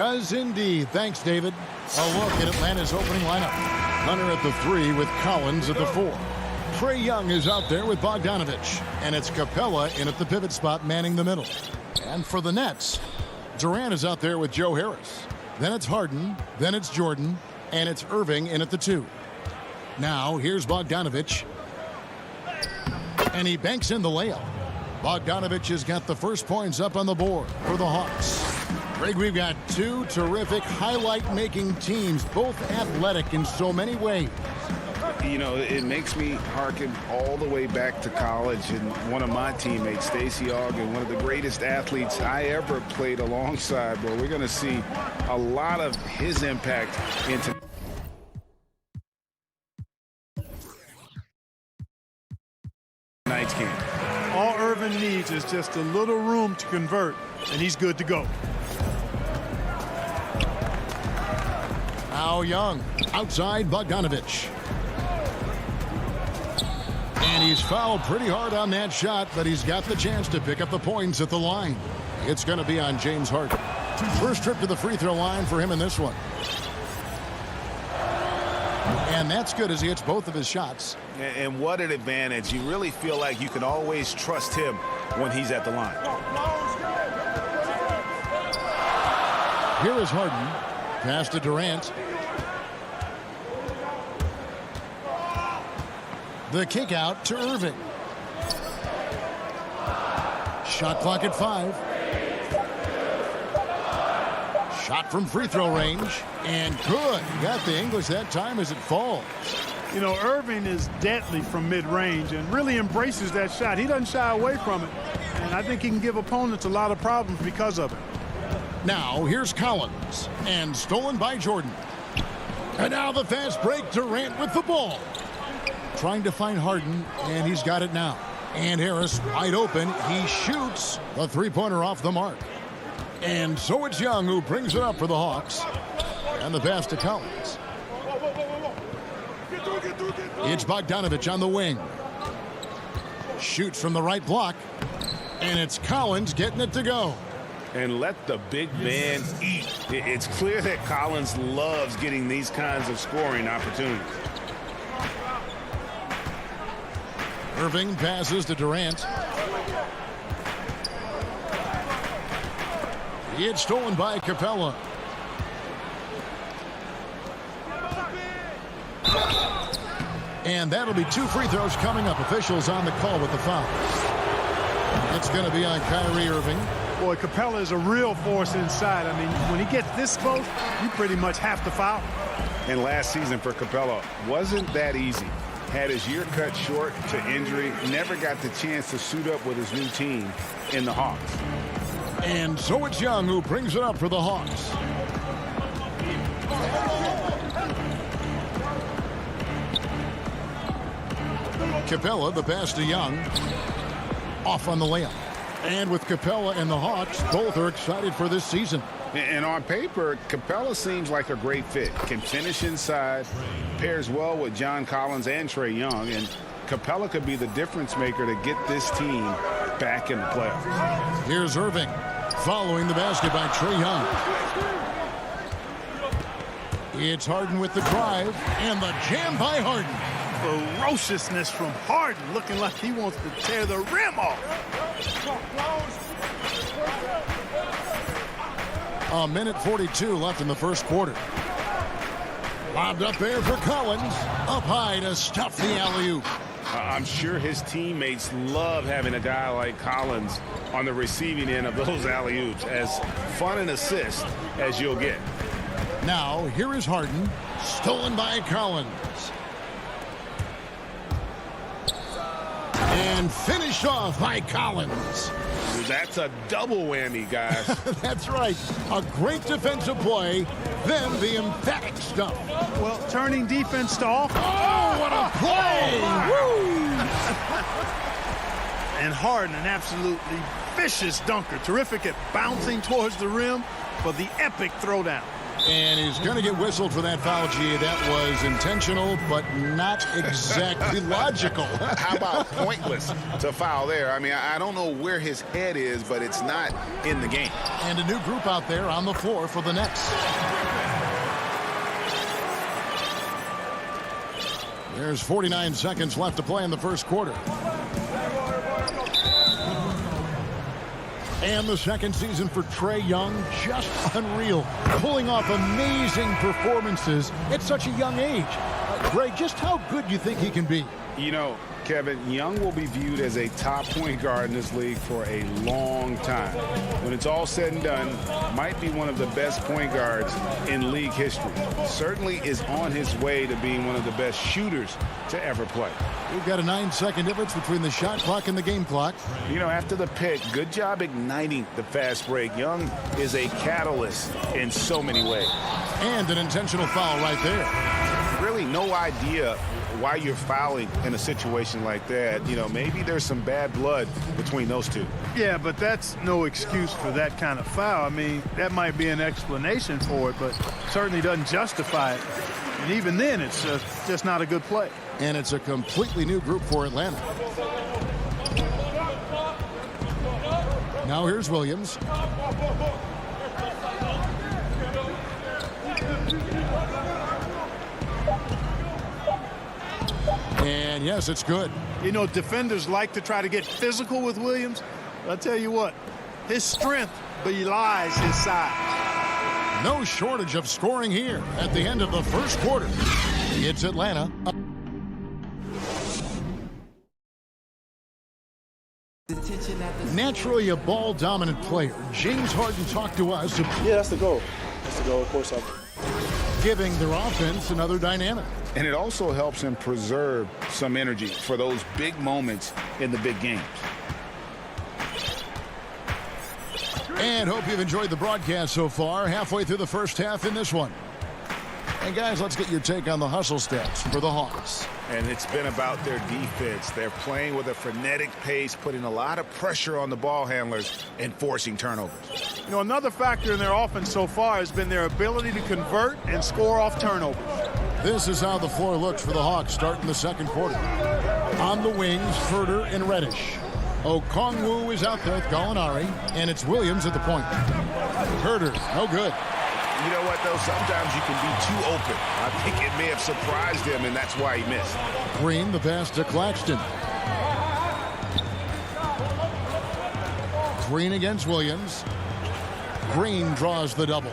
Does indeed. Thanks, David. A look at Atlanta's opening lineup. Hunter at the 3 with Collins at the 4. Trae Young is out there with Bogdanovich. And it's Capella in at the pivot spot manning the middle. And for the Nets, Durant is out there with Joe Harris. Then it's Harden. Then it's Jordan. And it's Irving in at the 2. Now here's Bogdanovich. And he banks in the layup. Bogdanovich has got the first points up on the board for the Hawks. Greg, we've got two terrific highlight-making teams, both athletic in so many ways. You know, it makes me hearken all the way back to college, and one of my teammates, Stacey Ogden, one of the greatest athletes I ever played alongside. But we're going to see a lot of his impact into tonight's game. All Irvin needs is just a little room to convert, and he's good to go. Now Young, outside Bogdanovich. And he's fouled pretty hard on that shot, but he's got the chance to pick up the points at the line. It's going to be on James Harden. First trip to the free throw line for him in this one. And that's good as he hits both of his shots. And what an advantage. You really feel like you can always trust him when he's at the line. Here is Harden. Pass to Durant. The kick out to Irving. Shot clock at 5. Shot from free throw range. And good. Got the English that time as it falls. You know, Irving is deadly from mid-range and really embraces that shot. He doesn't shy away from it. And I think he can give opponents a lot of problems because of it. Now, here's Collins. And stolen by Jordan. And now the fast break. Durant with the ball. Trying to find Harden, and he's got it now. And Harris wide open. He shoots the three-pointer off the mark. And so it's Young who brings it up for the Hawks. And the pass to Collins. It's Bogdanovich on the wing. Shoots from the right block. And it's Collins getting it to go. And let the big man eat. It's clear that Collins loves getting these kinds of scoring opportunities. Irving passes to Durant. It's stolen by Capella. And that'll be 2 free throws coming up. Officials on the call with the foul. It's going to be on Kyrie Irving. Boy, Capella is a real force inside. I mean, when he gets this close, you pretty much have to foul. And last season for Capella wasn't that easy. Had his year cut short to injury, never got the chance to suit up with his new team in the Hawks. And so it's Young who brings it up for the Hawks. Capella, the pass to Young. Off on the layup. And with Capella and the Hawks, both are excited for this season. And on paper, Capella seems like a great fit. Can finish inside, pairs well with John Collins and Trae Young, and Capella could be the difference maker to get this team back in the playoffs. Here's Irving, following the basket by Trae Young. It's Harden with the drive, and the jam by Harden. Ferociousness from Harden, looking like he wants to tear the rim off. A minute 42 left in the first quarter. Lobbed up there for Collins. Up high to stuff the alley-oop. I'm sure his teammates love having a guy like Collins on the receiving end of those alley-oops. As fun an assist as you'll get. Now, here is Harden. Stolen by Collins. And finished off by Collins. That's a double whammy, guys. That's right. A great defensive play, then the emphatic stuff. Well, turning defense to offense. Oh, what a play! Woo! And Harden, an absolutely vicious dunker. Terrific at bouncing towards the rim for the epic throwdown. And he's going to get whistled for that foul, G. That was intentional, but not exactly logical. How about pointless to foul there? I mean, I don't know where his head is, but it's not in the game. And a new group out there on the floor for the Nets. There's 49 seconds left to play in the first quarter. And the second season for Trae Young, just unreal. Pulling off amazing performances at such a young age. Greg, just how good do you think he can be? You know, Kevin, Young will be viewed as a top point guard in this league for a long time. When it's all said and done, might be one of the best point guards in league history. Certainly is on his way to being one of the best shooters to ever play. We've got a 9-second difference between the shot clock and the game clock. You know, after the pick, good job igniting the fast break. Young is a catalyst in so many ways. And an intentional foul right there. Really no idea why you're fouling in a situation like that. You know, maybe there's some bad blood between those two. Yeah, but that's no excuse for that kind of foul. I mean, that might be an explanation for it, but certainly doesn't justify it. And even then, it's just not a good play. And it's a completely new group for Atlanta. Now here's Williams. And yes, it's good. You know, defenders like to try to get physical with Williams. I'll tell you what, his strength belies his size. No shortage of scoring here at the end of the first quarter. It's Atlanta. Naturally a ball-dominant player, James Harden talked to us. Yeah, that's the goal. That's the goal, of course. Giving their offense another dynamic. And it also helps him preserve some energy for those big moments in the big games. And hope you've enjoyed the broadcast so far. Halfway through the first half in this one. And guys, let's get your take on the hustle stats for the Hawks. And it's been about their defense. They're playing with a frenetic pace, putting a lot of pressure on the ball handlers and forcing turnovers. You know, another factor in their offense so far has been their ability to convert and score off turnovers. This is how the floor looks for the Hawks starting the second quarter. On the wings, Herter and Reddish. Okongwu is out there with Gallinari, and it's Williams at the point. Herter, no good. You know what, though? Sometimes you can be too open. I think it may have surprised him, and that's why he missed. Green, the pass to Claxton. Green against Williams. Green draws the double.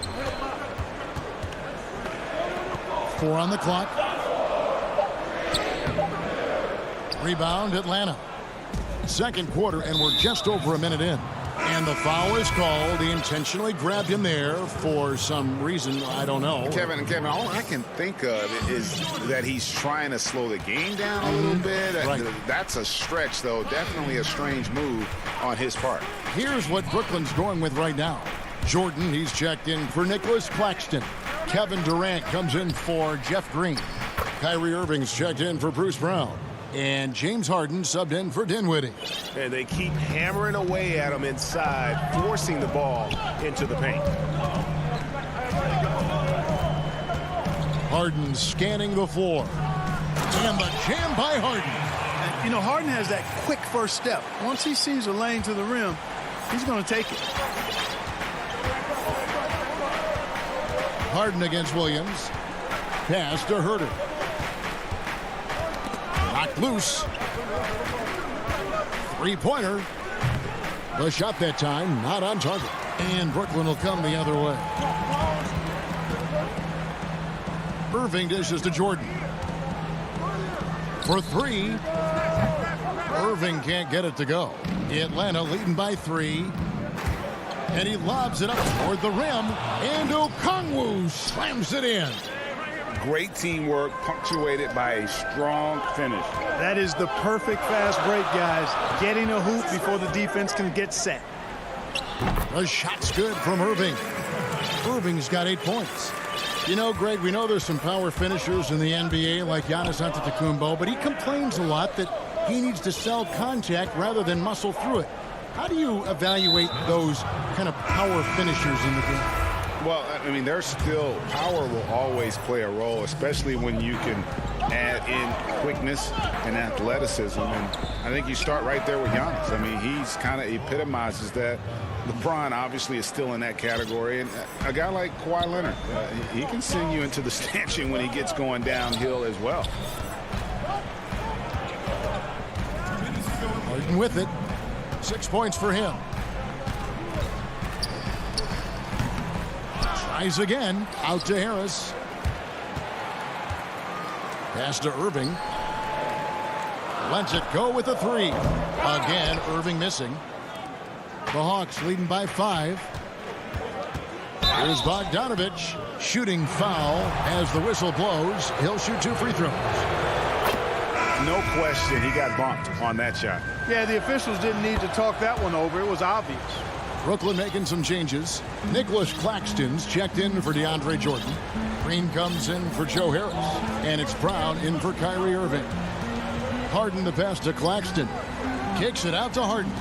4 on the clock. Rebound, Atlanta. Second quarter, and we're just over a minute in. And the foul is called. He intentionally grabbed him there for some reason. I don't know. Kevin, all I can think of is that he's trying to slow the game down a little bit. Right. That's a stretch, though. Definitely a strange move on his part. Here's what Brooklyn's going with right now. Jordan, he's checked in for Nicholas Claxton. Kevin Durant comes in for Jeff Green. Kyrie Irving's checked in for Bruce Brown. And James Harden subbed in for Dinwiddie. And they keep hammering away at him inside, forcing the ball into the paint. Harden scanning the floor. And the jam by Harden. And, you know, Harden has that quick first step. Once he sees a lane to the rim, he's going to take it. Harden against Williams. Pass to Herter. Knocked loose. Three-pointer. The shot that time, not on target. And Brooklyn will come the other way. Irving dishes to Jordan. For 3. Irving can't get it to go. Atlanta leading by 3. And he lobs it up toward the rim. And Okongwu slams it in. Great teamwork, punctuated by a strong finish. That is the perfect fast break, guys. Getting a hoop before the defense can get set. The shot's good from Irving. Irving's got 8 points. You know, Greg, we know there's some power finishers in the NBA like Giannis Antetokounmpo, but he complains a lot that he needs to sell contact rather than muscle through it. How do you evaluate those kind of power finishers in the game? Well, I mean, there's still power will always play a role, especially when you can add in quickness and athleticism. And I think you start right there with Giannis. I mean, he's kind of epitomizes that. LeBron obviously is still in that category. And a guy like Kawhi Leonard, he can send you into the stanchion when he gets going downhill as well. Harden with it. 6 points for him. Tries again. Out to Harris. Pass to Irving. Lets it go with a three. Again, Irving missing. The Hawks leading by 5. Here's Bogdanovich. Shooting foul as the whistle blows. He'll shoot 2 free throws. No question he got bumped on that shot. Yeah, the officials didn't need to talk that one over. It was obvious. Brooklyn making some changes. Nicholas Claxton's checked in for DeAndre Jordan. Green comes in for Joe Harris. And it's Brown in for Kyrie Irving. Harden the pass to Claxton. Kicks it out to Harden.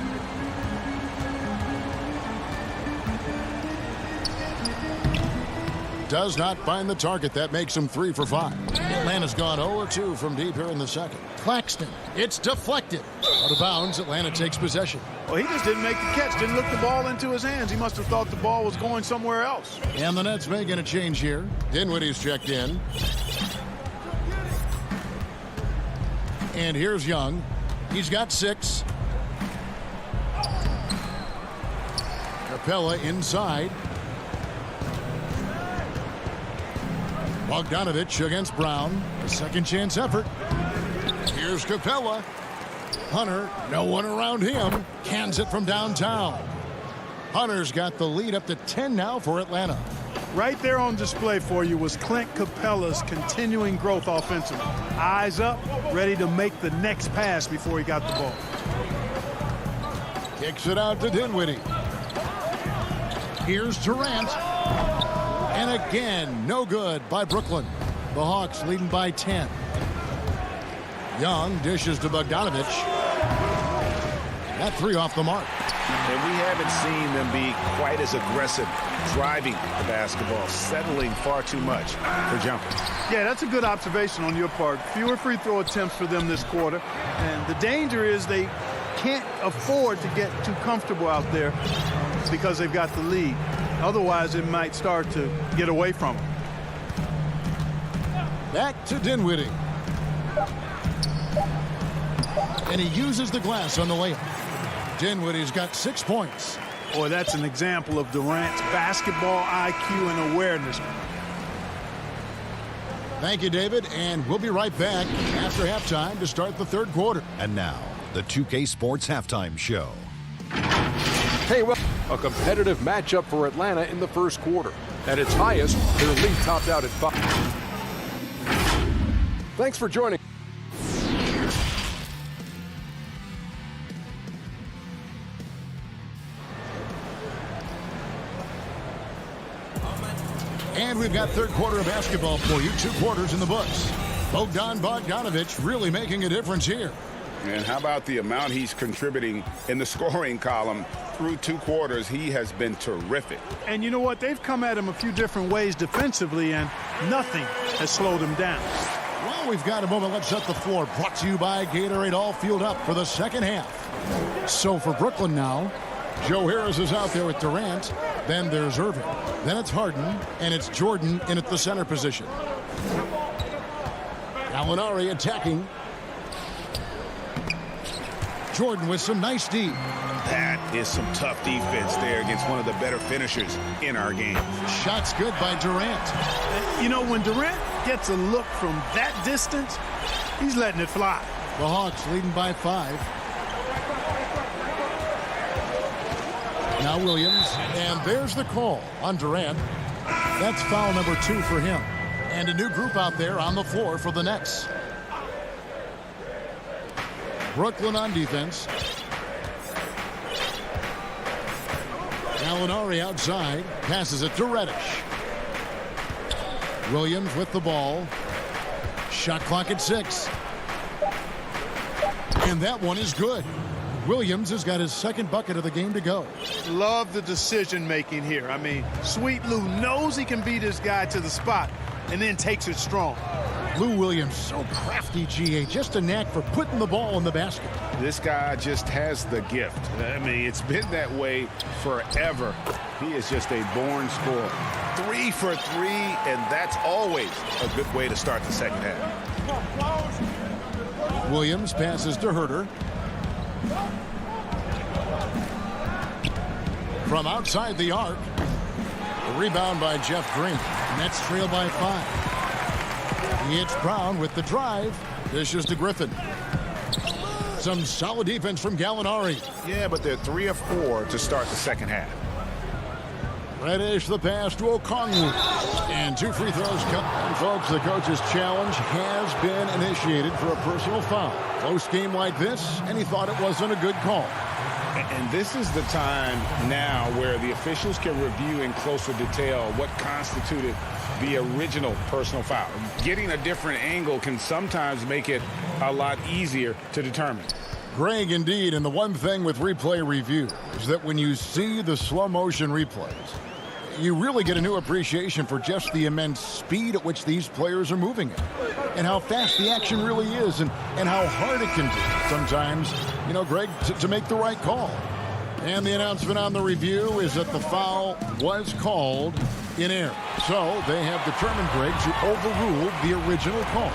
Does not find the target. That makes him 3 for 5. Atlanta's gone 0-2 from deep here in the second. Claxton. It's deflected. Out of bounds. Atlanta takes possession. Well, he just didn't make the catch. Didn't look the ball into his hands. He must have thought the ball was going somewhere else. And the Nets making a change here. Dinwiddie's checked in. And here's Young. He's got 6. Capella inside. Bogdanovich against Brown. A second chance effort. Here's Capella. Hunter, no one around him. Cans it from downtown. Hunter's got the lead up to 10 now for Atlanta. Right there on display for you was Clint Capella's continuing growth offensively. Eyes up, ready to make the next pass before he got the ball. Kicks it out to Dinwiddie. Here's Durant. And again, no good by Brooklyn. The Hawks leading by 10. Young dishes to Bogdanovich. That 3 off the mark. And we haven't seen them be quite as aggressive driving the basketball, settling far too much for jumpers. Yeah, that's a good observation on your part. Fewer free throw attempts for them this quarter. And the danger is they can't afford to get too comfortable out there because they've got the lead. Otherwise, it might start to get away from them. Back to Dinwiddie. And he uses the glass on the layup. Dinwiddie's got 6 points. Boy, that's an example of Durant's basketball IQ and awareness. Thank you, David. And we'll be right back after halftime to start the third quarter. And now, the 2K Sports Halftime Show. Hey, well, a competitive matchup for Atlanta in the first quarter. At its highest, their lead topped out at 5. Thanks for joining. And we've got third quarter of basketball for you. 2 quarters in the books. Bogdanovich really making a difference here. And how about the amount he's contributing in the scoring column through 2 quarters? He has been terrific. And you know what? They've come at him a few different ways defensively, and nothing has slowed him down. Well, we've got a moment. Let's set the floor. Brought to you by Gatorade, all fueled up for the second half. So for Brooklyn now, Joe Harris is out there with Durant. Then there's Irving. Then it's Harden, and it's Jordan in at the center position. Gallinari attacking. Jordan with some nice D. That is some tough defense there against one of the better finishers in our game. Shots good by Durant. You know, when Durant gets a look from that distance, he's letting it fly. The Hawks leading by 5. Now Williams, and there's the call on Durant. That's foul number 2 for him. And a new group out there on the floor for the Nets. Brooklyn on defense. Gallinari outside. Passes it to Reddish. Williams with the ball. Shot clock at 6. And that one is good. Williams has got his second bucket of the game to go. Love the decision making here. I mean, Sweet Lou knows he can beat his guy to the spot and then takes it strong. Lou Williams, so crafty, GA, just a knack for putting the ball in the basket. This guy just has the gift. I mean, it's been that way forever. He is just a born scorer. 3 for 3, and that's always a good way to start the second half. Williams passes to Herter. From outside the arc. A rebound by Jeff Green. Nets trail by 5. It's Brown with the drive. Dishes to Griffin. Some solid defense from Gallinari. Yeah, but they're 3 of 4 to start the second half. Reddish the pass to Okongwu. And 2 free throws cut. And folks, the coach's challenge has been initiated for a personal foul. Close game like this, and he thought it wasn't a good call. And this is the time now where the officials can review in closer detail what constituted the original personal foul. Getting a different angle can sometimes make it a lot easier to determine. Greg, indeed, and the one thing with replay review is that when you see the slow motion replays, you really get a new appreciation for just the immense speed at which these players are moving it, and how fast the action really is, and how hard it can be sometimes, you know, Greg, to make the right call. And the announcement on the review is that the foul was called in error. So they have determined, Greg, to overrule the original call.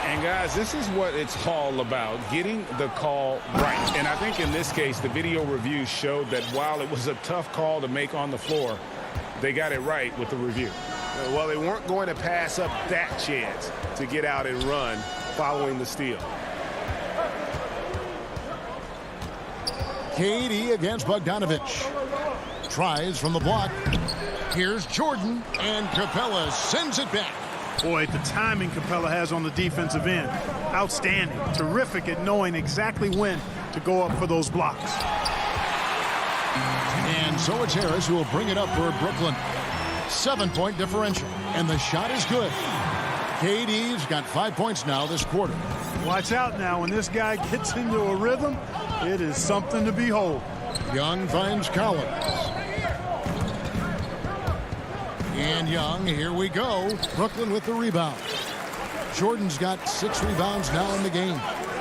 And guys, this is what it's all about, getting the call right. And I think in this case, the video review showed that while it was a tough call to make on the floor, they got it right with the review. Well, they weren't going to pass up that chance to get out and run following the steal. KD against Bogdanovich. Tries from the block. Here's Jordan, and Capella sends it back. Boy, the timing Capella has on the defensive end. Outstanding. Terrific at knowing exactly when to go up for those blocks. And so it's Harris who will bring it up for Brooklyn. 7-point differential, and the shot is good. KD's got 5 points now this quarter. Watch out now. When this guy gets into a rhythm, it is something to behold. Young finds Collins. And Young, here we go. Brooklyn with the rebound. Jordan's got 6 rebounds now in the game.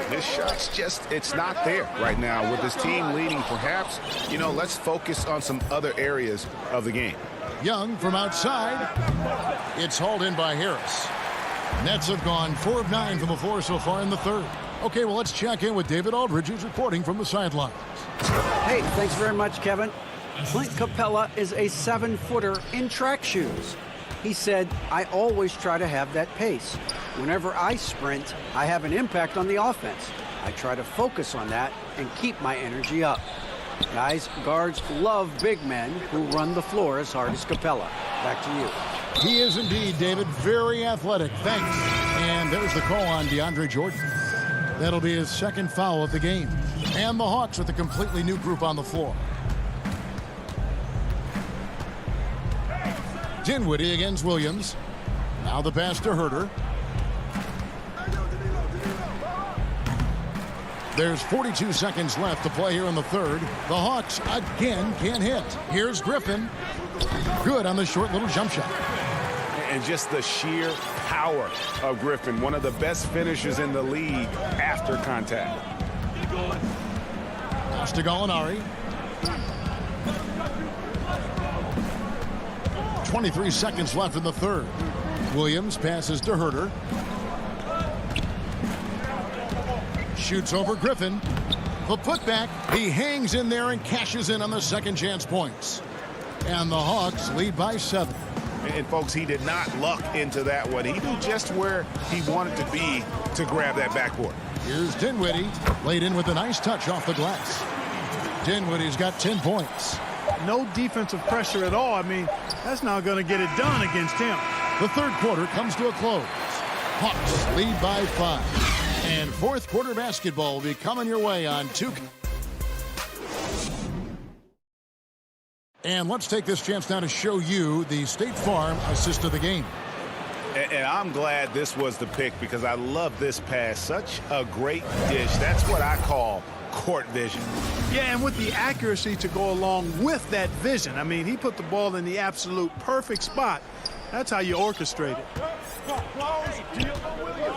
This shot's just, it's not there right now with this team leading. Perhaps, you know, let's focus on some other areas of the game. Young from outside. It's hauled in by Harris. Nets have gone 4 of 9 from the floor so far in the third. Okay, well, let's check in with David Aldridge, who's reporting from the sidelines. Hey, thanks very much, Kevin. Clint Capella is a 7-footer in track shoes. He said, I always try to have that pace. Whenever I sprint, I have an impact on the offense. I try to focus on that and keep my energy up. Guys, guards love big men who run the floor as hard as Capella. Back to you. He is indeed, David, very athletic. Thanks. And there's the call on DeAndre Jordan. That'll be his second foul of the game. And the Hawks with a completely new group on the floor. Dinwiddie against Williams. Now the pass to Herter. There's 42 seconds left to play here in the third. The Hawks again can't hit. Here's Griffin. Good on the short little jump shot. And just the sheer power of Griffin, one of the best finishers in the league after contact. Pass to Gallinari. 23 seconds left in the third. Williams passes to Herter. Shoots over Griffin. The putback. He hangs in there and cashes in on the second chance points. And the Hawks lead by 7. And folks, he did not luck into that one. He knew just where he wanted to be to grab that backboard. Here's Dinwiddie. Laid in with a nice touch off the glass. Dinwiddie's got 10 points. No defensive pressure at all. I mean, that's not going to get it done against him. The third quarter comes to a close. Hawks lead by 5. And fourth quarter basketball will be coming your way on 2K. And let's take this chance now to show you the State Farm assist of the game. And I'm glad this was the pick because I love this pass. Such a great dish. That's what I call court vision. Yeah, and with the accuracy to go along with that vision. I mean, he put the ball in the absolute perfect spot. That's how you orchestrate it.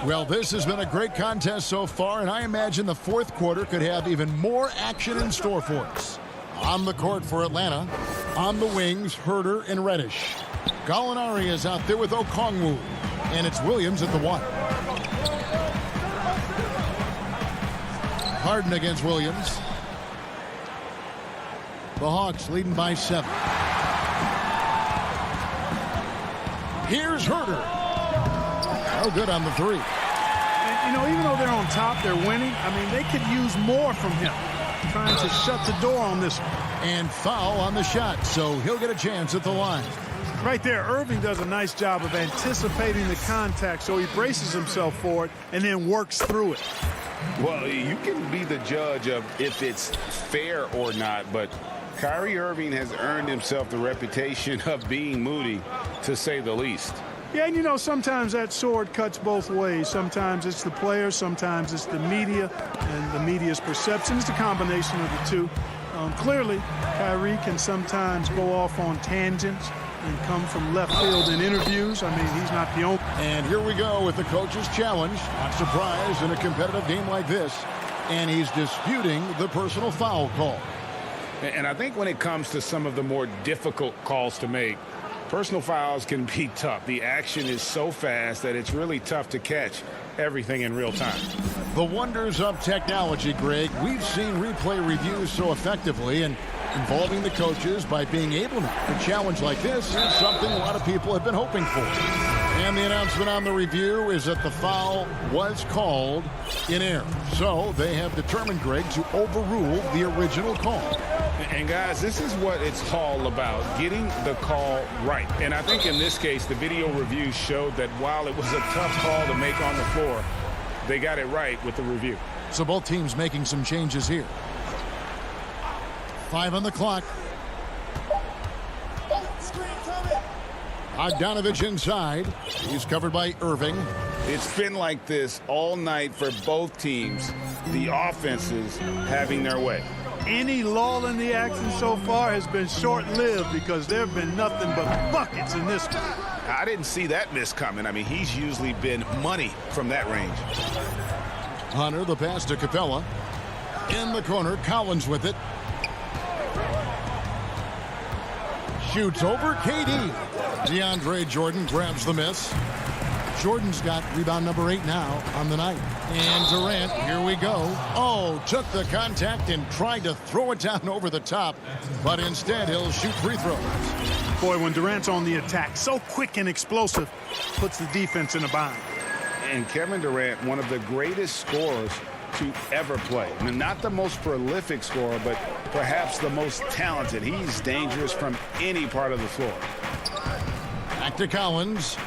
Well, this has been a great contest so far, and I imagine the fourth quarter could have even more action in store for us. On the court for Atlanta, on the wings, Herter and Reddish. Gallinari is out there with Okongwu, and it's Williams at the 1. Harden against Williams. The Hawks leading by 7. Here's Herter. Oh, good on the 3. And, you know, even though they're on top, they're winning. I mean, they could use more from him. Trying to shut the door on this one. And foul on the shot, so he'll get a chance at the line. Right there, Irving does a nice job of anticipating the contact, so he braces himself for it and then works through it. Well, you can be the judge of if it's fair or not, but Kyrie Irving has earned himself the reputation of being moody, to say the least. Yeah, and you know, sometimes that sword cuts both ways. Sometimes it's the player, sometimes it's the media, and the media's perception. It's a combination of the two. Clearly, Kyrie can sometimes go off on tangents and come from left field in interviews. I mean, he's not the only. And here we go with the coach's challenge. Not surprised in a competitive game like this. And he's disputing the personal foul call. And I think when it comes to some of the more difficult calls to make, personal fouls can be tough. The action is so fast that it's really tough to catch everything in real time. The wonders of technology, Greg. We've seen replay reviews so effectively, and involving the coaches by being able to a challenge like this is something a lot of people have been hoping for. And the announcement on the review is that the foul was called in error. So they have determined, Greg, to overrule the original call. And guys, this is what it's all about, getting the call right. And I think in this case, the video review showed that while it was a tough call to make on the floor, they got it right with the review. So both teams making some changes here. 5 on the clock. Bogdanovich inside. He's covered by Irving. It's been like this all night for both teams. The offenses having their way. Any lull in the action so far has been short-lived because there have been nothing but buckets in this one. I didn't see that miss coming. I mean, he's usually been money from that range. Hunter, the pass to Capella. In the corner, Collins with it. Shoots over KD. DeAndre Jordan grabs the miss. Jordan's got rebound number 8 now on the night. And Durant, here we go. Oh, took the contact and tried to throw it down over the top, but instead he'll shoot free throws. Boy, when Durant's on the attack, so quick and explosive, puts the defense in a bind. And Kevin Durant, one of the greatest scorers to ever play. I mean, not the most prolific scorer, but perhaps the most talented. He's dangerous from any part of the floor. Back to Collins.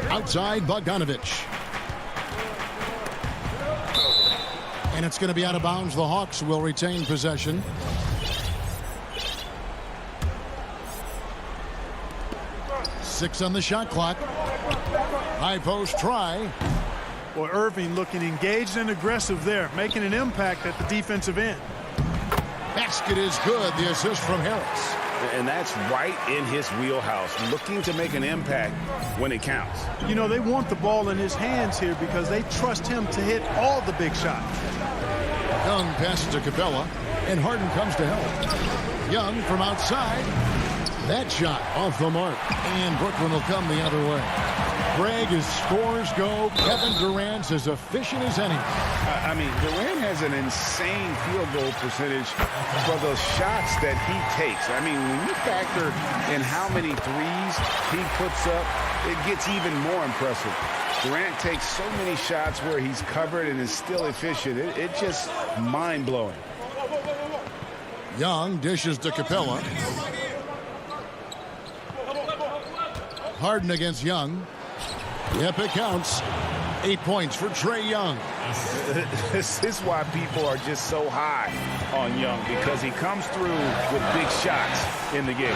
Outside, Bogdanovich. And it's going to be out of bounds. The Hawks will retain possession. Six on the shot clock. High post try. Well, Irving looking engaged and aggressive there, making an impact at the defensive end. Basket is good. The assist from Harris. And that's right in his wheelhouse, looking to make an impact when it counts. You know, they want the ball in his hands here because they trust him to hit all the big shots. Young passes to Capella, and Harden comes to help. Young from outside. That shot off the mark, and Brooklyn will come the other way. Greg, as scores go, Kevin Durant's as efficient as any. I mean, Durant has an insane field goal percentage for those shots that he takes. I mean, when you factor in how many threes he puts up, it gets even more impressive. Durant takes so many shots where he's covered and is still efficient. It's just mind-blowing. Young dishes to Capella. Harden against Young. Yep, it counts. 8 points for Trae Young. This is why people are just so high on Young, because he comes through with big shots in the game.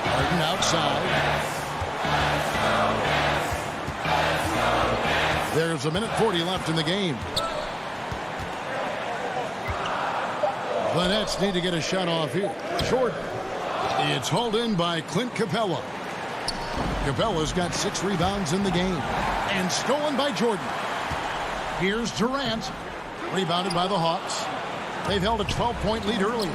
Harden outside. There's There's a minute 40 left in the game. The Nets need to get a shot off here. Jordan. It's hauled in by Clint Capella. Capella's got 6 rebounds in the game. And stolen by Jordan. Here's Durant. Rebounded by the Hawks. They've held a 12-point lead early.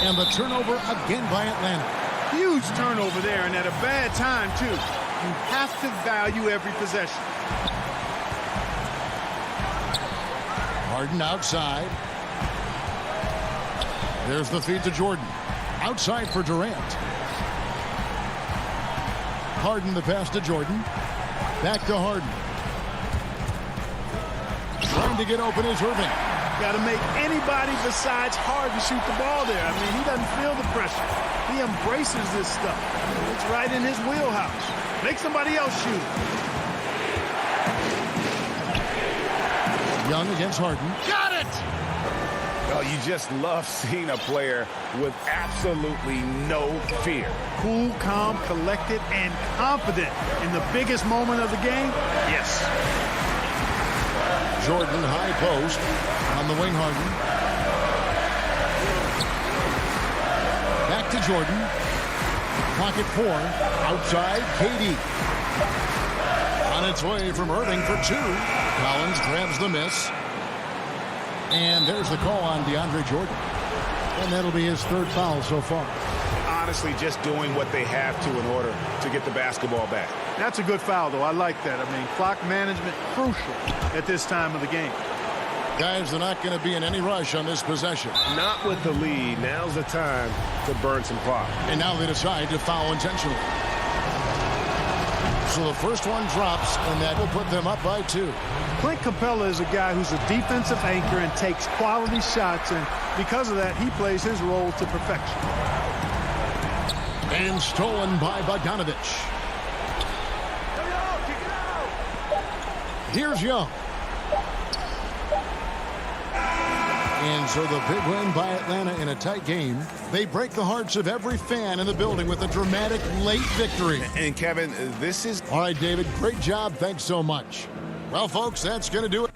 And the turnover again by Atlanta. Huge turnover there, and at a bad time, too. You have to value every possession. Harden outside. There's the feed to Jordan. Outside for Durant. Harden the pass to Jordan. Back to Harden. Trying to get open is Irving. Got to make anybody besides Harden shoot the ball there. I mean, he doesn't feel the pressure. He embraces this stuff. It's right in his wheelhouse. Make somebody else shoot. Young against Harden. Got it! Oh, you just love seeing a player with absolutely no fear. Cool, calm, collected, and confident in the biggest moment of the game. Yes. Jordan high post on the wing. Harden. Back to Jordan. Clock at 4. Outside, KD. On its way from Irving for 2. Collins grabs the miss. And there's the call on DeAndre Jordan. And that'll be his 3rd foul so far. Honestly, just doing what they have to in order to get the basketball back. That's a good foul, though. I like that. I mean, clock management crucial at this time of the game. Guys, they're not going to be in any rush on this possession. Not with the lead. Now's the time to burn some clock. And now they decide to foul intentionally. So the first one drops, and that will put them up by 2. Clint Capella is a guy who's a defensive anchor and takes quality shots, and because of that, he plays his role to perfection. And stolen by Bogdanovich. Here's Young. And so the big win by Atlanta in a tight game. They break the hearts of every fan in the building with a dramatic late victory. And Kevin, this is... All right, David, great job. Thanks so much. Well, folks, that's going to do it.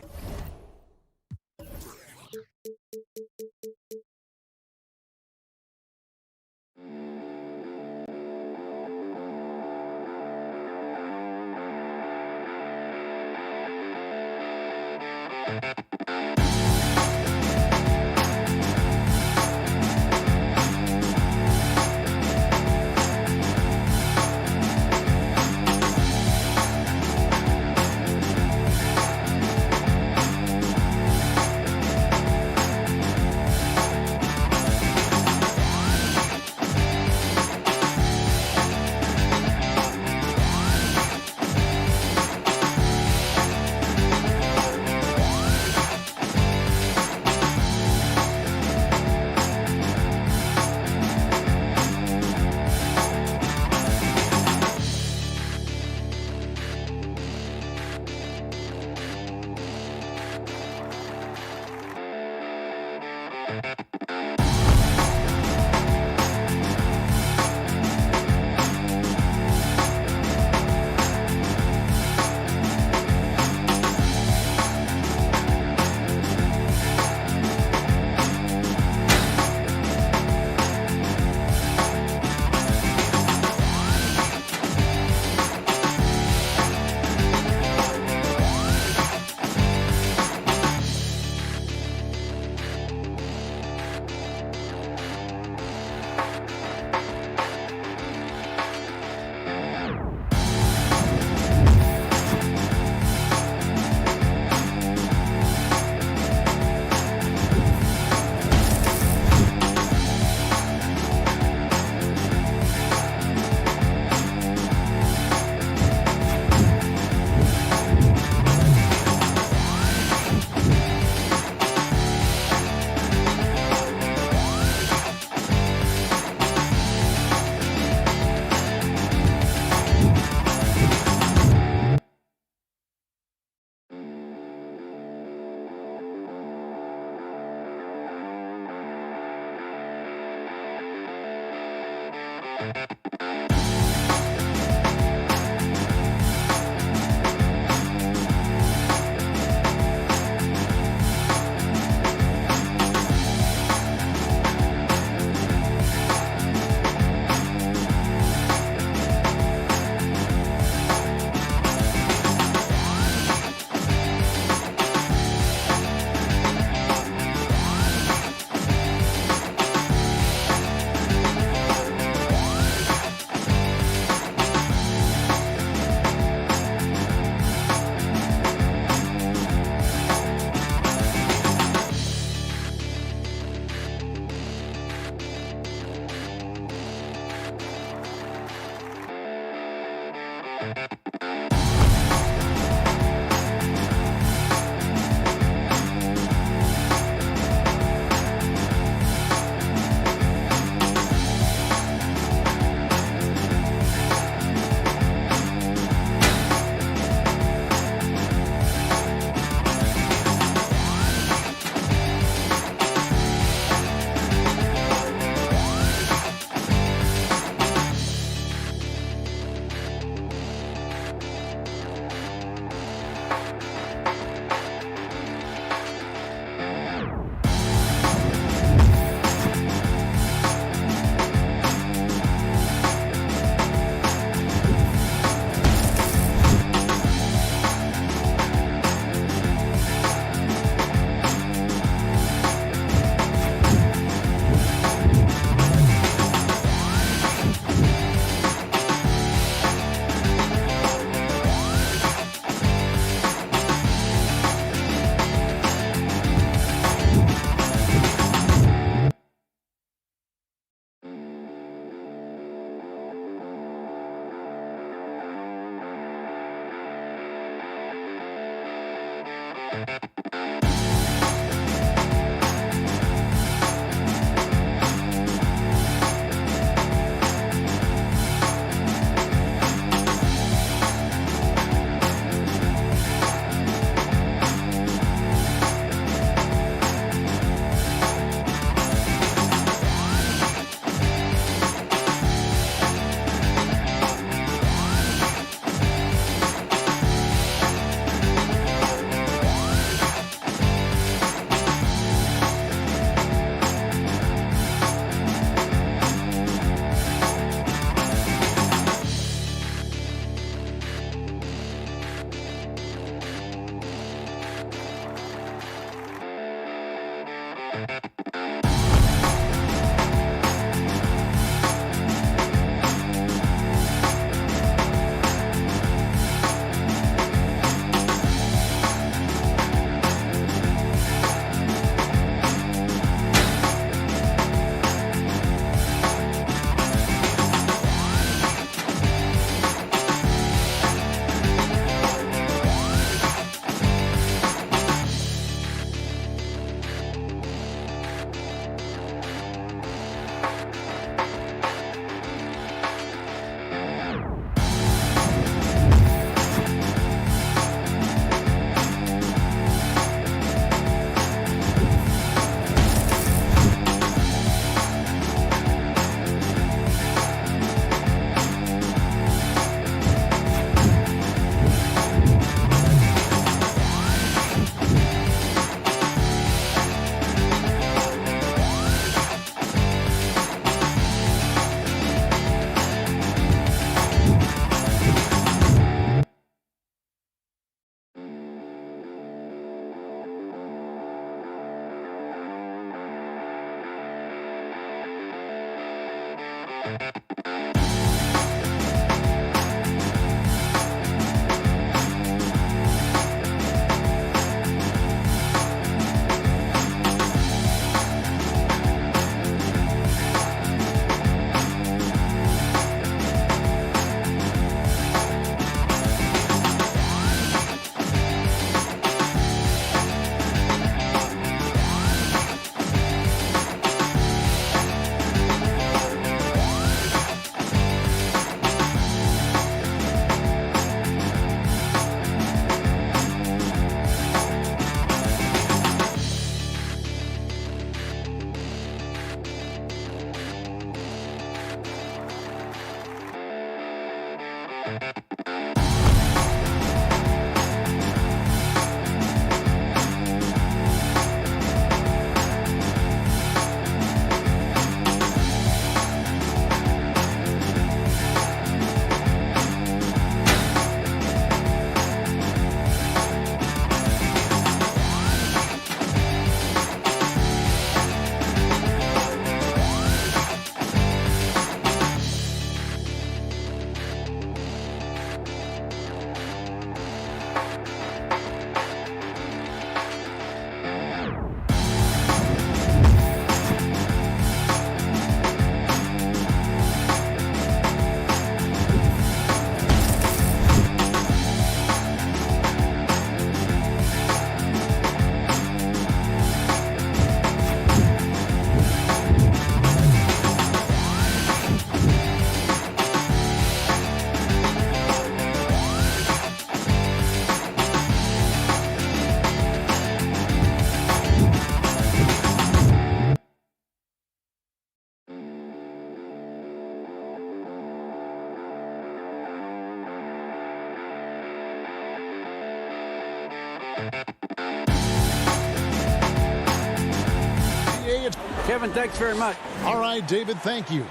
Kevin, thanks very much. All right, David, thank you.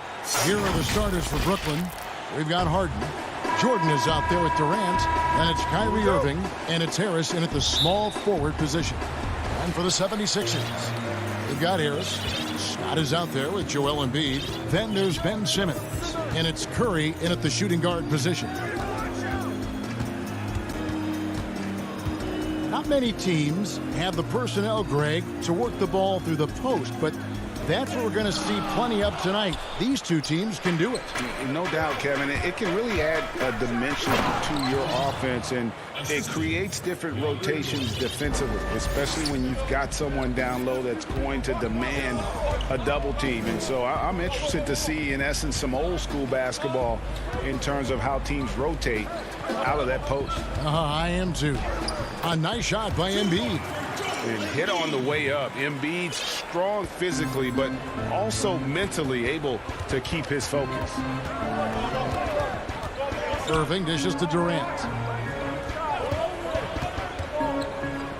Here are the starters for Brooklyn. We've got Harden. Jordan is out there with Durant. And it's Kyrie Irving. And it's Harris in at the small forward position. And for the 76ers, we've got Harris. Scott is out there with Joel Embiid. Then there's Ben Simmons. And it's Curry in at the shooting guard position. Not many teams have the personnel, Greg, to work the ball through the post, but that's what we're going to see plenty of tonight. These two teams can do it. No doubt, Kevin. It can really add a dimension to your offense, and it creates different rotations defensively, especially when you've got someone down low that's going to demand a double team. And so I'm interested to see, in essence, some old school basketball in terms of how teams rotate out of that post. I am too. A nice shot by Embiid. And hit on the way up. Embiid's strong physically, but also mentally able to keep his focus. Irving dishes to Durant.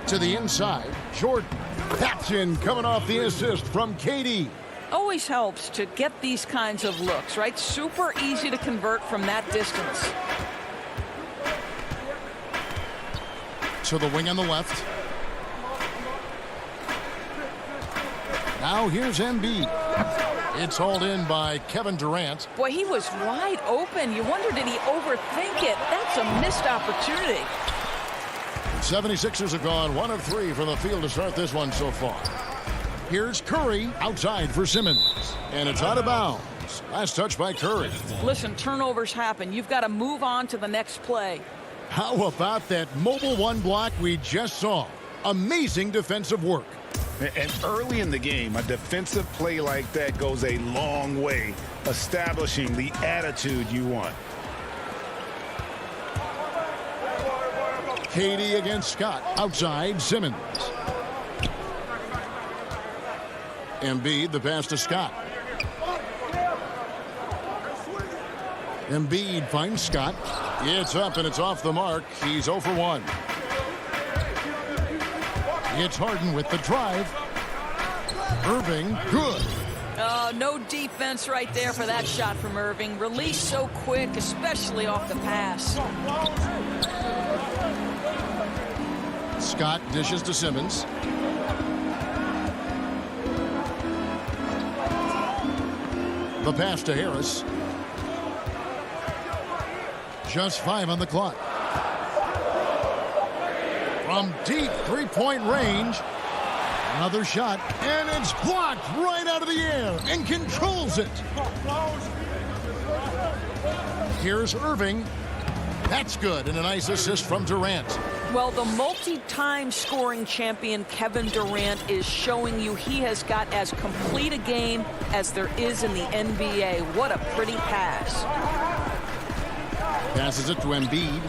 To the inside, Jordan. That's in, coming off the assist from KD. Always helps to get these kinds of looks, right? Super easy to convert from that distance. To the wing on the left. Now here's Embiid. It's hauled in by Kevin Durant. Boy, he was wide open. You wonder, did he overthink it? That's a missed opportunity. 76ers have gone 1 of 3 from the field to start this one so far. Here's Curry outside for Simmons. And it's out of bounds. Last touch by Curry. Listen, turnovers happen. You've got to move on to the next play. How about that mobile one block we just saw? Amazing defensive work. And early in the game, a defensive play like that goes a long way, establishing the attitude you want. KD against Scott. Outside, Simmons. Embiid, the pass to Scott. Embiid finds Scott. It's up and it's off the mark. He's 0 for 1. It's Harden with the drive. Irving, good. Oh, no defense right there for that shot from Irving. Release so quick, especially off the pass. Scott dishes to Simmons. The pass to Harris. Just 5 on the clock. From deep three-point range. Another shot, and it's blocked right out of the air and controls it. Here's Irving. That's good, and a nice assist from Durant. Well, the multi-time scoring champion Kevin Durant is showing you he has got as complete a game as there is in the NBA. What a pretty pass. Passes it to Embiid.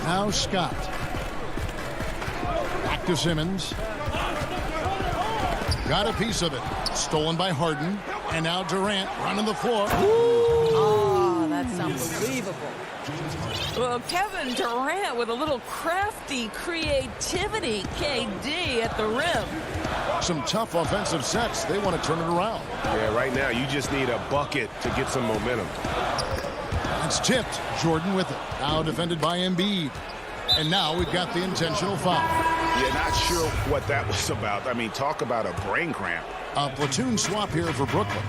Now Scott. Back to Simmons. Got a piece of it. Stolen by Harden. And now Durant running the floor. Oh, that's unbelievable. Well, Kevin Durant with a little crafty creativity. KD at the rim. Some tough offensive sets. They want to turn it around. Yeah, right now you just need a bucket to get some momentum. It's tipped. Jordan with it. Now defended by Embiid. And now we've got the intentional foul. Yeah, not sure what that was about. I mean, talk about a brain cramp. A platoon swap here for Brooklyn.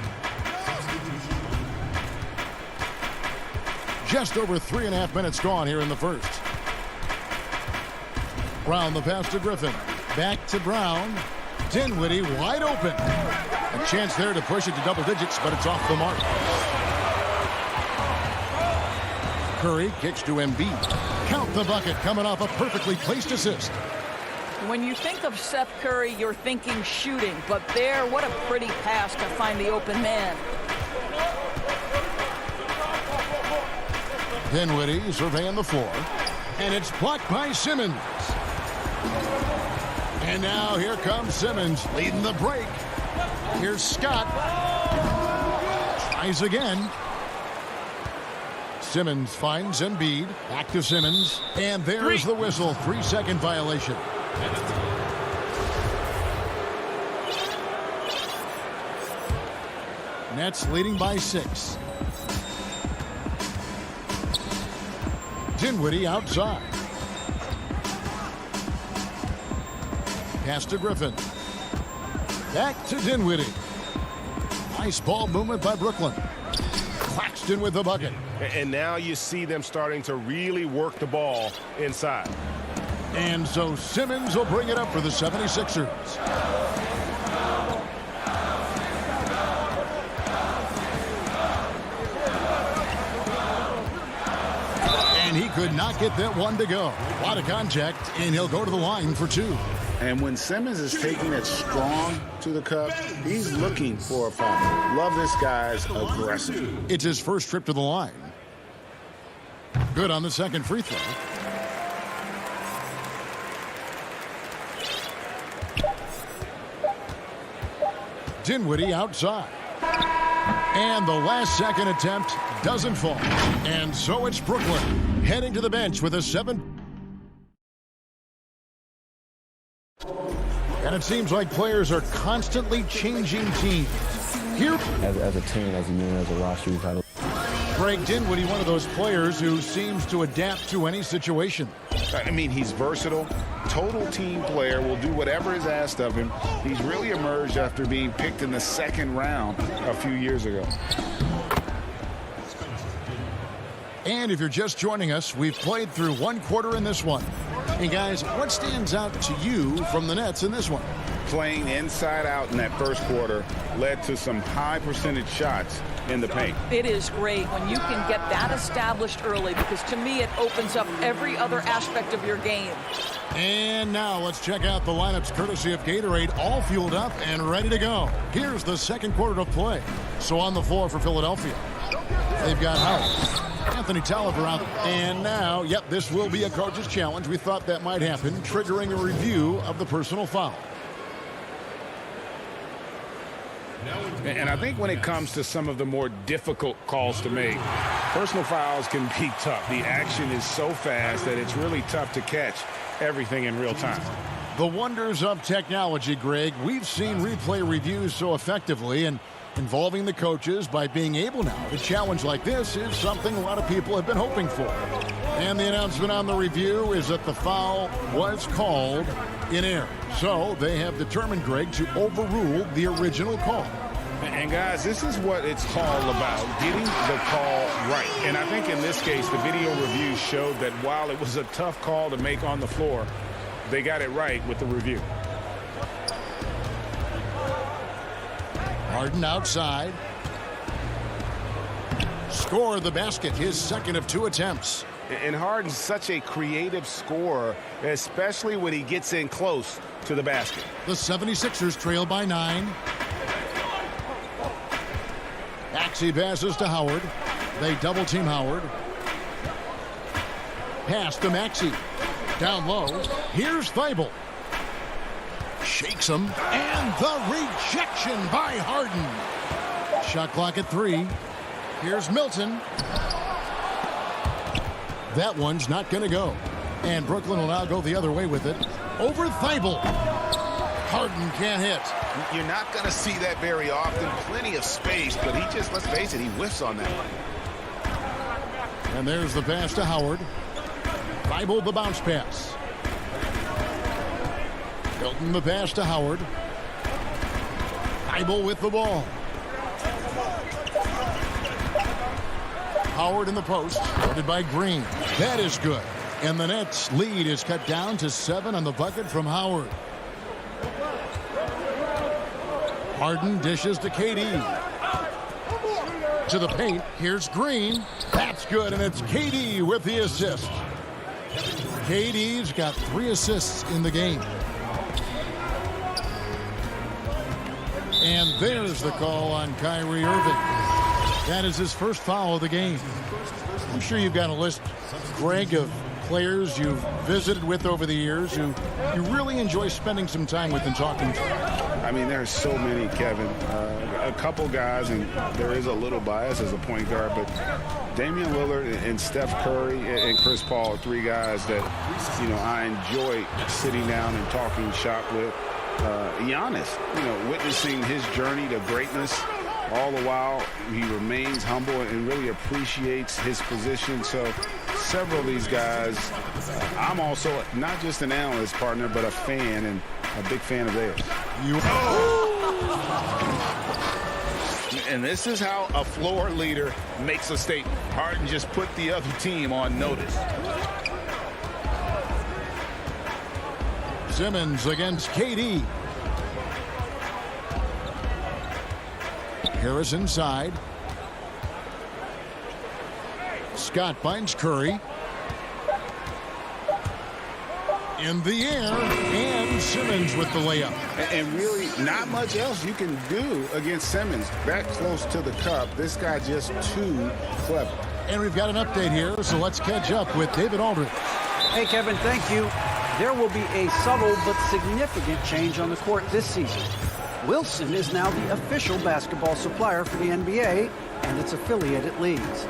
Just over 3.5 minutes gone here in the first. Brown the pass to Griffin. Back to Brown. Dinwiddie wide open. A chance there to push it to double digits, but it's off the mark. Curry kicks to Embiid. Count the bucket coming off a perfectly placed assist. When you think of Seth Curry, you're thinking shooting. But there, what a pretty pass to find the open man. Dinwiddie surveying the floor. And it's blocked by Simmons. And now here comes Simmons leading the break. Here's Scott. Tries again. Simmons finds Embiid. Back to Simmons. And there's the whistle. 3-second violation. Nets leading by 6. Dinwiddie outside. Pass to Griffin. Back to Dinwiddie. Nice ball movement by Brooklyn. Claxton with the bucket. And now you see them starting to really work the ball inside. And so Simmons will bring it up for the 76ers. And he could not get that one to go. A lot of contact, and he'll go to the line for 2. And when Simmons is taking it strong to the cup, he's looking for a foul. Love this guy's aggressive. It's his first trip to the line. Good on the second free throw. Dinwiddie outside. And the last second attempt doesn't fall. And so it's Brooklyn heading to the bench with a 7. And it seems like players are constantly changing teams. Here, as a team, as a unit, as a roster, we've had Greg Dinwiddie, one of those players who seems to adapt to any situation. I mean, he's versatile, total team player, will do whatever is asked of him. He's really emerged after being picked in the 2nd round a few years ago. And if you're just joining us, we've played through 1 quarter in this one. Hey guys, what stands out to you from the Nets in this one? Playing inside out in that first quarter led to some high percentage shots in the paint. It is great when you can get that established early, because to me it opens up every other aspect of your game. And now let's check out the lineups courtesy of Gatorade, all fueled up and ready to go. Here's the second quarter of play. So on the floor for Philadelphia, they've got Howard. Anthony Tolliver out. And now, yep, this will be a coach's challenge. We thought that might happen, triggering a review of the personal foul. And I think when it comes to some of the more difficult calls to make, personal fouls can be tough. The action is so fast that it's really tough to catch everything in real time. The wonders of technology, Greg. We've seen replay reviews so effectively, and involving the coaches by being able now to challenge like this is something a lot of people have been hoping for. And the announcement on the review is that the foul was called in error. So they have determined, Greg, to overrule the original call. And guys, this is what it's all about, getting the call right. And I think in this case, the video review showed that while it was a tough call to make on the floor, they got it right with the review. Harden outside. Score the basket, his second of 2 attempts. And Harden's such a creative scorer, especially when he gets in close to the basket. The 76ers trail by 9. Maxey passes to Howard. They double team Howard. Pass to Maxey. Down low. Here's Thibault. Shakes him. And the rejection by Harden. Shot clock at 3. Here's Milton. That one's not going to go. And Brooklyn will now go the other way with it. Over Thibault. Harden can't hit. You're not going to see that very often. Plenty of space, but he just, let's face it, he whiffs on that one. And there's the pass to Howard. Thibault the bounce pass. Milton the pass to Howard. Thibault with the ball. Howard in the post, guarded by Green. That is good. And the Nets' lead is cut down to 7 on the bucket from Howard. Harden dishes to KD. To the paint. Here's Green. That's good, and it's KD with the assist. KD's got 3 assists in the game. And there's the call on Kyrie Irving. That is his first foul of the game. I'm sure you've got a list, Greg, of players you've visited with over the years who you really enjoy spending some time with and talking to. I mean, there are so many, Kevin. A couple guys, and there is a little bias as a point guard, but Damian Lillard and Steph Curry and Chris Paul are three guys that, I enjoy sitting down and talking shop with. Giannis, witnessing his journey to greatness. All the while, he remains humble and really appreciates his position. So several of these guys, I'm also not just an analyst partner, but a fan and a big fan of theirs. And this is how a floor leader makes a statement. Harden just put the other team on notice. Simmons against KD. Harris inside. Scott finds Curry. In the air, and Simmons with the layup. And really, not much else you can do against Simmons. That close to the cup, this guy just too clever. And we've got an update here, so let's catch up with David Aldridge. Hey, Kevin, thank you. There will be a subtle but significant change on the court this season. Wilson is now the official basketball supplier for the NBA and its affiliated leagues.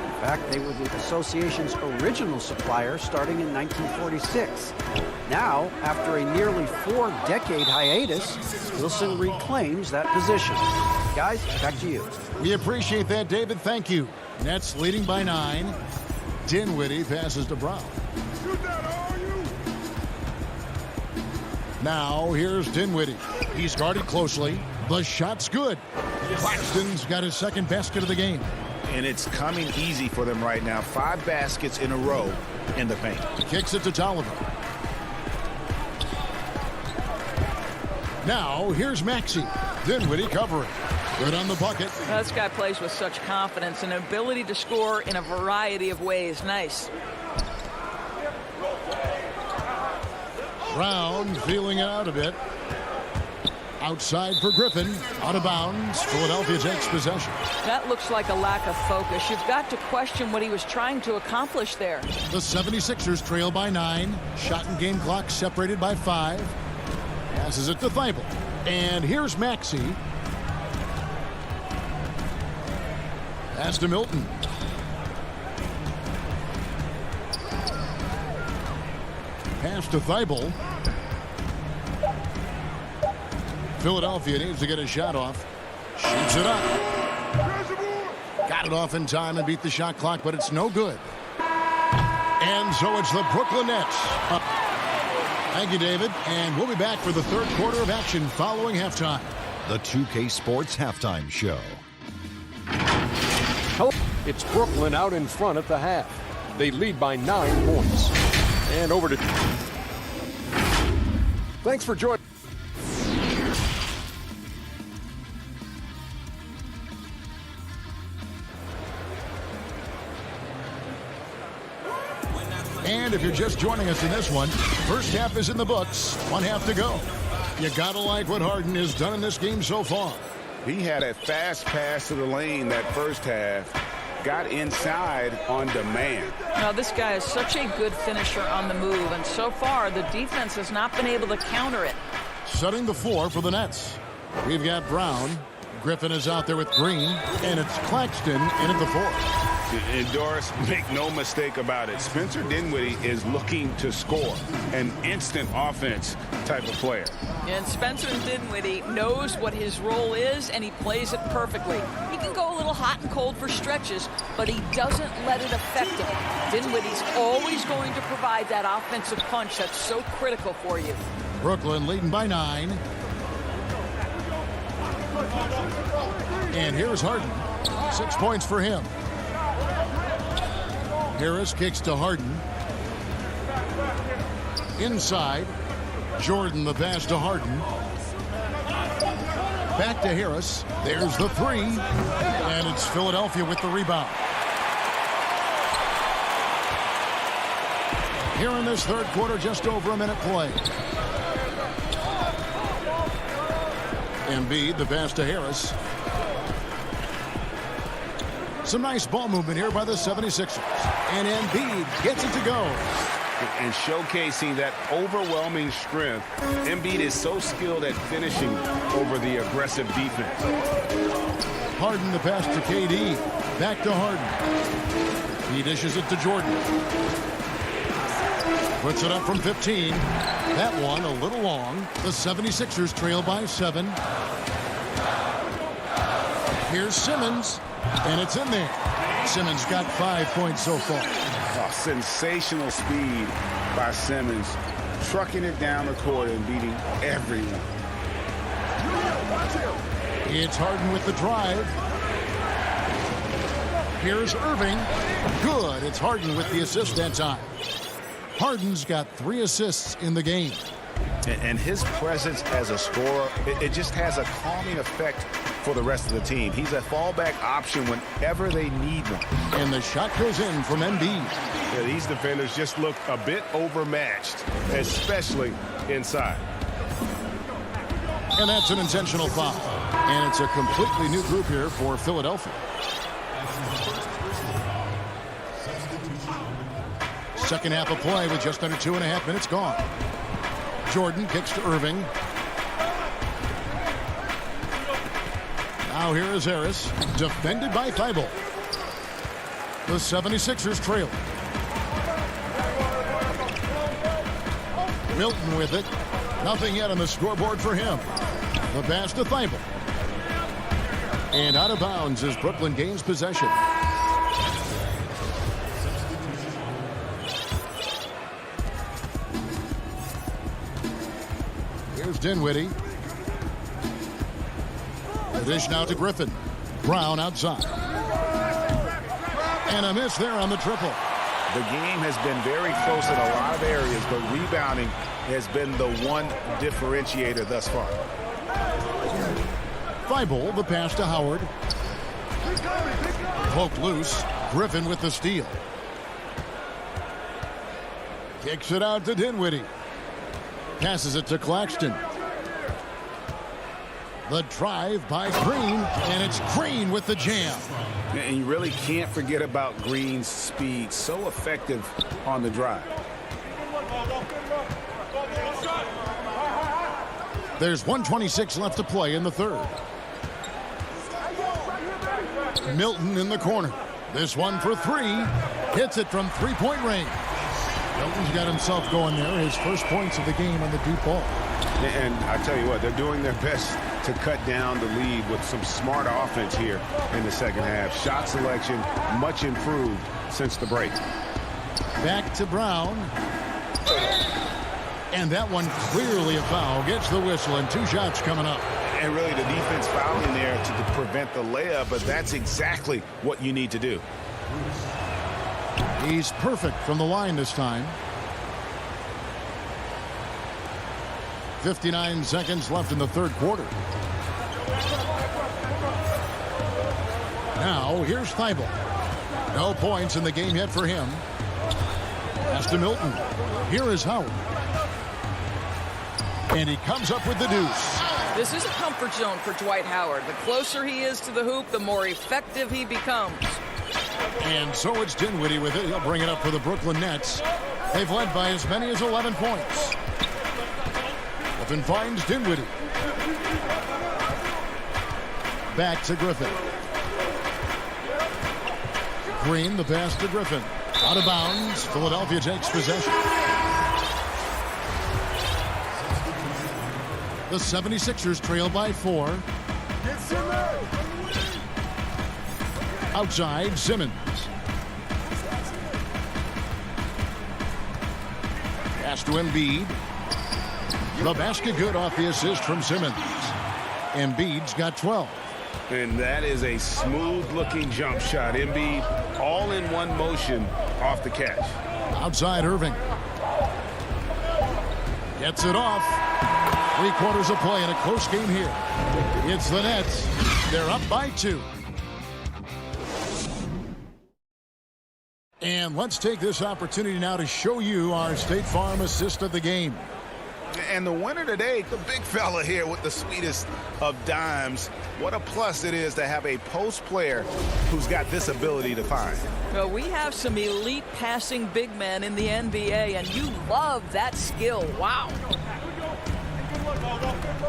In fact, they were the association's original supplier starting in 1946. Now, after a nearly 4-decade hiatus, Wilson reclaims that position. Guys, back to you. We appreciate that, David. Thank you. Nets leading by 9. Dinwiddie passes to Brown. Now, here's Dinwiddie. He's guarded closely. The shot's good. Claxton's got his second basket of the game. And it's coming easy for them right now. 5 baskets in a row in the paint. Kicks it to Tolliver. Now, here's Maxey. Dinwiddie covering. Good on the bucket. This guy plays with such confidence and ability to score in a variety of ways. Nice. Brown feeling it out a bit. Outside for Griffin. Out of bounds. Philadelphia takes possession. That looks like a lack of focus. You've got to question what he was trying to accomplish there. The 76ers trail by 9. Shot and game clock separated by 5. Passes it to Thibault. And here's Maxey. Pass to Milton. Pass to Thibault. Philadelphia needs to get a shot off. Shoots it up. Got it off in time and beat the shot clock, but it's no good. And so it's the Brooklyn Nets up. Thank you, David. And we'll be back for the third quarter of action following halftime. The 2K Sports Halftime Show. It's Brooklyn out in front at the half. They lead by 9 points. And over to... Thanks for joining. And if you're just joining us in this one, first half is in the books. 1 half to go. You gotta like what Harden has done in this game so far. He had a fast pass to the lane that first half. Got inside on demand. Now, this guy is such a good finisher on the move, and so far the defense has not been able to counter it. Setting the floor for the Nets. We've got Brown. Griffin is out there with Green, and it's Claxton in at the 4th. And Doris, make no mistake about it. Spencer Dinwiddie is looking to score. An instant offense type of player. And Spencer Dinwiddie knows what his role is, and he plays it perfectly. He can go a little hot and cold for stretches, but he doesn't let it affect him. Dinwiddie's always going to provide that offensive punch that's so critical for you. Brooklyn leading by 9. And here's Harden. 6 points for him. Harris kicks to Harden. Inside. Jordan the pass to Harden. Back to Harris. There's the 3. And it's Philadelphia with the rebound. Here in this third quarter, just over a minute play. Embiid, the pass to Harris. Some nice ball movement here by the 76ers. And Embiid gets it to go. And showcasing that overwhelming strength, Embiid is so skilled at finishing over the aggressive defense. Harden the pass to KD. Back to Harden. He dishes it to Jordan. Puts it up from 15. That one a little long. The 76ers trail by 7. Here's Simmons, and it's in there. Simmons got 5 points so far. Oh, sensational speed by Simmons, trucking it down the court and beating everyone. It's Harden with the drive. Here's Irving. Good. It's Harden with the assist that time. Harden's got 3 assists in the game. And his presence as a scorer, it just has a calming effect for the rest of the team. He's a fallback option whenever they need one. And the shot goes in from Embiid. Yeah, these defenders just look a bit overmatched, especially inside. And that's an intentional foul. And it's a completely new group here for Philadelphia. Second half of play with just under 2.5 minutes gone. Jordan kicks to Irving. Now here is Harris, defended by Thibault. The 76ers trail. Milton with it. Nothing yet on the scoreboard for him. The pass to Thibault. And out of bounds as Brooklyn gains possession. Here's Dinwiddie. The dish now to Griffin. Brown outside. And a miss there on the triple. The game has been very close in a lot of areas, but rebounding has been the one differentiator thus far. Thibault, the pass to Howard. Poked loose. Griffin with the steal. Kicks it out to Dinwiddie. Passes it to Claxton. The drive by Green, and it's Green with the jam. And you really can't forget about Green's speed. So effective on the drive. There's 1:26 left to play in the third. Milton in the corner. This one for 3. Hits it from three-point range. Milton's got himself going there. His first points of the game on the deep ball. And I tell you what, they're doing their best to cut down the lead with some smart offense here in the second half. Shot selection much improved since the break. Back to Brown. And that one clearly a foul. Gets the whistle, and 2 shots coming up. And really the defense fouling there to prevent the layup, but that's exactly what you need to do. He's perfect from the line this time. 59 seconds left in the third quarter. Now, here's Thibault. No points in the game yet for him. Pass to Milton. Here is Howard. And he comes up with the deuce. This is a comfort zone for Dwight Howard. The closer he is to the hoop, the more effective he becomes. And so it's Dinwiddie with it. He'll bring it up for the Brooklyn Nets. They've led by as many as 11 points. Griffin finds Dinwiddie. Back to Griffin. Green, the pass to Griffin. Out of bounds. Philadelphia takes possession. The 76ers trail by 4. Outside, Simmons. Pass to Embiid. The basket good off the assist from Simmons. Embiid's got 12. And that is a smooth-looking jump shot. Embiid all in one motion off the catch. Outside, Irving. Gets it off. 3 quarters of play in a close game here. It's the Nets. They're up by 2. And let's take this opportunity now to show you our State Farm assist of the game. And the winner today, the big fella here with the sweetest of dimes. What a plus it is to have a post player who's got this ability to find. Well, we have some elite passing big men in the NBA, and you love that skill. Wow.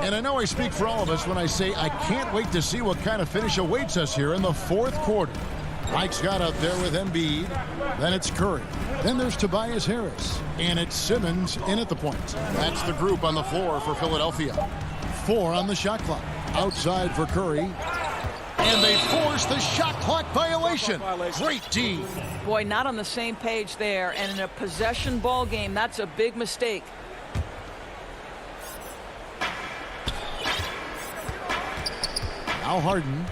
And I know I speak for all of us when I say I can't wait to see what kind of finish awaits us here in the fourth quarter. Mike Scott out there with Embiid. Then it's Curry. Then there's Tobias Harris. And it's Simmons in at the point. That's the group on the floor for Philadelphia. 4 on the shot clock. Outside for Curry. And they force the shot clock violation. Great D. Boy, not on the same page there. And in a possession ball game, that's a big mistake. Now Harden.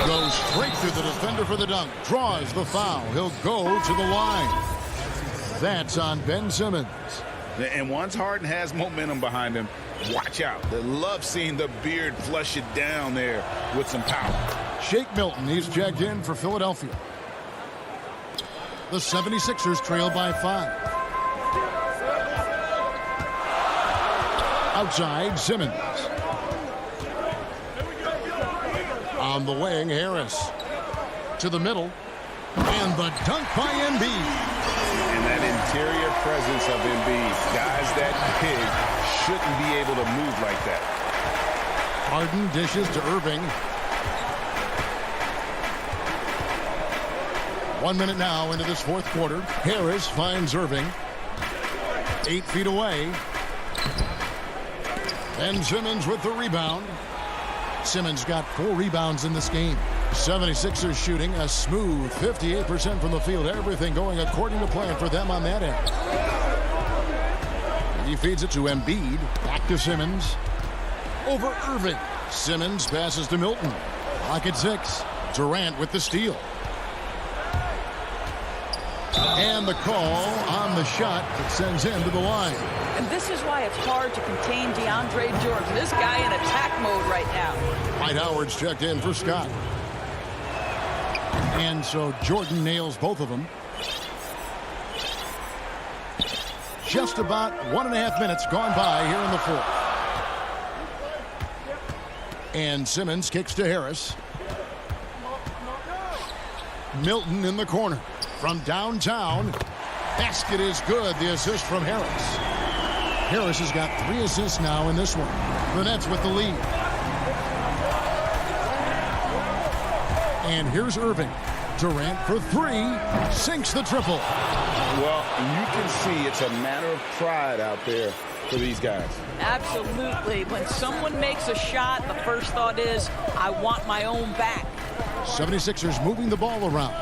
Goes straight through the defender for the dunk. Draws the foul. He'll go to the line. That's on Ben Simmons. And once Harden has momentum behind him, watch out. They love seeing the beard flush it down there with some power. Shake Milton, he's checked in for Philadelphia. The 76ers trail by 5. Outside, Simmons. On the wing, Harris. To the middle. And the dunk by Embiid. And that interior presence of Embiid. Guys that big shouldn't be able to move like that. Harden dishes to Irving. 1 minute now into this fourth quarter. Harris finds Irving. 8 feet away. And Simmons with the rebound. Simmons got 4 rebounds in this game. 76ers shooting a smooth 58% from the field. Everything going according to plan for them on that end. He feeds it to Embiid. Back to Simmons. Over Irving. Simmons passes to Milton. Clock at 6. Durant with the steal. And the call on the shot that sends him to the line. And this is why it's hard to contain DeAndre Jordan. This guy in attack mode right now. Dwight Howard's checked in for Scott. And so Jordan nails both of them. Just about 1.5 minutes gone by here in the fourth. And Simmons kicks to Harris. Milton in the corner. From downtown. Basket is good. The assist from Harris. Harris has got 3 assists now in this one. The Nets with the lead. And here's Irving. Durant for 3. Sinks the triple. Well, you can see it's a matter of pride out there for these guys. Absolutely. When someone makes a shot, the first thought is, I want my own back. 76ers moving the ball around.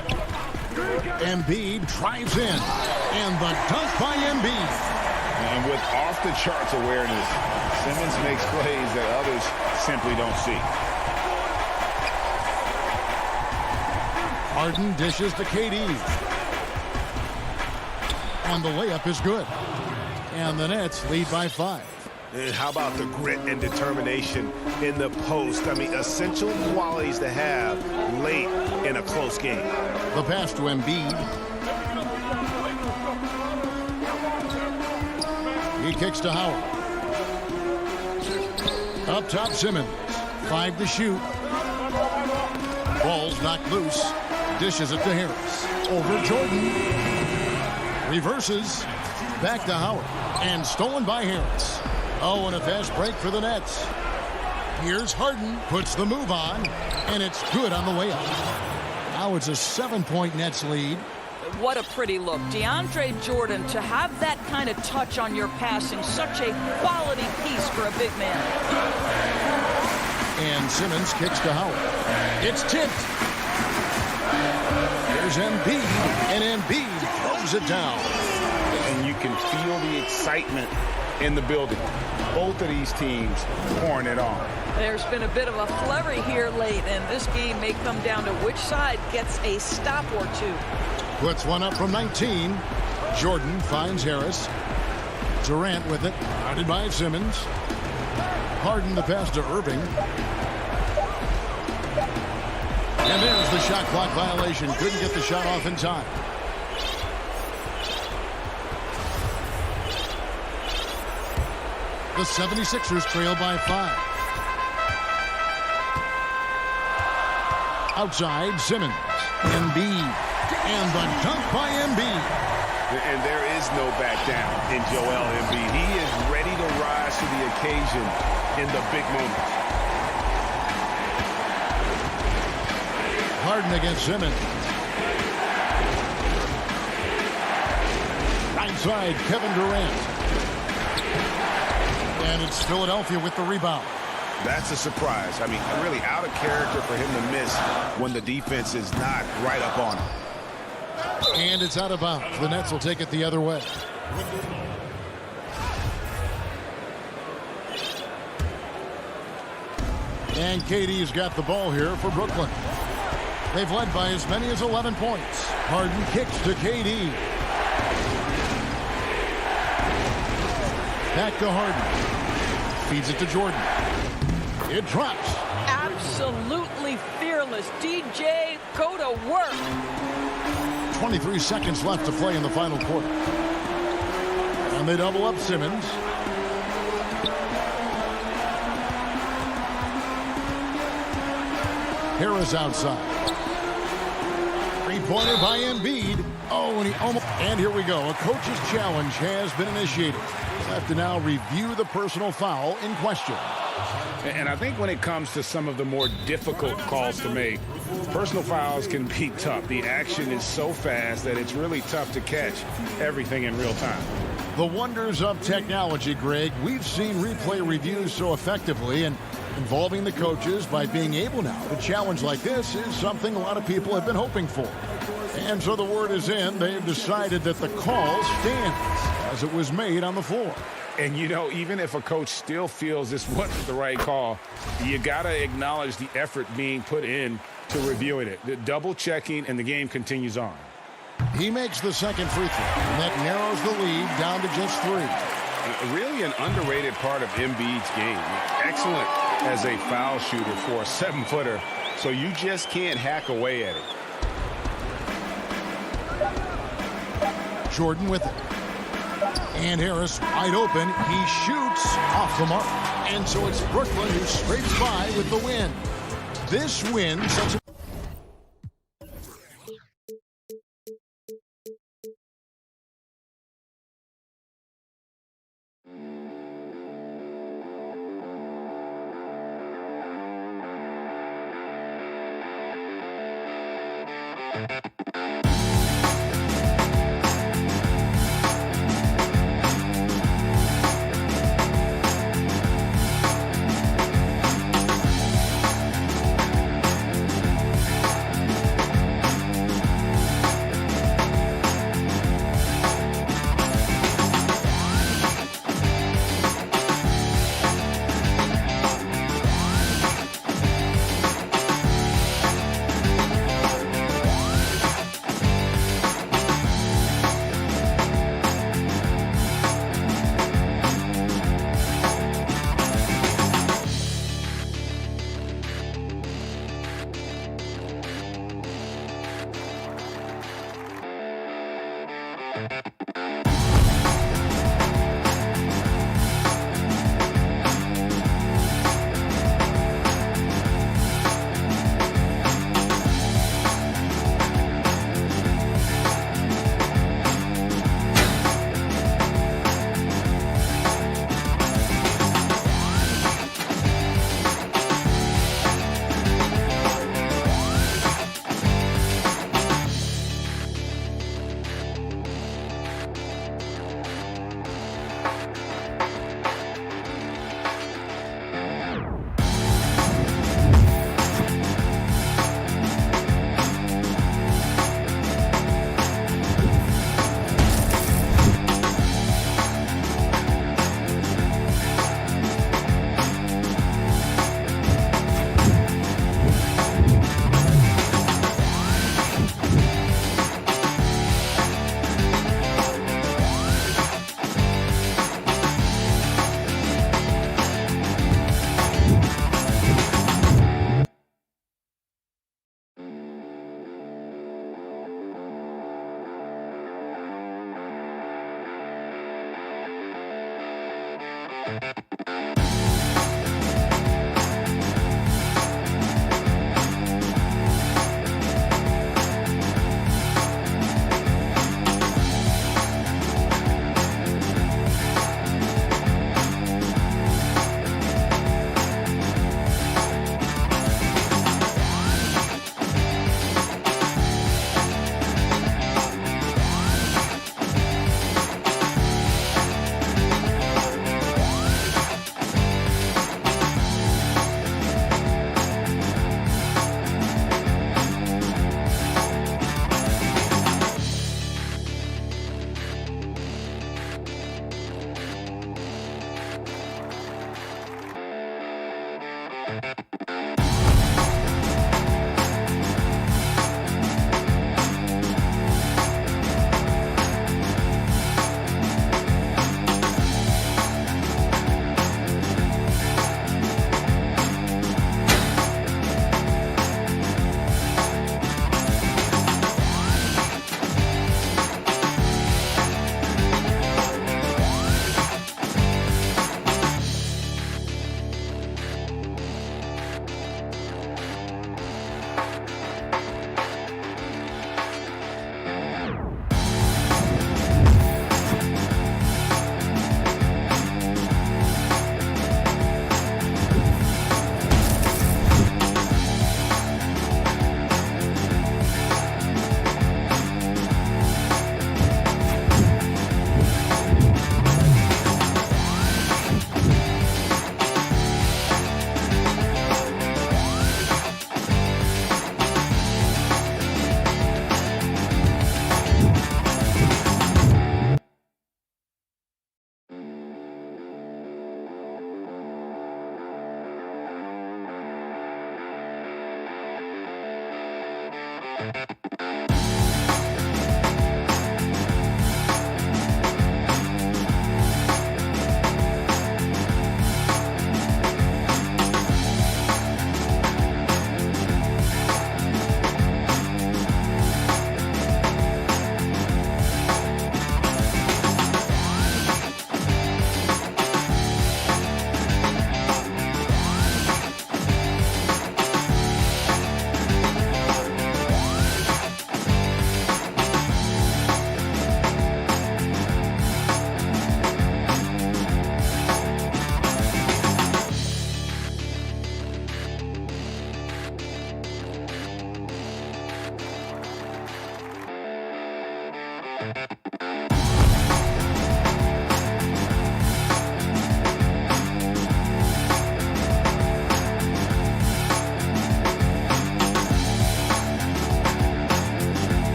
Embiid drives in. And the dunk by Embiid. And with off-the-charts awareness, Simmons makes plays that others simply don't see. Harden dishes to KD. And the layup is good. And the Nets lead by 5. And how about the grit and determination in the post? I mean, essential qualities to have late in a close game. The pass to Embiid. He kicks to Howard. Up top, Simmons. 5 to shoot. Ball's knocked loose. Dishes it to Harris. Over Jordan. Reverses. Back to Howard. And stolen by Harris. Oh, and a fast break for the Nets. Here's Harden. Puts the move on. And it's good on the way up. Now it's a 7-point Nets lead. What a pretty look. DeAndre Jordan, to have that kind of touch on your passing, such a quality piece for a big man. And Simmons kicks to Howard. It's tipped. Here's Embiid. And Embiid throws it down. And you can feel the excitement in the building. Both of these teams pouring it on. There's been a bit of a flurry here late, and this game may come down to which side gets a stop or two. Puts one up from 19. Jordan finds Harris. Durant with it. Guarded by Simmons. Harden the pass to Irving. And there's the shot clock violation. Couldn't get the shot off in time. The 76ers trail by 5. Outside, Simmons. Embiid. And the dunk by Embiid. And there is no back down in Joel Embiid. He is ready to rise to the occasion in the big moments. Harden against Simmons. Right side, Kevin Durant. And it's Philadelphia with the rebound. That's a surprise. I mean, really out of character for him to miss when the defense is not right up on him. And it's out of bounds. The Nets will take it the other way. And KD's got the ball here for Brooklyn. They've led by as many as 11 points. Harden kicks to KD. Back to Harden. Feeds it to Jordan. It drops. Absolutely fearless. DJ, go to work. 23 seconds left to play in the final quarter. And they double up Simmons. Harris outside. Three-pointer by Embiid. Oh, and he almost... And here we go. A coach's challenge has been initiated. We'll have to now review the personal foul in question. And I think when it comes to some of the more difficult calls to make, personal fouls can be tough. The action is so fast that it's really tough to catch everything in real time. The wonders of technology, Greg. We've seen replay reviews so effectively, and involving the coaches by being able now to challenge like this is something a lot of people have been hoping for. And so the word is in. They've decided that the call stands as it was made on the floor. And, you know, even if a coach still feels this wasn't the right call, you got to acknowledge the effort being put in to reviewing it. The double checking, and the game continues on. He makes the second free throw, and that narrows the lead down to just 3. Really an underrated part of Embiid's game. Excellent as a foul shooter for a 7-footer, so you just can't hack away at it. Jordan with it. And Harris wide open. He shoots off the mark. And so it's Brooklyn who scrapes by with the win. This win sets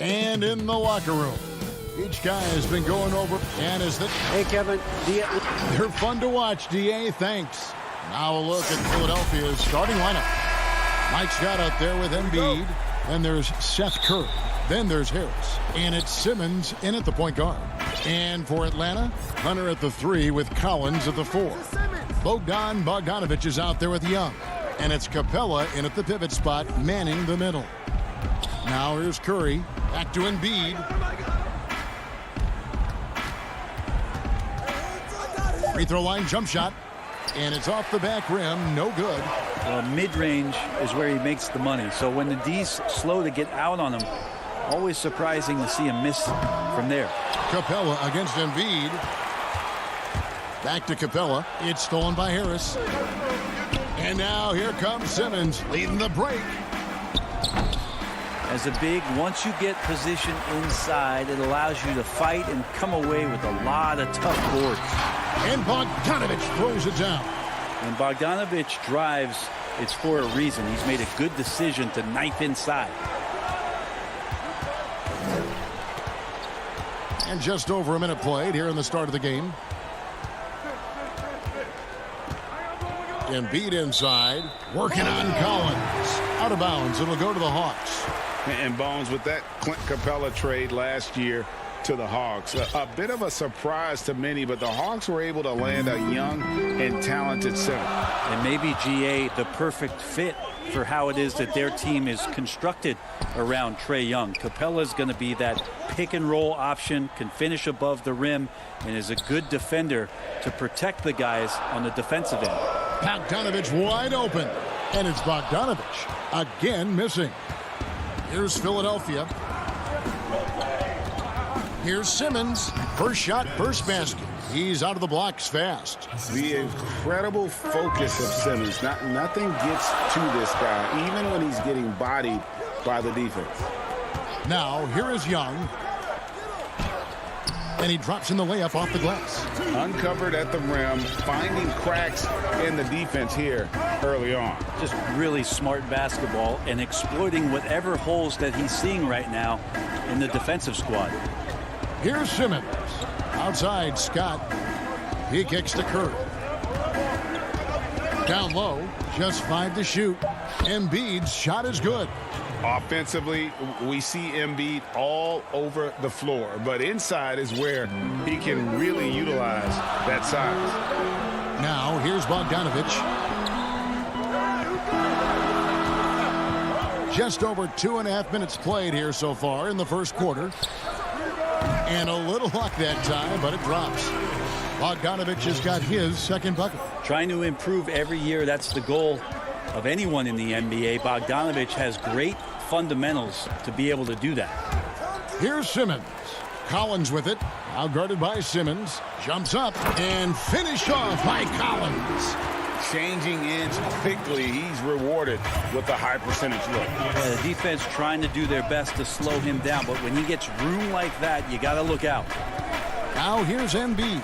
And in the locker room, each guy has been going over and is that. Hey, Kevin. They're fun to watch, DA. Thanks. Now a look at Philadelphia's starting lineup. Mike Scott out there with Embiid. Then there's Seth Curry. Then there's Harris. And it's Simmons in at the point guard. And for Atlanta, Hunter at the 3 with Collins at the 4. Bogdanovich is out there with Young. And it's Capella in at the pivot spot, manning the middle. Now here's Curry. Back to Embiid. Free throw line jump shot. And it's off the back rim. No good. Well, mid-range is where he makes the money. So when the D's slow to get out on him, always surprising to see him miss from there. Capella against Embiid. Back to Capella. It's stolen by Harris. And now here comes Simmons leading the break. As a big, once you get position inside, it allows you to fight and come away with a lot of tough boards. And Bogdanovich throws it down. When Bogdanovich drives, it's for a reason. He's made a good decision to knife inside. And just over a minute played here in the start of the game. Embiid inside, working on Collins. Out of bounds, it'll go to the Hawks. And Bones, with that Clint Capella trade last year to the Hawks, a bit of a surprise to many, but the Hawks were able to land a young and talented center. And maybe GA the perfect fit for how it is that their team is constructed around Trae Young. Capella's going to be that pick and roll option, can finish above the rim, and is a good defender to protect the guys on the defensive end. Bogdanovich wide open, and it's Bogdanovich again missing. Here's Philadelphia. Here's Simmons. First shot, first basket. He's out of the blocks fast. The incredible focus of Simmons. Nothing gets to this guy, even when he's getting bodied by the defense. Now, here is Young. And he drops in the layup off the glass. Uncovered at the rim, finding cracks in the defense here early on. Just really smart basketball and exploiting whatever holes that he's seeing right now in the defensive squad. Here's Simmons. Outside, Scott. He kicks to Curry. Down low, just 5 to shoot. Embiid's shot is good. Offensively, we see Embiid all over the floor, but inside is where he can really utilize that size. Now, here's Bogdanovich. Just over 2.5 minutes played here so far in the first quarter. And a little luck that time, but it drops. Bogdanovich has got his second bucket. Trying to improve every year, that's the goal of anyone in the NBA. Bogdanovich has great fundamentals to be able to do that. Here's Simmons. Collins with it. Now guarded by Simmons. Jumps up and finished off by Collins. Changing ends quickly. He's rewarded with a high percentage look. Yeah, the defense trying to do their best to slow him down, but when he gets room like that, you got to look out. Now here's Embiid.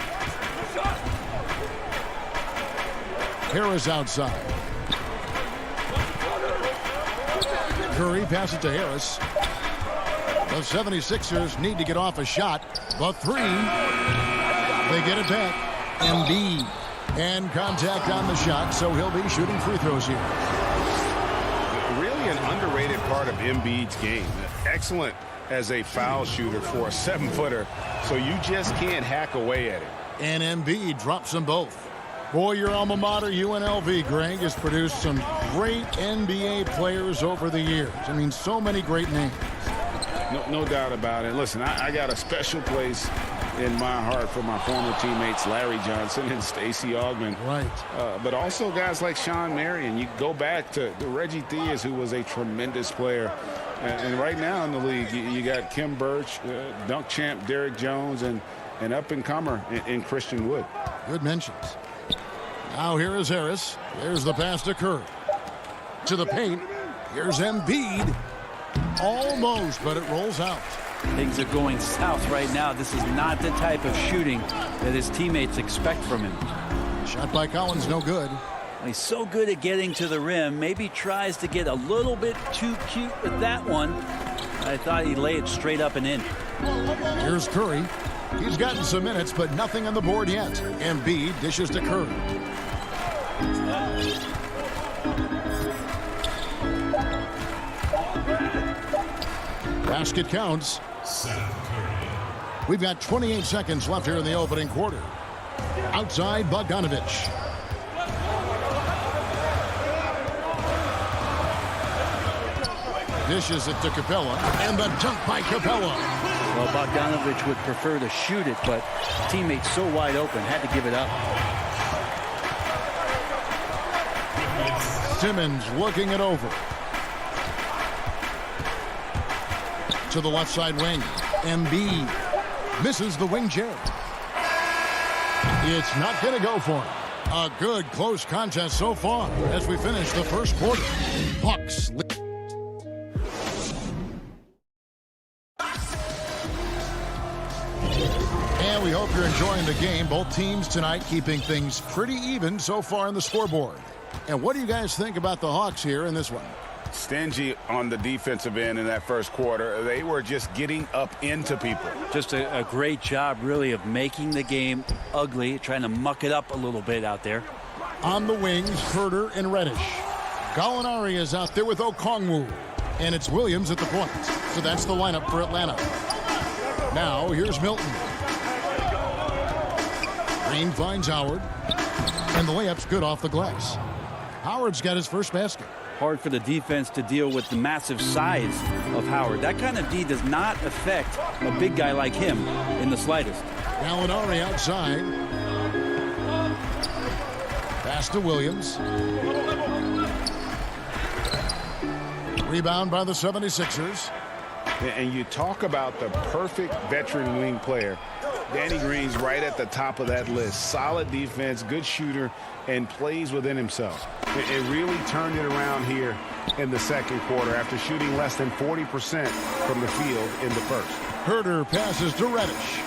Harris outside. Curry passes to Harris. The 76ers need to get off a shot. The 3. They get it back. Embiid. And contact on the shot, so he'll be shooting free throws here. Really an underrated part of Embiid's game. Excellent as a foul shooter for a 7-footer, so you just can't hack away at it. And Embiid drops them both. Boy, your alma mater, UNLV, Greg, has produced some great NBA players over the years. I mean, so many great names. No doubt about it. Listen, I got a special place in my heart for my former teammates Larry Johnson and Stacey Augmon. Right. But also guys like Sean Marion. You go back to Reggie Theus, who was a tremendous player. And right now in the league, you got Kim Birch, dunk champ Derrick Jones, and an up-and-comer in Christian Wood. Good mentions. Now here is Harris. There's the pass to Curry. To the paint. Here's Embiid. Almost, but it rolls out. Things are going south right now. This is not the type of shooting that his teammates expect from him. Shot by Collins, no good. He's so good at getting to the rim. Maybe tries to get a little bit too cute with that one. I thought he'd lay it straight up and in. Here's Curry. He's gotten some minutes, but nothing on the board yet. Embiid dishes to Curry. Basket counts. We've got 28 seconds left here in the opening quarter. Outside, Bogdanovich. Dishes it to Capella, and the dunk by Capella. Well, Bogdanovich would prefer to shoot it, but teammates so wide open, had to give it up. Simmons looking it over. To the left side wing. Embiid misses the wing chair. It's not going to go for him. A good close contest so far as we finish the first quarter. Hawks. And we hope you're enjoying the game. Both teams tonight keeping things pretty even so far in the scoreboard. And what do you guys think about the Hawks here in this one? Stingy on the defensive end in that first quarter. They were just getting up into people. Just a great job, really, of making the game ugly, trying to muck it up a little bit out there. On the wings, Herter and Reddish. Gallinari is out there with Okongwu. And it's Williams at the point. So that's the lineup for Atlanta. Now, here's Milton. Green finds Howard. And the layup's good off the glass. Howard's got his first basket. Hard for the defense to deal with the massive size of Howard. That kind of D does not affect a big guy like him in the slightest. Gallinari outside. Pass to Williams. Rebound by the 76ers. And you talk about the perfect veteran wing player. Danny Green's right at the top of that list. Solid defense, good shooter, and plays within himself. It really turned it around here in the second quarter after shooting less than 40% from the field in the first. Herter passes to Reddish.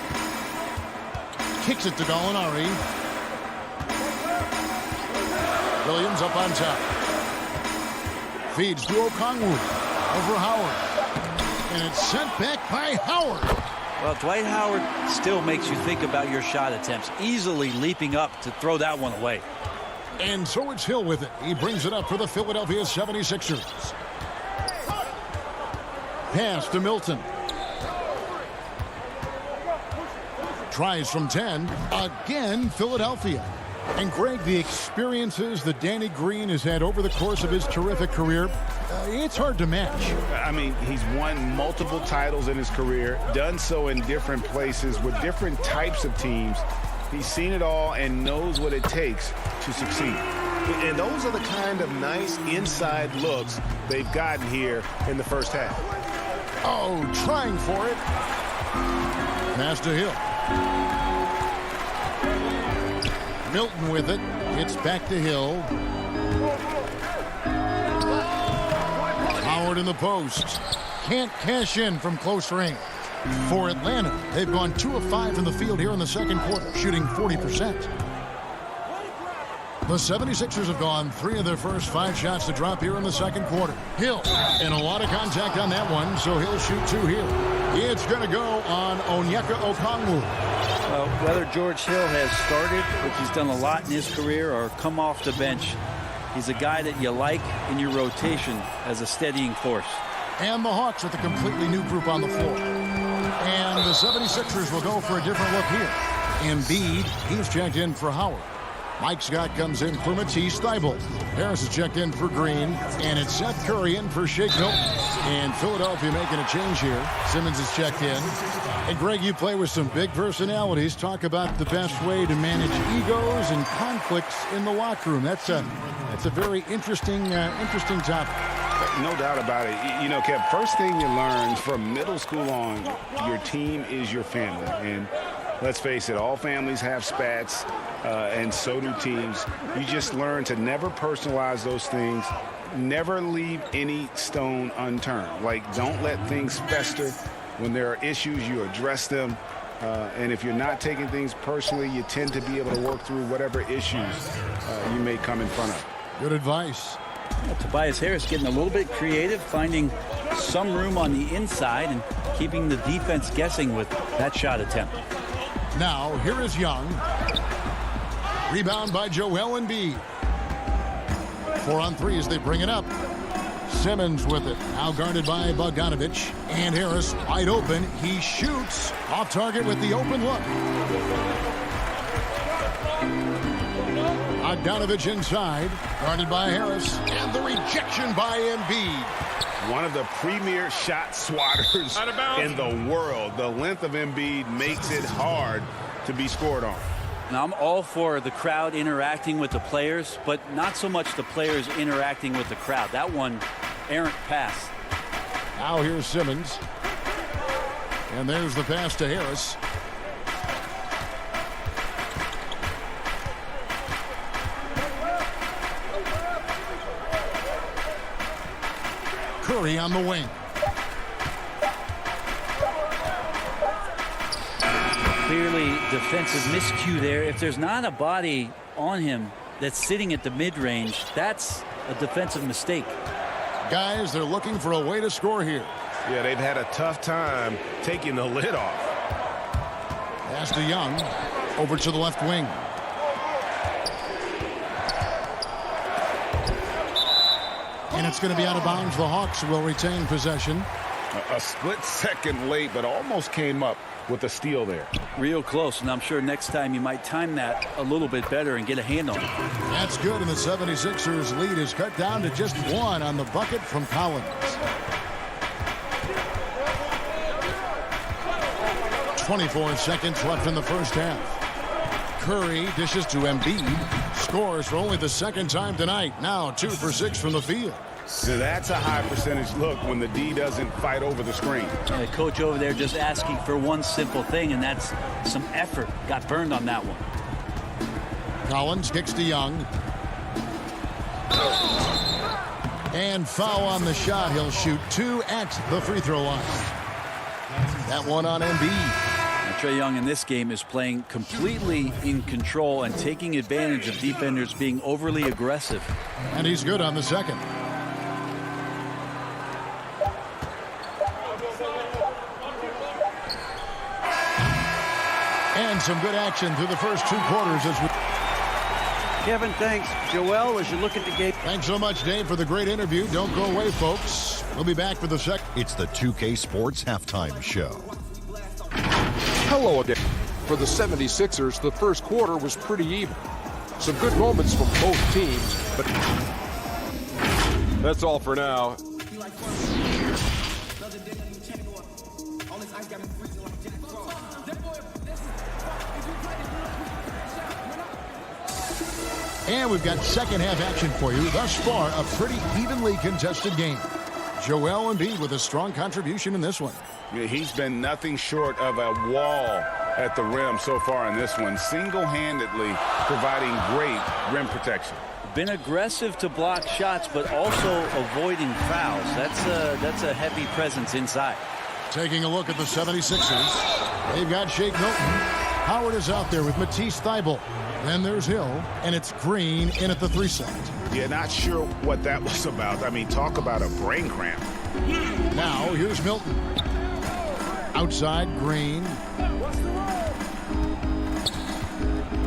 Kicks it to Gallinari. Williams up on top. Feeds to Okongwu. Over Howard. And it's sent back by Howard. Well, Dwight Howard still makes you think about your shot attempts, easily leaping up to throw that one away. And so it's Hill with it. He brings it up for the Philadelphia 76ers. Pass to Milton. Tries from 10. Again, Philadelphia. And Greg, the experiences that Danny Green has had over the course of his terrific career, it's hard to match. I mean, he's won multiple titles in his career, done so in different places with different types of teams. He's seen it all and knows what it takes to succeed. And those are the kind of nice inside looks they've gotten here in the first half. Oh, trying for it. Pass to Hill. Milton with it. It's back to Hill. Howard in the post. Can't cash in from close range. For Atlanta, they've gone 2 of 5 in the field here in the second quarter, shooting 40%. The 76ers have gone 3 of their first 5 shots to drop here in the second quarter. Hill, and a lot of contact on that one, so he'll shoot 2 here. It's going to go on Onyeka Okongwu. Whether George Hill has started, which he's done a lot in his career, or come off the bench, he's a guy that you like in your rotation as a steadying force. And the Hawks with a completely new group on the floor. And the 76ers will go for a different look here. Embiid, he's checked in for Howard. Mike Scott comes in for Matisse Thybulle. Harris is checked in for Green. And it's Seth Curry in for Shake Milton. And Philadelphia making a change here. Simmons is checked in. And Greg, you play with some big personalities. Talk about the best way to manage egos and conflicts in the locker room. That's a very interesting topic. No doubt about it. You know, Kev, first thing you learn from middle school on, your team is your family. And let's face it, all families have spats, and so do teams. You just learn to never personalize those things. Never leave any stone unturned. Like, don't let things fester. When there are issues, you address them. And if you're not taking things personally, you tend to be able to work through whatever issues you may come in front of. Good advice. Well, Tobias Harris getting a little bit creative, finding some room on the inside and keeping the defense guessing with that shot attempt. Now, here is Young. Rebound by Joel Embiid. 4 on 3 as they bring it up. Simmons with it. Now guarded by Bogdanovich. And Harris wide open. He shoots. Off target with the open look. Bogdanovich inside. Guarded by Harris. And the rejection by Embiid. One of the premier shot swatters in the world. The length of Embiid makes it hard to be scored on. Now, I'm all for the crowd interacting with the players, but not so much the players interacting with the crowd. That one, errant pass. Now here's Simmons. And there's the pass to Harris. Curry on the wing. Clearly defensive miscue there. If there's not a body on him that's sitting at the mid-range, that's a defensive mistake. Guys, they're looking for a way to score here. Yeah, they've had a tough time taking the lid off. Pass to Young. Over to the left wing. And it's going to be out of bounds. The Hawks will retain possession. A split second late, but almost came up with a steal there. Real close, and I'm sure next time you might time that a little bit better and get a hand on it. That's good, and the 76ers lead is cut down to just 1 on the bucket from Collins. 24 seconds left in the first half. Curry dishes to Embiid. Scores for only the second time tonight. Now 2 for 6 from the field. So that's a high percentage look when the D doesn't fight over the screen. And the coach over there just asking for one simple thing, and that's some effort. Got burned on that one. Collins kicks to Young. And foul on the shot. He'll shoot 2 at the free throw line. That one on Embiid. Now, Trae Young in this game is playing completely in control and taking advantage of defenders being overly aggressive. And he's good on the second. And some good action through the first 2 quarters as we... Kevin, thanks. Joel, as you look at the game. Thanks so much, Dave, for the great interview. Don't go away, folks. We'll be back for the second. It's the 2K Sports Halftime Show. Hello again. For the 76ers, the first quarter was pretty even. Some good moments from both teams, but that's all for now. And we've got second half action for you. Thus far, a pretty evenly contested game. Joel Embiid with a strong contribution in this one. Yeah, he's been nothing short of a wall at the rim so far in this one, single-handedly providing great rim protection. Been aggressive to block shots, but also avoiding fouls. That's a heavy presence inside. Taking a look at the 76ers. They've got Shake Milton. Howard is out there with Matisse Thybulle. Then there's Hill, and it's Green in at the 3 slot. Yeah, not sure what that was about. I mean, talk about a brain cramp. Now, here's Milton. Outside, Green.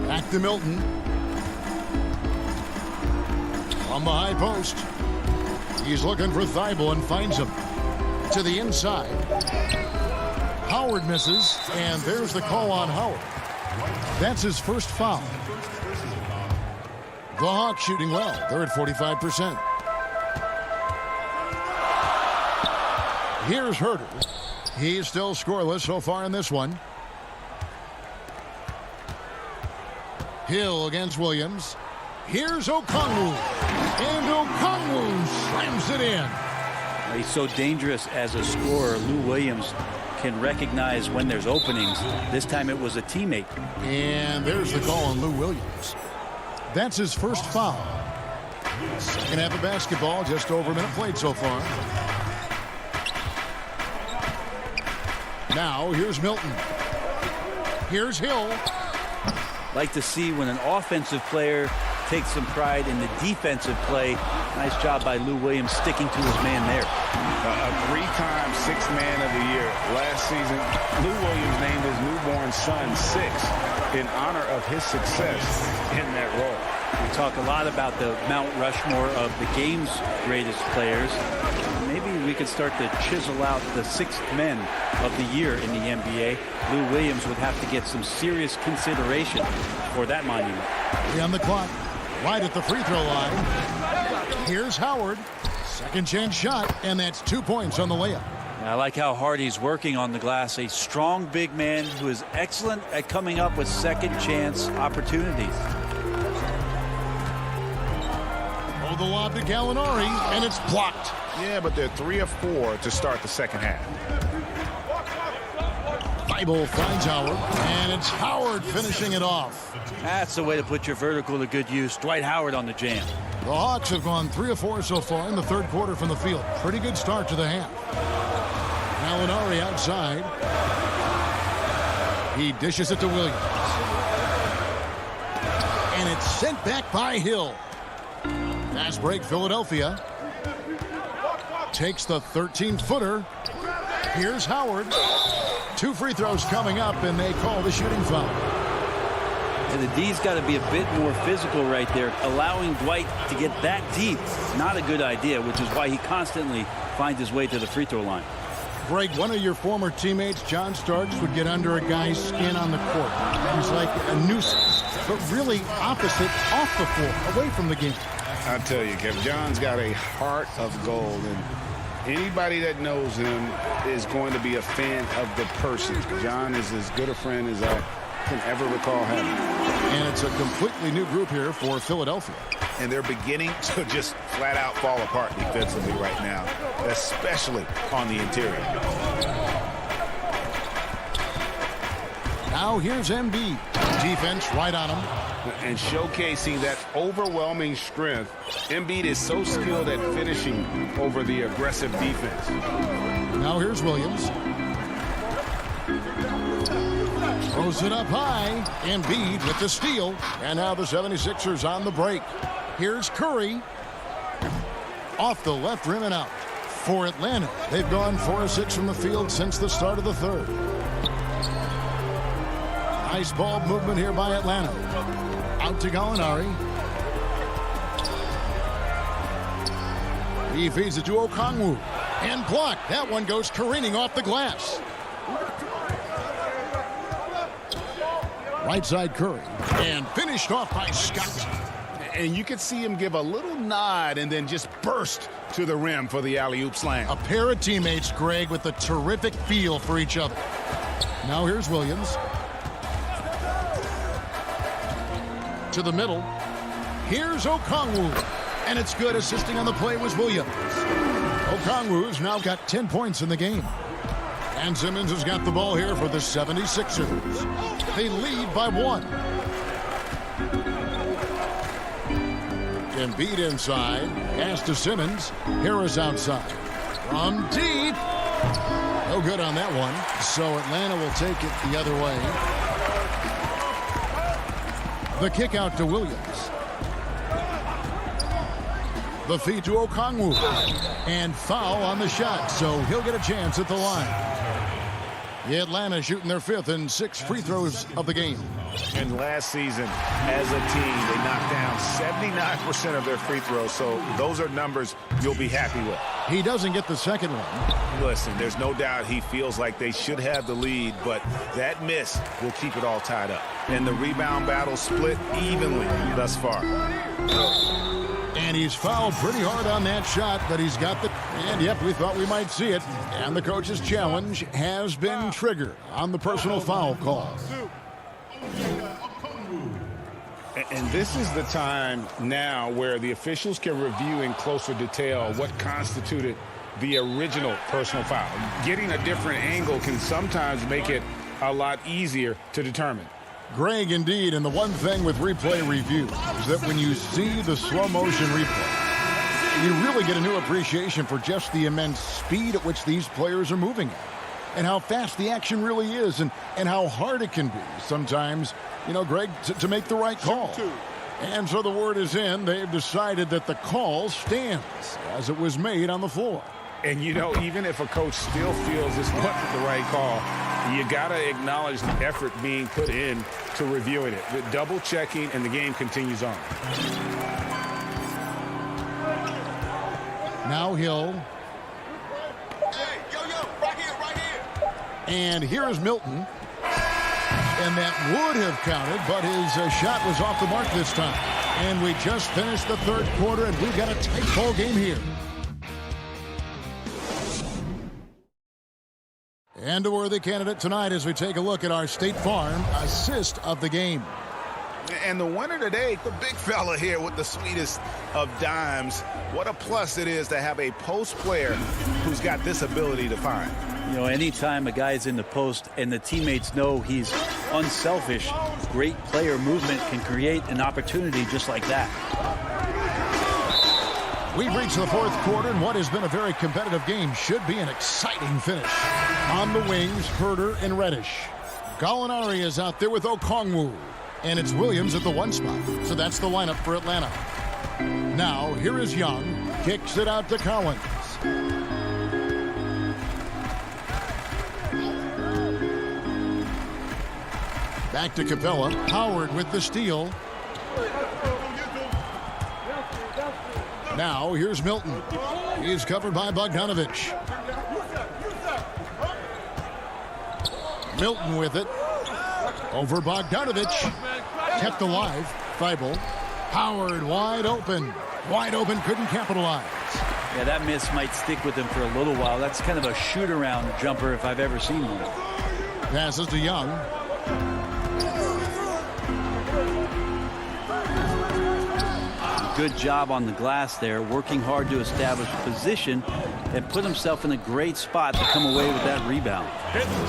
Back to Milton. On the high post. He's looking for Thybulle and finds him. To the inside. Howard misses, and there's the call on Howard. That's his first foul. The Hawks shooting well. They're at 45%. Here's Herter. He's still scoreless so far in this one. Hill against Williams. Here's Okongwu. And Okongwu slams it in. He's so dangerous as a scorer. Lou Williams can recognize when there's openings. This time it was a teammate. And there's the call on Lou Williams. That's his first foul. Second half of basketball, just over a minute played so far. Now here's Milton. Here's Hill. Like to see when an offensive player takes some pride in the defensive play. Nice job by Lou Williams sticking to his man there. A three-time Sixth Man of the Year. Last season, Lou Williams named his newborn son Six in honor of his success in that role. We talk a lot about the Mount Rushmore of the game's greatest players. Maybe we could start to chisel out the sixth men of the year in the NBA. Lou Williams would have to get some serious consideration for that monument. On the clock, right at the free throw line. Here's Howard. Second chance shot, and that's 2 points on the layup. I like how hard he's working on the glass. A strong big man who is excellent at coming up with second chance opportunities. Oh, the lob to Gallinari, and it's blocked. Yeah, but they're 3 of 4 to start the second half. Bible finds Howard, and it's Howard finishing it off. That's the way to put your vertical to good use. Dwight Howard on the jam. The Hawks have gone 3 of 4 so far in the third quarter from the field. Pretty good start to the half. Gallinari outside. He dishes it to Williams. And it's sent back by Hill. Fast break, Philadelphia. Takes the 13-footer. Here's Howard. 2 free throws coming up, and they call the shooting foul. And the D's got to be a bit more physical right there. Allowing Dwight to get that deep, not a good idea, which is why he constantly finds his way to the free throw line. Greg, one of your former teammates, John Starks, would get under a guy's skin on the court. He's like a nuisance, but really opposite off the floor, away from the game. I tell you, Kevin, John's got a heart of gold, and anybody that knows him is going to be a fan of the person. John is as good a friend as I can ever recall having. And it's a completely new group here for Philadelphia. And they're beginning to just flat out fall apart defensively right now, especially on the interior. Now here's Embiid. Defense right on him. And showcasing that overwhelming strength. Embiid is so skilled at finishing over the aggressive defense. Now here's Williams. Throws it up high. Embiid with the steal. And now the 76ers on the break. Here's Curry. Off the left rim and out. For Atlanta, they've gone 4 of 6 from the field since the start of the third. Nice ball movement here by Atlanta. Out to Gallinari. He feeds it to Okongwu. And blocked. That one goes careening off the glass. Right side Curry. And finished off by Scott. And you could see him give a little nod and then just burst to the rim for the alley-oop slam. A pair of teammates, Greg, with a terrific feel for each other. Now here's Williams. To the middle. Here's Okongwu. And it's good. Assisting on the play was Williams. Okongwu's now got 10 points in the game. And Simmons has got the ball here for the 76ers. They lead by 1. Embiid inside. Pass to Simmons. Harris outside. From deep. No good on that one. So Atlanta will take it the other way. The kick out to Williams. The feed to Okongwu. And foul on the shot, so he'll get a chance at the line. Atlanta shooting their 5th and 6th free throws of the game. And last season, as a team, they knocked down 79% of their free throws, so those are numbers you'll be happy with. He doesn't get the second one. Listen, there's no doubt he feels like they should have the lead, but that miss will keep it all tied up. And the rebound battle split evenly thus far. And he's fouled pretty hard on that shot, but he's got the... And, yep, we thought we might see it. And the coach's challenge has been triggered on the personal foul call. And this is the time now where the officials can review in closer detail what constituted the original personal foul. Getting a different angle can sometimes make it a lot easier to determine. Greg, indeed, and the one thing with replay review is that when you see the slow motion replay, you really get a new appreciation for just the immense speed at which these players are moving at, and how fast the action really is, and how hard it can be sometimes, you know, Greg, to make the right call. And so the word is in. They've decided that the call stands as it was made on the floor. And, you know, even if a coach still feels this wasn't the right call, you got to acknowledge the effort being put in to reviewing it. The double checking, and the game continues on. Now Hill. Hey, right here. And here is Milton. And that would have counted, but his shot was off the mark this time. And we just finished the third quarter, and we've got a tight ball game here. And a worthy candidate tonight as we take a look at our State Farm assist of the game. And the winner today, the big fella here with the sweetest of dimes. What a plus it is to have a post player who's got this ability to find. You know, anytime a guy's in the post and the teammates know he's unselfish, great player movement can create an opportunity just like that. We've reached the fourth quarter, and what has been a very competitive game should be an exciting finish. On the wings, Herder and Reddish. Gallinari is out there with Okongwu. And it's Williams at the one spot. So that's the lineup for Atlanta. Now, here is Young. Kicks it out to Collins. Back to Capella. Howard with the steal. Now, here's Milton. He's covered by Bogdanovich. Milton with it. Over Bogdanovich. Kept alive. Thibault. Howard wide open. Wide open, couldn't capitalize. Yeah, that miss might stick with him for a little while. That's kind of a shoot-around jumper if I've ever seen one. Passes to Young. Good job on the glass there, working hard to establish position and put himself in a great spot to come away with that rebound.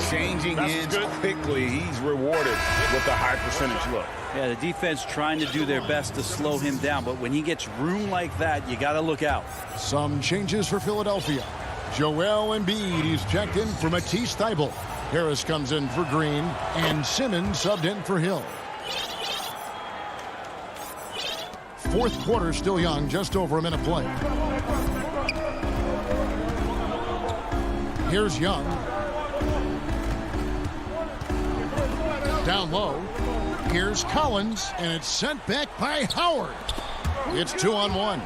Changing ends quickly. He's rewarded with a high percentage look. Yeah, the defense trying to do their best to slow him down, but when he gets room like that, you got to look out. Some changes for Philadelphia. Joel Embiid, he's checked in for Matisse Thybulle. Harris comes in for Green, and Simmons subbed in for Hill. Fourth quarter still young, just over a minute play. Here's Young. Down low. Here's Collins, and it's sent back by Howard. It's 2-on-1.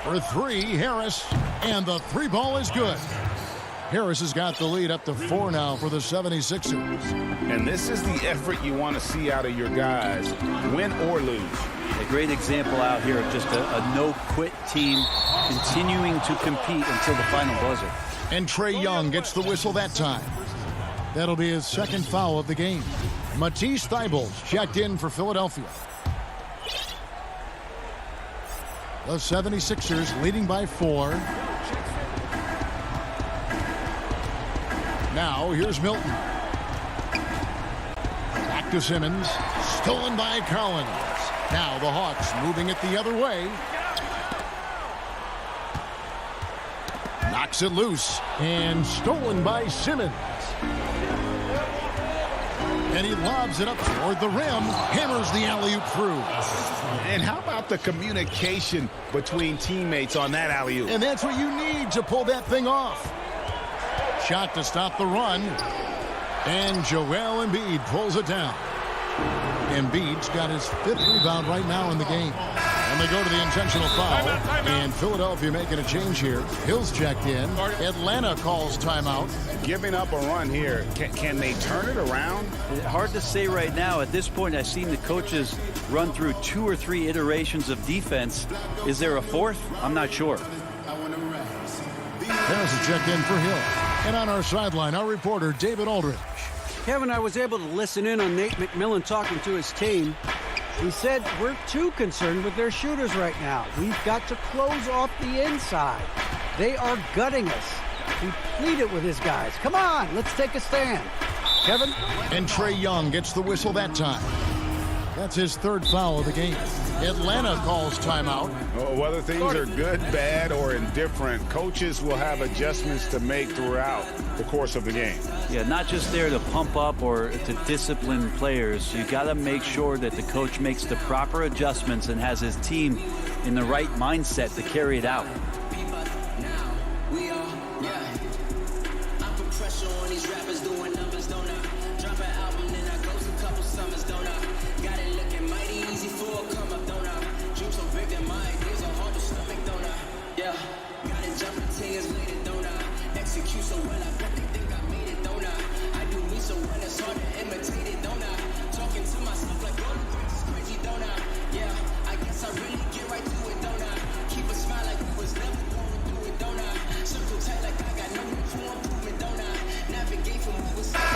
For three, Harris, and the three ball is good. Harris has got the lead up to 4 now for the 76ers. And this is the effort you want to see out of your guys, win or lose. A great example out here of just a no-quit team continuing to compete until the final buzzer. And Trae Young gets the whistle that time. That'll be his second foul of the game. Matisse Thybulle checked in for Philadelphia. The 76ers leading by 4. Now, here's Milton. Back to Simmons. Stolen by Collins. Now the Hawks moving it the other way. Knocks it loose. And stolen by Simmons. And he lobs it up toward the rim. Hammers the alley-oop through. And how about the communication between teammates on that alley-oop? And that's what you need to pull that thing off. Shot to stop the run. And Joel Embiid pulls it down. Embiid's got his 5th rebound right now in the game. And they go to the intentional foul. And Philadelphia making a change here. Hill's checked in. Atlanta calls timeout. Giving up a run here. Can they turn it around? Hard to say right now. At this point, I've seen the coaches run through 2 or 3 iterations of defense. Is there a fourth? I'm not sure. Harris is checked in for Hill. And on our sideline, our reporter, David Aldridge. Kevin, I was able to listen in on Nate McMillan talking to his team. He said, we're too concerned with their shooters right now. We've got to close off the inside. They are gutting us. He pleaded with his guys. Come on, let's take a stand. Kevin? And Trae Young gets the whistle that time. That's his 3rd foul of the game. Atlanta calls timeout. Whether things are good, bad, or indifferent, coaches will have adjustments to make throughout the course of the game. Yeah, not just there to pump up or to discipline players. You got to make sure that the coach makes the proper adjustments and has his team in the right mindset to carry it out.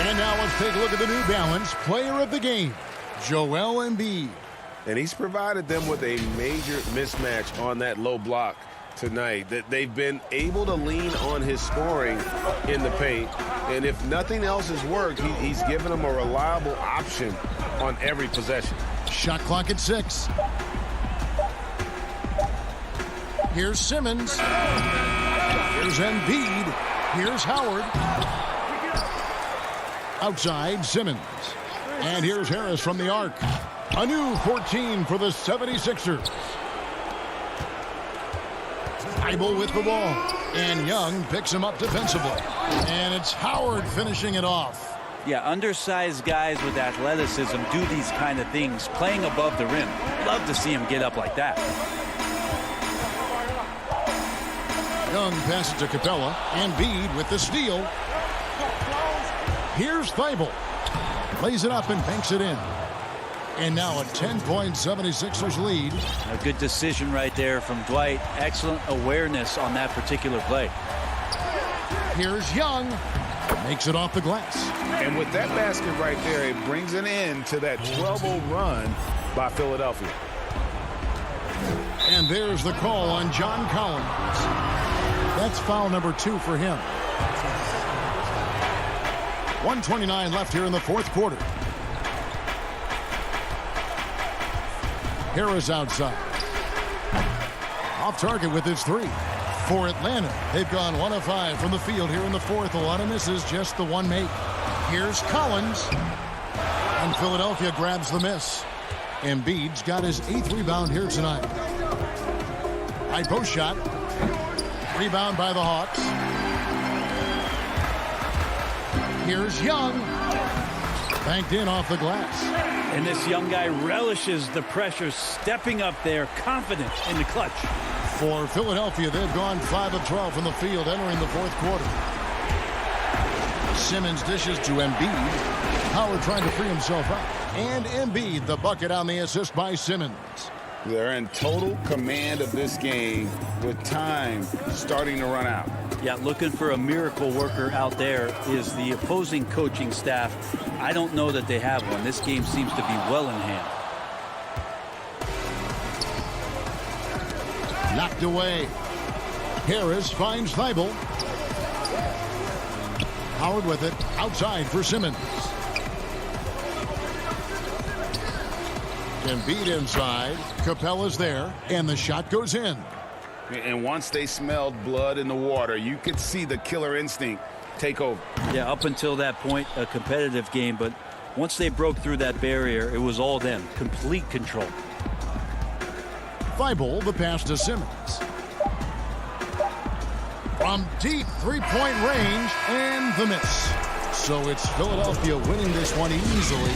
And now let's take a look at the New Balance player of the game, Joel Embiid. And he's provided them with a major mismatch on that low block tonight. That they've been able to lean on his scoring in the paint. And if nothing else has worked, he's given them a reliable option on every possession. Shot clock at 6. Here's Simmons. Here's Embiid. Here's Howard. Outside, Simmons. And here's Harris from the arc. A new 14 for the 76ers. Thibault with the ball. And Young picks him up defensively. And it's Howard finishing it off. Yeah, undersized guys with athleticism do these kind of things, playing above the rim. Love to see him get up like that. Young passes to Capella. Embiid with the steal. Here's Thibault. Lays it up and banks it in. And now a 10-point 76ers lead. A good decision right there from Dwight. Excellent awareness on that particular play. Here's Young. Makes it off the glass. And with that basket right there, it brings an end to that 12-0 run by Philadelphia. And there's the call on John Collins. That's foul number 2 for him. 1:29 left here in the 4th quarter. Harris outside. Off target with his 3. For Atlanta, they've gone 1 of 5 from the field here in the 4th. A lot of misses, just the 1 make. Here's Collins. And Philadelphia grabs the miss. Embiid's got his 8th rebound here tonight. High post shot. Rebound by the Hawks. Here's Young. Banked in off the glass. And this young guy relishes the pressure, stepping up there, confident in the clutch. For Philadelphia, they've gone 5 of 12 from the field entering the 4th quarter. Simmons dishes to Embiid. Howard trying to free himself up. And Embiid, the bucket on the assist by Simmons. They're in total command of this game with time starting to run out. Yeah, looking for a miracle worker out there is the opposing coaching staff. I don't know that they have one. This game seems to be well in hand. Knocked away. Harris finds Thibault. Howard with it. Outside for Simmons. Embiid inside. Capella's there. And the shot goes in. And once they smelled blood in the water, you could see the killer instinct take over. Yeah, up until that point, a competitive game. But once they broke through that barrier, it was all them. Complete control. Thibault, the pass to Simmons. From deep three-point range, and the miss. So it's Philadelphia winning this one easily.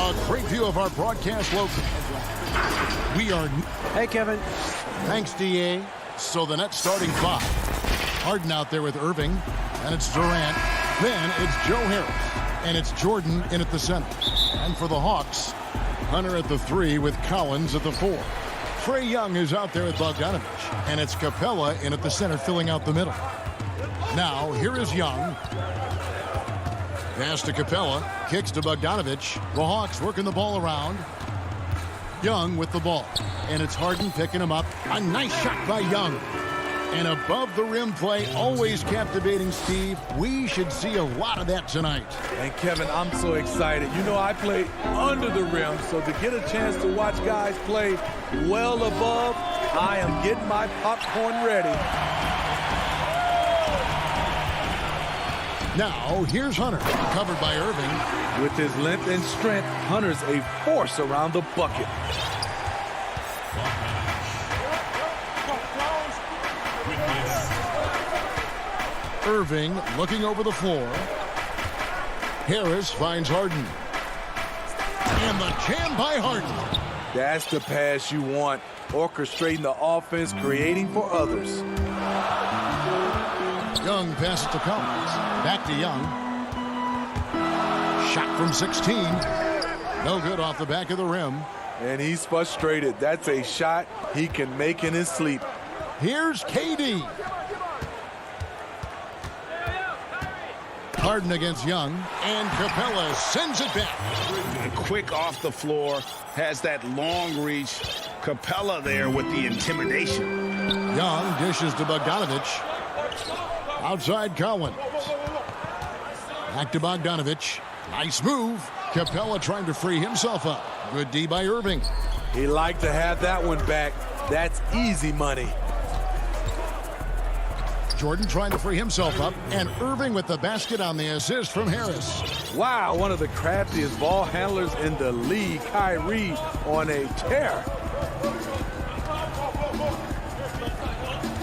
A great view of our broadcast location. We are... Hey, Kevin. Thanks, DA. So the Nets starting five. Harden out there with Irving. And it's Durant. Then it's Joe Harris. And it's Jordan in at the center. And for the Hawks, Hunter at the 3 with Collins at the 4. Trae Young is out there with Bogdanovich. And it's Capella in at the center filling out the middle. Now, here is Young. Pass to Capella. Kicks to Bogdanovich. The Hawks working the ball around. Young with the ball. And it's Harden picking him up. A nice shot by Young. And above the rim play, always captivating, Steve. We should see a lot of that tonight. And Kevin, I'm so excited. You know, I play under the rim, so to get a chance to watch guys play well above, I am getting my popcorn ready. Now, here's Hunter, covered by Irving. With his length and strength, Hunter's a force around the bucket. Irving looking over the floor. Harris finds Harden. And the jam by Harden. That's the pass you want. Orchestrating the offense, creating for others. Young passes to Collins. Back to Young. Shot from 16. No good off the back of the rim. and he's frustrated. That's a shot he can make in his sleep. Here's KD. Harden against Young, and Capella sends it back. Quick off the floor, has that long reach. Capella there with the intimidation. Young dishes to Bogdanovich. Outside Collins. Back to Bogdanovich. Nice move. Capella trying to free himself up. Good D by Irving. He liked to have that one back. That's easy money. Jordan trying to free himself up, and Irving with the basket on the assist from Harris. Wow, one of the craftiest ball handlers in the league. Kyrie on a tear.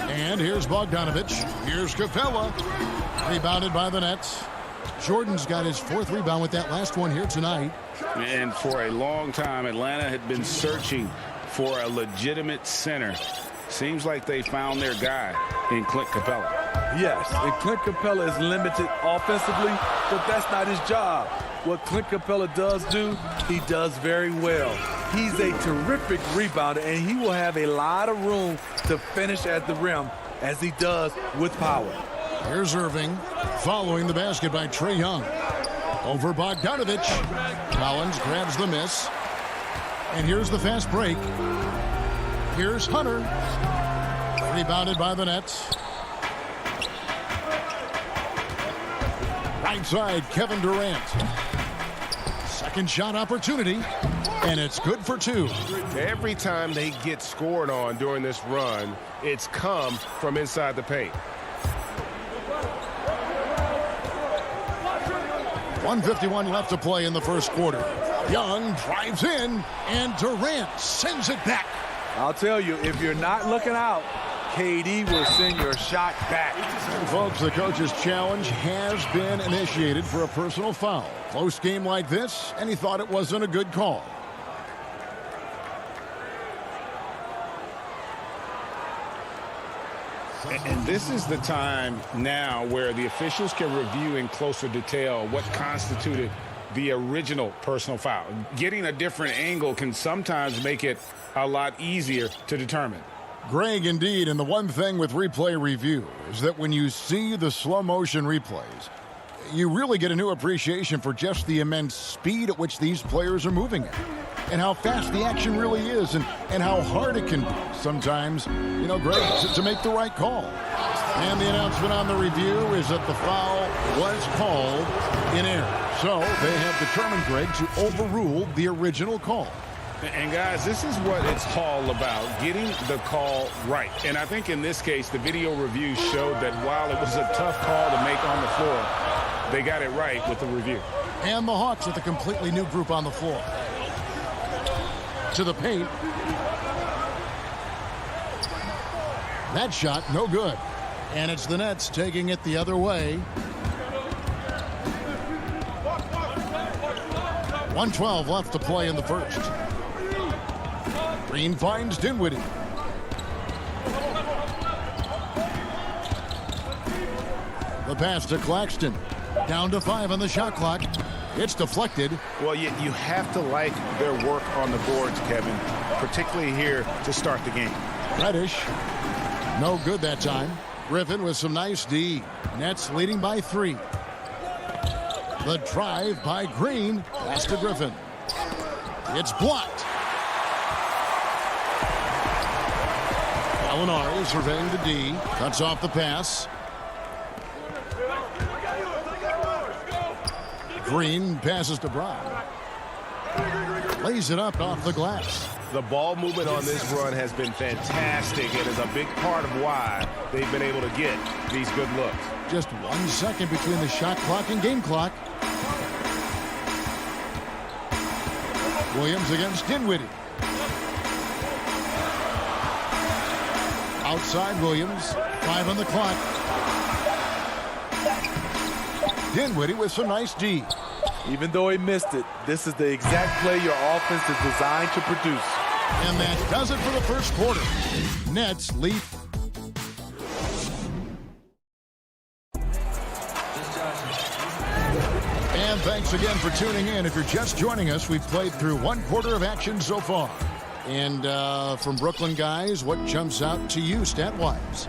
And here's Bogdanovich. Here's Capella. Rebounded by the Nets. Jordan's got his 4th rebound with that last one here tonight. And for a long time, Atlanta had been searching for a legitimate center. Seems like they found their guy in Clint Capella. Yes, and Clint Capella is limited offensively, but that's not his job. What Clint Capella does do, he does very well. He's a terrific rebounder, and he will have a lot of room to finish at the rim, as he does with power. Here's Irving, following the basket by Trae Young. Over Bogdanovich. Collins grabs the miss. And here's the fast break. Here's Hunter. Rebounded by the Nets. Right side, Kevin Durant. Second shot opportunity, and it's good for 2. Every time they get scored on during this run, it's come from inside the paint. 1:51 left to play in the first quarter. Young drives in, and Durant sends it back. I'll tell you, if you're not looking out, KD will send your shot back. Folks, the coach's challenge has been initiated for a personal foul. Close game like this, and he thought it wasn't a good call. And this is the time now where the officials can review in closer detail what constituted the original personal foul. Getting a different angle can sometimes make it a lot easier to determine. Greg, indeed, and the one thing with replay review is that when you see the slow motion replays, you really get a new appreciation for just the immense speed at which these players are moving at, and how fast the action really is, and how hard it can be sometimes, you know, Greg, to make the right call. And the announcement on the review is that the foul was called in error. So they have determined, Greg, to overrule the original call. And guys, this is what it's all about, getting the call right. And I think in this case, the video review showed that while it was a tough call to make on the floor, they got it right with the review. And the Hawks with a completely new group on the floor. To the paint. That shot, no good. And it's the Nets taking it the other way. 1:12 left to play in the first. Green finds Dinwiddie. The pass to Claxton. Down to 5 on the shot clock. It's deflected. Well, you have to like their work on the boards, Kevin, particularly here to start the game. Reddish. No good that time. Griffin with some nice D. Nets leading by 3. The drive by Green. Pass to Griffin. It's blocked. Gallinari surveying the D. Cuts off the pass. Green passes to Brown. Lays it up off the glass. The ball movement on this run has been fantastic and is a big part of why they've been able to get these good looks. Just 1 second between the shot clock and game clock. Williams against Dinwiddie. Outside Williams. 5 on the clock. Dinwiddie with some nice D. Even though he missed it, this is the exact play your offense is designed to produce. And that does it for the first quarter. Nets lead. And thanks again for tuning in. If you're just joining us, we've played through one quarter of action so far. And from Brooklyn guys, what jumps out to you stat-wise?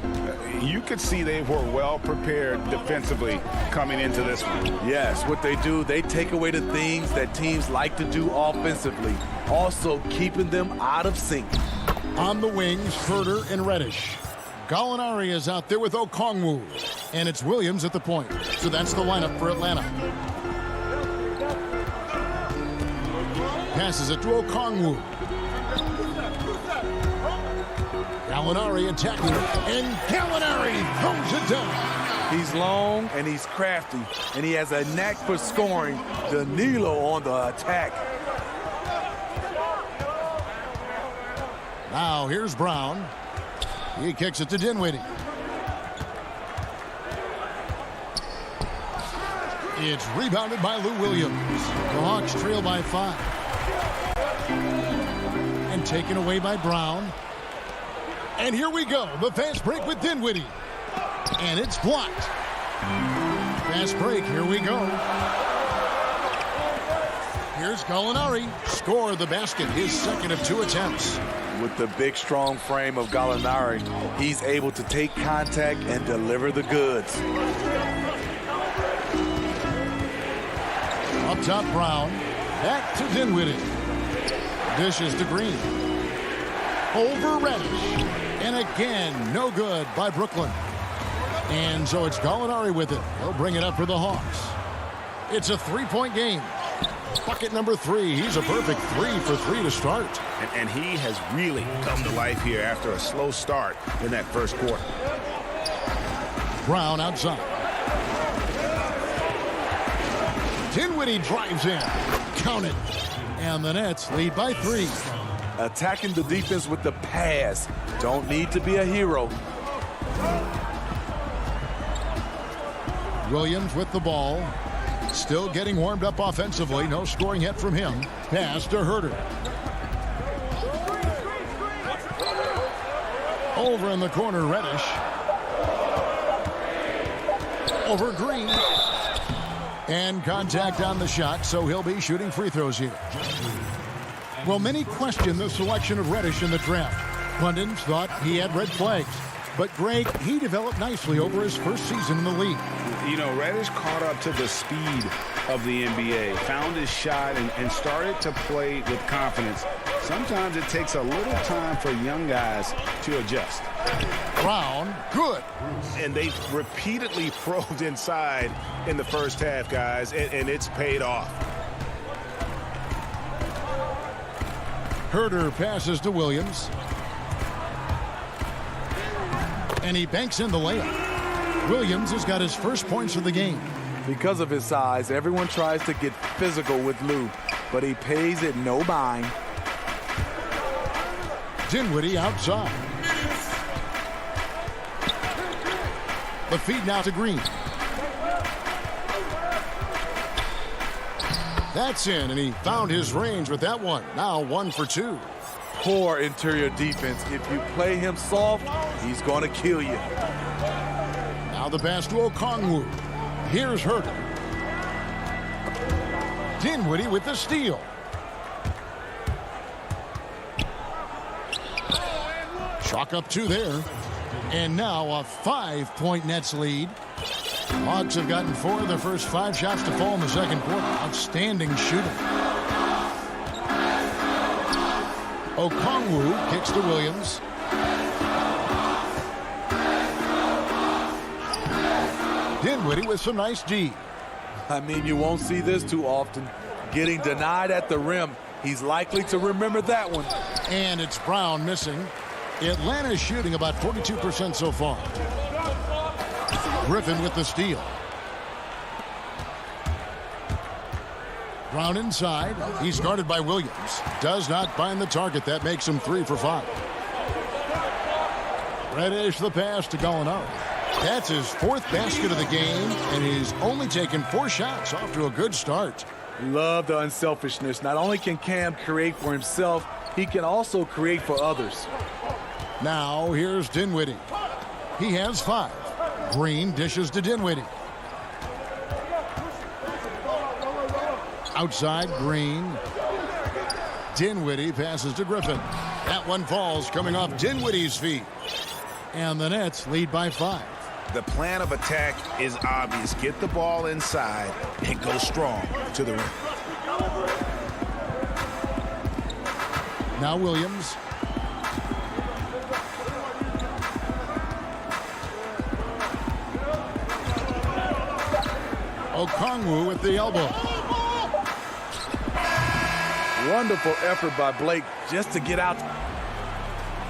You could see they were well prepared defensively coming into this one. Yes, what they do, they take away the things that teams like to do offensively, also keeping them out of sync. On the wings, Herder and Reddish. Gallinari is out there with Okongwu. And it's Williams at the point. So that's the lineup for Atlanta. Passes it to Okongwu. Gallinari attacking, and Gallinari throws it down. He's long and he's crafty, and he has a knack for scoring. Danilo on the attack. Now here's Brown. He kicks it to Dinwiddie. It's rebounded by Lou Williams. The Hawks trail by 5. And taken away by Brown. And here we go. The fast break with Dinwiddie. And it's blocked. Fast break. Here we go. Here's Gallinari. Score the basket. His second of 2 attempts. With the big, strong frame of Gallinari, he's able to take contact and deliver the goods. Up top, Brown. Back to Dinwiddie. Dishes to Green. Over Reddish. And again, no good by Brooklyn. And so it's Gallinari with it. He'll bring it up for the Hawks. It's a 3-point game. Bucket number 3. He's a perfect 3 for 3 to start. And he has really come to life here after a slow start in that first quarter. Brown outside. Dinwiddie drives in. Count it. And the Nets lead by 3. Attacking the defense with the pass. Don't need to be a hero. Williams with the ball. Still getting warmed up offensively. No scoring yet from him. Pass to Herder. Over in the corner, Reddish. Over Green. And contact on the shot, so he'll be shooting free throws here. Well, many question the selection of Reddish in the draft. Pundits thought he had red flags. But, Greg, he developed nicely over his first season in the league. You know, Reddish caught up to the speed of the NBA, found his shot, and started to play with confidence. Sometimes it takes a little time for young guys to adjust. Brown, good. And they repeatedly probed inside in the first half, guys, and it's paid off. Herder passes to Williams. And he banks in the layup. Williams has got his first points of the game. Because of his size, everyone tries to get physical with Lou, but he pays it no mind. Dinwiddie outside. The feed now to Green. That's in, and he found his range with that one. Now 1 for 2. Poor interior defense. If you play him soft, he's going to kill you. Now the pass to Okongwu. Here's Herder. Dinwiddie with the steal. Chalk up 2 there. And now a 5-point Nets lead. Hawks have gotten 4 of their first 5 shots to fall in the second quarter. Outstanding shooting. Okongwu kicks to Williams. Dinwiddie with some nice D. I mean, you won't see this too often. Getting denied at the rim. He's likely to remember that one. And it's Brown missing. Atlanta's shooting about 42% so far. Griffin with the steal. Brown inside. He's guarded by Williams. Does not find the target. That makes him 3 for 5. Reddish the pass to Gallinari. That's his 4th basket of the game, and he's only taken 4 shots. Off to a good start. Love the unselfishness. Not only can Cam create for himself, he can also create for others. Now here's Dinwiddie. He has 5. Green dishes to Dinwiddie. Outside, Green. Dinwiddie passes to Griffin. That one falls coming off Dinwiddie's feet. And the Nets lead by 5. The plan of attack is obvious. Get the ball inside and go strong to the rim. Now Williams. Okongwu with the elbow. Wonderful effort by Blake just to get out.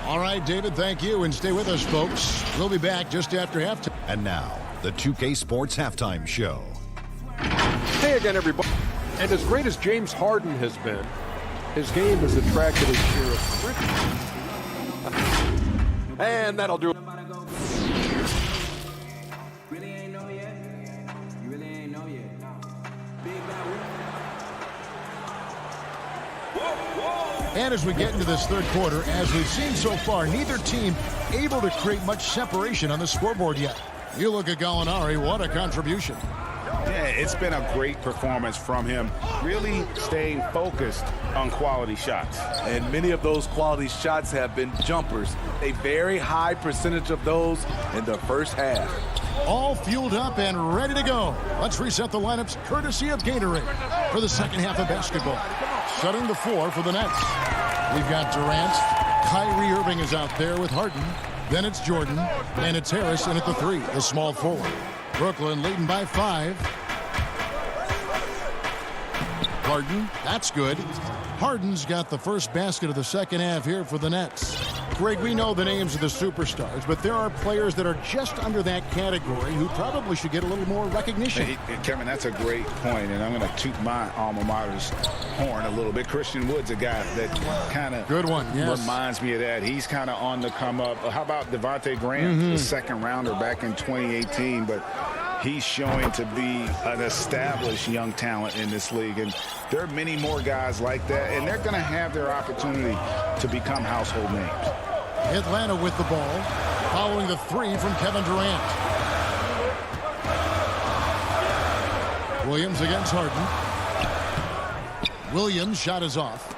All right, David, thank you. And stay with us, folks. We'll be back just after halftime. And now, the 2K Sports Halftime Show. Hey again, everybody. And as great as James Harden has been, his game has attracted a share of criticism. And that'll do it. And as we get into this third quarter, as we've seen so far, neither team able to create much separation on the scoreboard yet. You look at Gallinari, what a contribution. Yeah, it's been a great performance from him, really staying focused on quality shots. And many of those quality shots have been jumpers. A very high percentage of those in the first half. All fueled up and ready to go. Let's reset the lineups courtesy of Gatorade for the second half of basketball. Setting the floor for the Nets. We've got Durant. Kyrie Irving is out there with Harden. Then it's Jordan. And it's Harris in at the 3, the small forward. Brooklyn leading by 5. Harden, that's good. Harden's got the first basket of the second half here for the Nets. Greg, we know the names of the superstars, but there are players that are just under that category who probably should get a little more recognition. Hey, Kevin, that's a great point, and I'm going to toot my alma mater's horn a little bit. Christian Wood's a guy that kind of reminds me of that. He's kind of on the come up. How about Devontae Graham, the second rounder back in 2018, but he's showing to be an established young talent in this league, and there are many more guys like that, and they're going to have their opportunity to become household names. Atlanta with the ball, following the 3 from Kevin Durant. Williams against Harden. Williams' shot is off.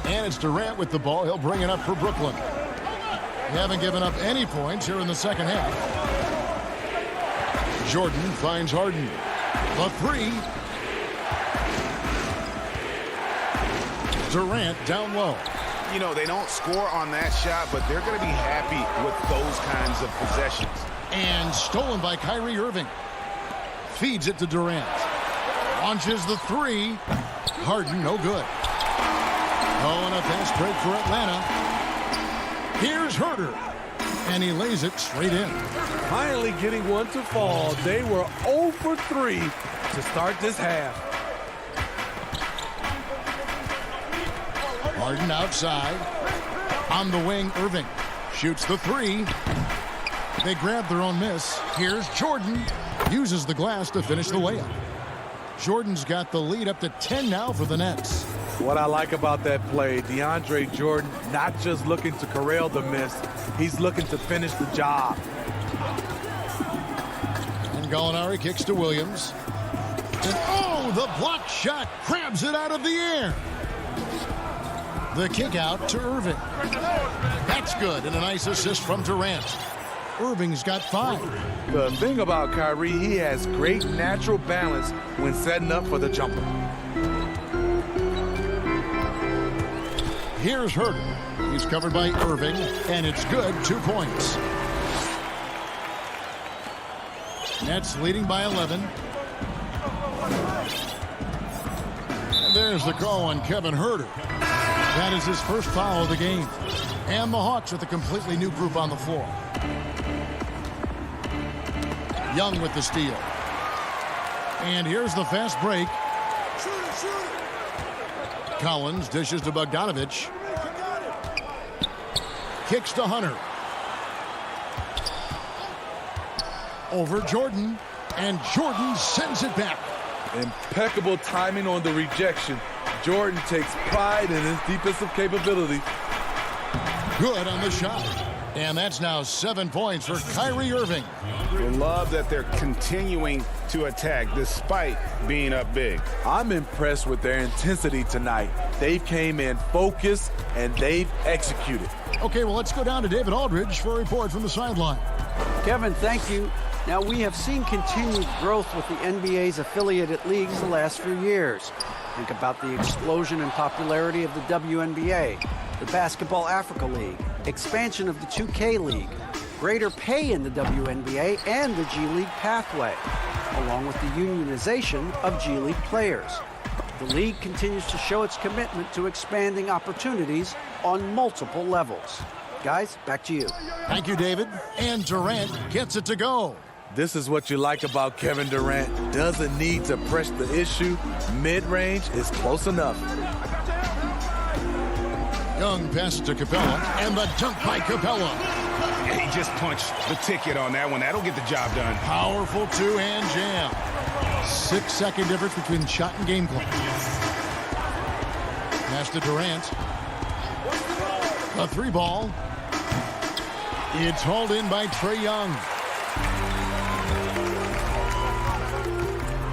And it's Durant with the ball. He'll bring it up for Brooklyn. They haven't given up any points here in the second half. Jordan finds Harden. The 3. Durant down low. You know, they don't score on that shot, but they're going to be happy with those kinds of possessions. And stolen by Kyrie Irving. Feeds it to Durant. Launches the 3. Harden, no good. Oh, and a fast break for Atlanta. Here's Herter. And he lays it straight in. Finally getting one to fall. They were 0 for 3 to start this half. Harden outside. On the wing, Irving shoots the 3. They grab their own miss. Here's Jordan. Uses the glass to finish the layup. Jordan's got the lead up to 10 now for the Nets. What I like about that play, DeAndre Jordan not just looking to corral the miss, he's looking to finish the job. And Gallinari kicks to Williams. And oh, the block shot grabs it out of the air. The kick out to Irving. That's good, and a nice assist from Durant. Irving's got 5. The thing about Kyrie, he has great natural balance when setting up for the jumper. Here's Herter. He's covered by Irving, and it's good. 2 points. Nets leading by 11. And there's the call on Kevin Herter. That is his first foul of the game. And the Hawks with a completely new group on the floor. Young with the steal. And here's the fast break. Collins dishes to Bogdanovich. Kicks to Hunter. Over Jordan. And Jordan sends it back. Impeccable timing on the rejection. Jordan takes pride in his defensive capability. Good on the shot. And that's now 7 points for Kyrie Irving. Love that they're continuing to attack despite being up big. I'm impressed with their intensity tonight. They've came in focused and they've executed. Okay, well, let's go down to David Aldridge for a report from the sideline. Kevin, thank you. Now, we have seen continued growth with the NBA's affiliated leagues the last few years. Think about the explosion in popularity of the WNBA, the Basketball Africa League, expansion of the 2K League, greater pay in the WNBA and the G League pathway, along with the unionization of G League players. The league continues to show its commitment to expanding opportunities on multiple levels. Guys, back to you. Thank you, David. And Durant gets it to go. This is what you like about Kevin Durant. Doesn't need to press the issue. Mid-range is close enough. Young pass to Capella, and the dunk by Capella. He just punched the ticket on that one. That'll get the job done. Powerful two-hand jam. 6-second difference between shot and game clock. Pass to Durant. A three ball. It's hauled in by Trae Young.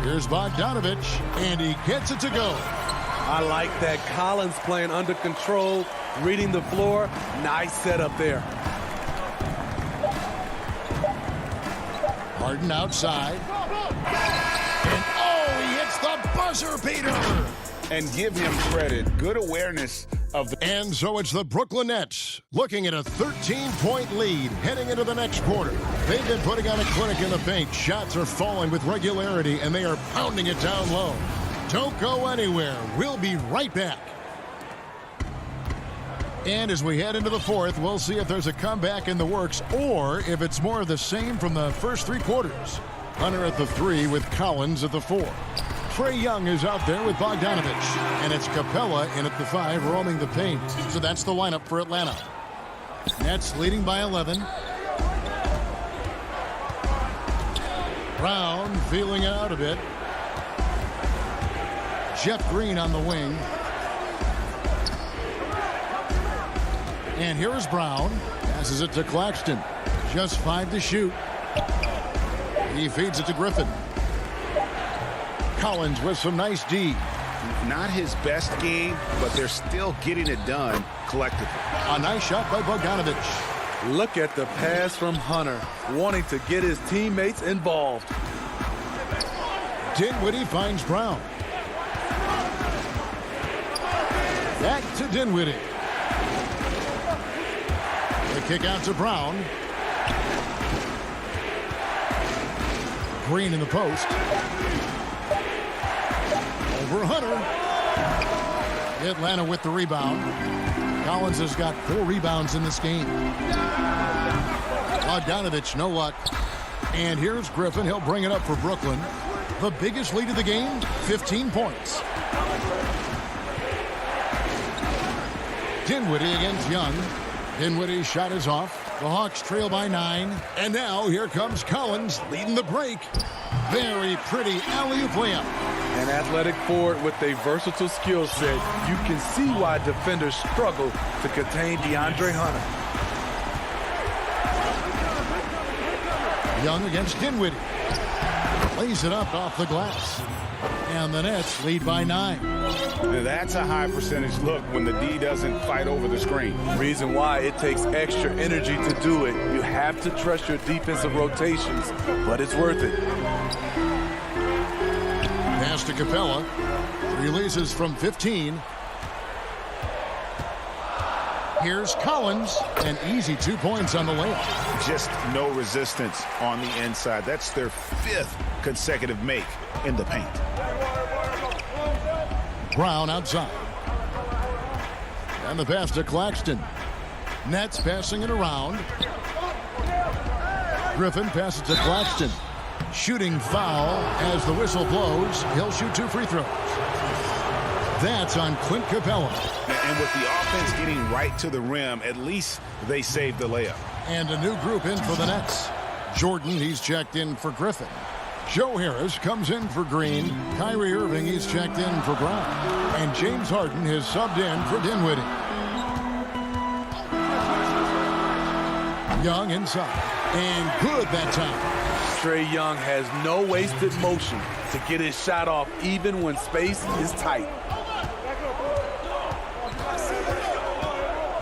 Here's Bogdanovich, and he gets it to go. I like that. Collins playing under control, reading the floor. Nice setup there. Harden outside. And he hits the buzzer beater. And give him credit. Good awareness of the... And so it's the Brooklyn Nets looking at a 13-point lead heading into the next quarter. They've been putting on a clinic in the paint. Shots are falling with regularity, and they are pounding it down low. Don't go anywhere. We'll be right back. And as we head into the fourth, we'll see if there's a comeback in the works or if it's more of the same from the first three quarters. Hunter at the 3 with Collins at the 4. Trae Young is out there with Bogdanovich, and it's Capella in at the 5 roaming the paint. So that's the lineup for Atlanta. Nets leading by 11. Brown feeling it out a bit. Jeff Green on the wing. And here is Brown. Passes it to Claxton. Just 5 to shoot. He feeds it to Griffin. Collins with some nice D. Not his best game, but they're still getting it done collectively. A nice shot by Bogdanovich. Look at the pass from Hunter, wanting to get his teammates involved. Dinwiddie finds Brown. Back to Dinwiddie. The kick out to Brown. Green in the post. Over Hunter. Atlanta with the rebound. Collins has got 4 rebounds in this game. Bogdanovich, no luck. And here's Griffin. He'll bring it up for Brooklyn. The biggest lead of the game, 15 points. Dinwiddie against Young. Dinwiddie's shot is off. The Hawks trail by 9. And now here comes Collins leading the break. Very pretty alley-oop layup. An athletic forward with a versatile skill set. You can see why defenders struggle to contain DeAndre Hunter. Young against Dinwiddie. Lays it up off the glass. And the Nets lead by 9. That's a high percentage look when the D doesn't fight over the screen. Reason why it takes extra energy to do it. You have to trust your defensive rotations, but it's worth it. Pass to Capella. Releases from 15. Here's Collins. An easy 2 points on the layup. Just no resistance on the inside. That's their 5th consecutive make in the paint. Brown outside. And the pass to Claxton. Nets passing it around. Griffin passes to Claxton. Shooting foul as the whistle blows. He'll shoot 2 free throws. That's on Clint Capella. And with the offense getting right to the rim, at least they saved the layup. And a new group in for the Nets. Jordan, he's checked in for Griffin. Joe Harris comes in for Green. Kyrie Irving, he's checked in for Brown. And James Harden has subbed in for Dinwiddie. Young inside. And good that time. Trae Young has no wasted motion to get his shot off even when space is tight.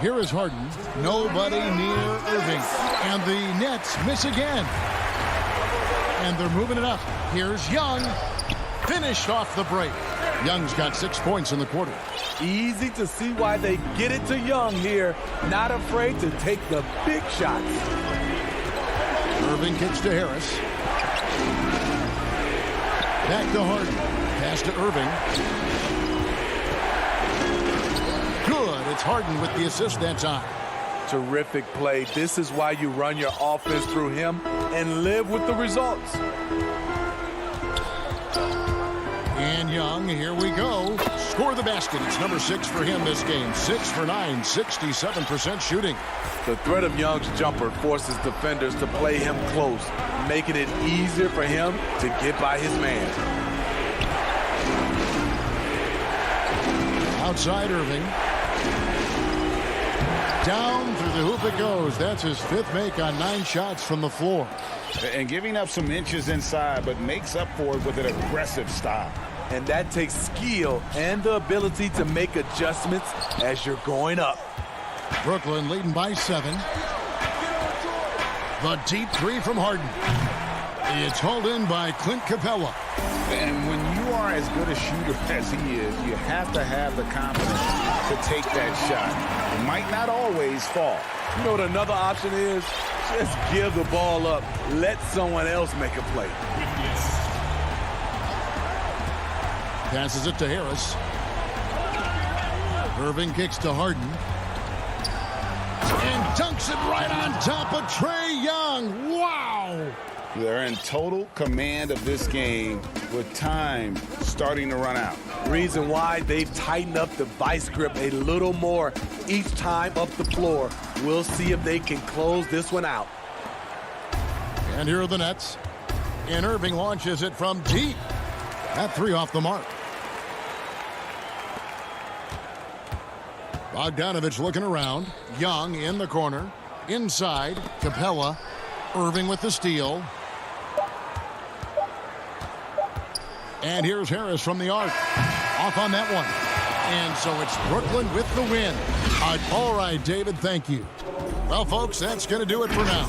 Here is Harden. Nobody near Irving. And the Nets miss again. And they're moving it up. Here's Young. Finished off the break. Young's got 6 points in the quarter. Easy to see why they get it to Young here. Not afraid to take the big shots. Irving kicks to Harris. Back to Harden. Pass to Irving. Good. It's Harden with the assist that time. Terrific play. This is why you run your offense through him and live with the results. And Young, here we go. Score the basket. It's number 6 for him this game. 6 for 9, 67% shooting. The threat of Young's jumper forces defenders to play him close, making it easier for him to get by his man. Outside Irving. Down through the hoop it goes. That's his 5th make on 9 shots from the floor. And giving up some inches inside, but makes up for it with an aggressive style. And that takes skill and the ability to make adjustments as you're going up. Brooklyn leading by 7. The deep 3 from Harden. It's hauled in by Clint Capella. And when you are as good a shooter as he is, you have to have the confidence to take that shot. It might not always fall. You know what another option is? Just give the ball up. Let someone else make a play. Passes it to Harris. Irving kicks to Harden. And dunks it right on top of Trae Young. Wow! They're in total command of this game with time starting to run out. Reason why they've tightened up the vice grip a little more each time up the floor. We'll see if they can close this one out. And here are the Nets. And Irving launches it from deep. That 3 off the mark. Bogdanovich looking around. Young in the corner. Inside, Capella. Irving with the steal. And here's Harris from the arc. Off on that one. And so it's Brooklyn with the win. All right, David, thank you. Well, folks, that's going to do it for now.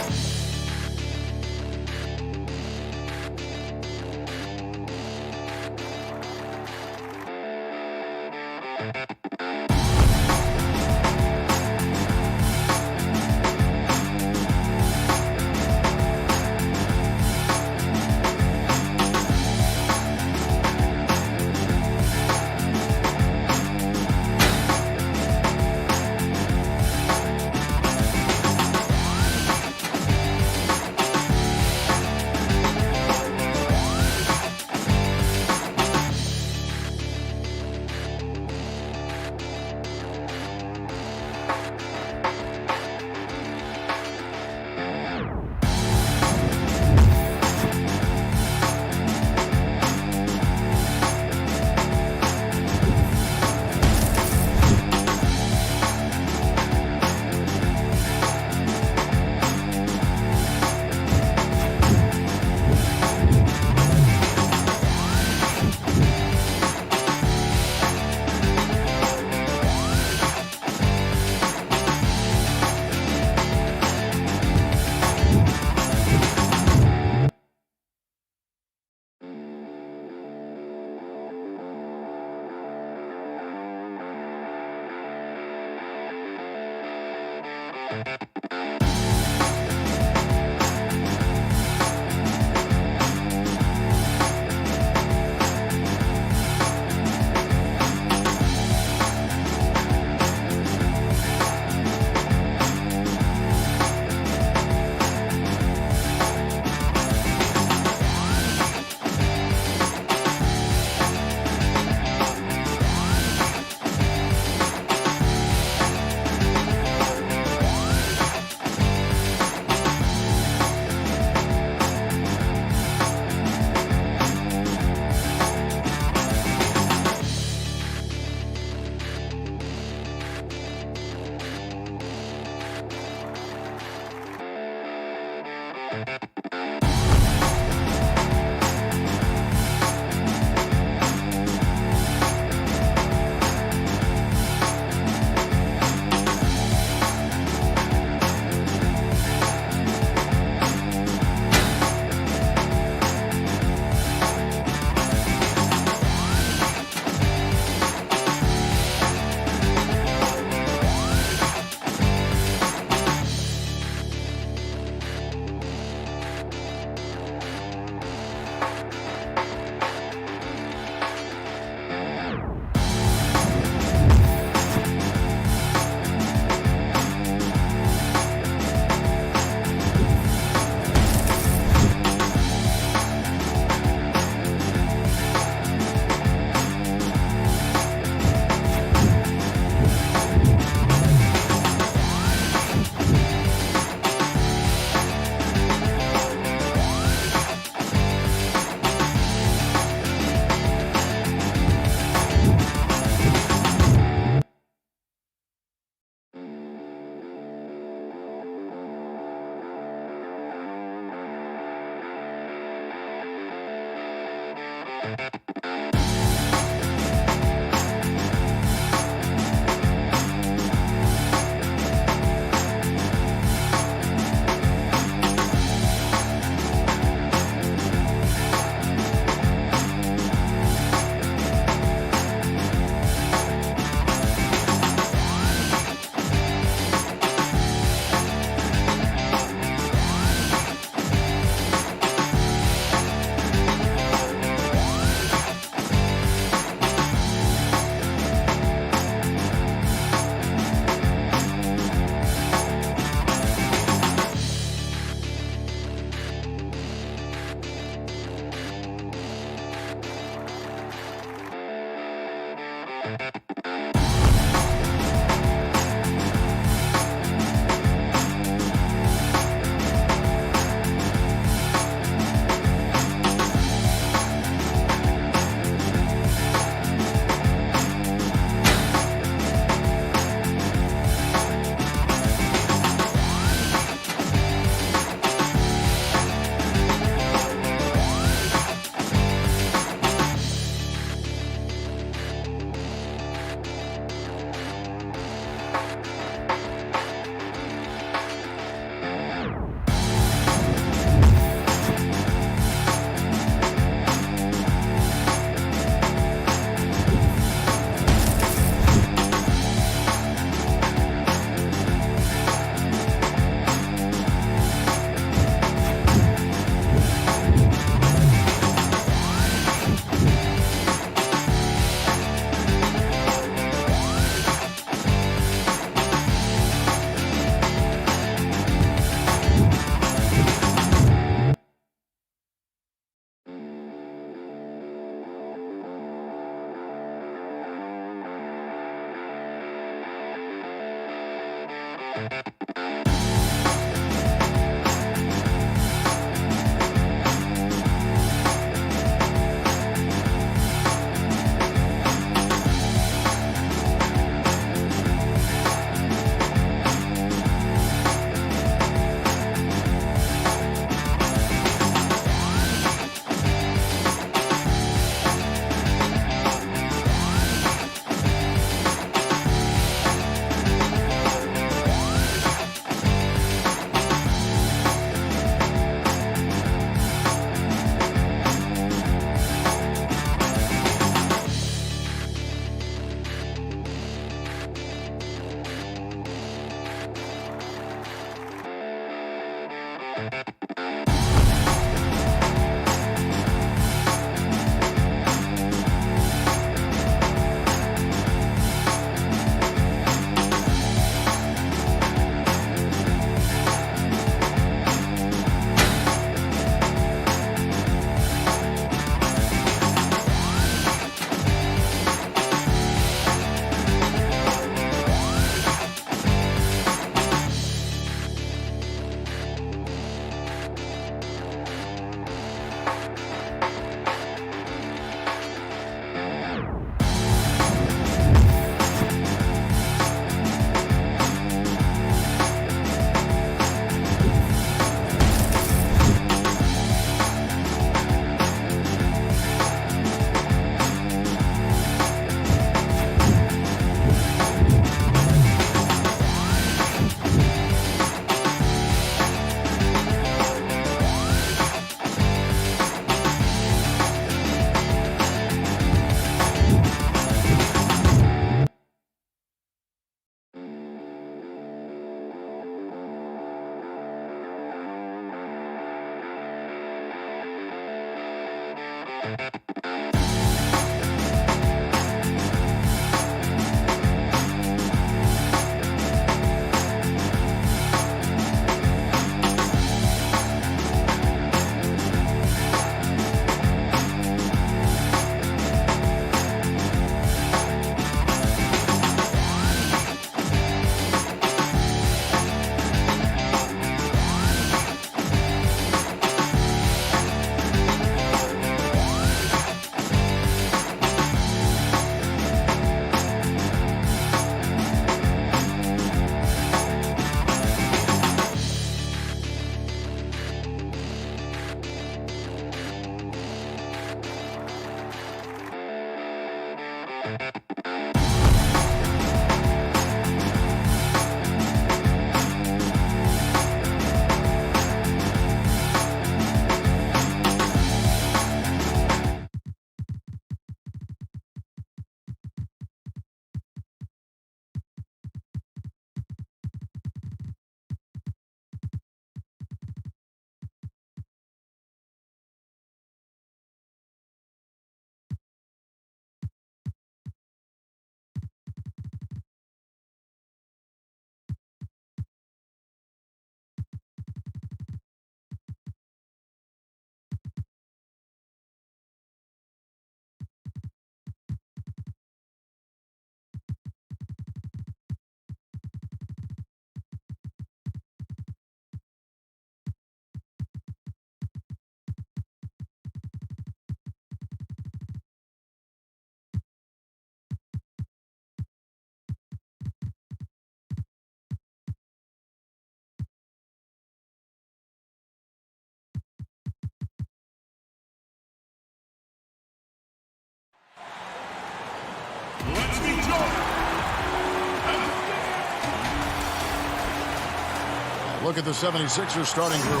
Look at the 76ers starting group.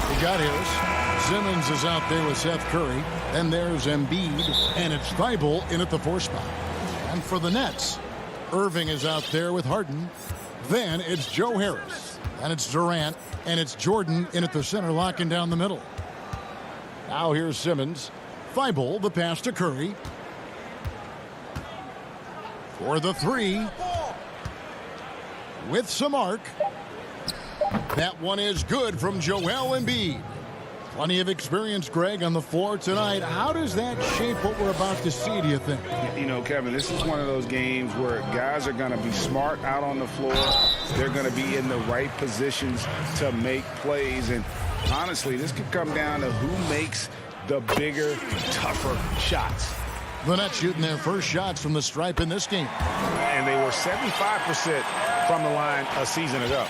We got Harris. Simmons is out there with Seth Curry. Then there's Embiid. And it's Thibault in at the 4 spot. And for the Nets, Irving is out there with Harden. Then it's Joe Harris. And it's Durant. And it's Jordan in at the center, locking down the middle. Now here's Simmons. Thibault, the pass to Curry. For the 3. With some arc. That one is good from Joel Embiid. Plenty of experience, Greg, on the floor tonight. How does that shape what we're about to see, do you think? You know, Kevin, this is one of those games where guys are going to be smart out on the floor. They're going to be in the right positions to make plays. And honestly, this could come down to who makes the bigger, tougher shots. The Nets shooting their first shots from the stripe in this game. And they were 75% from the line a season ago.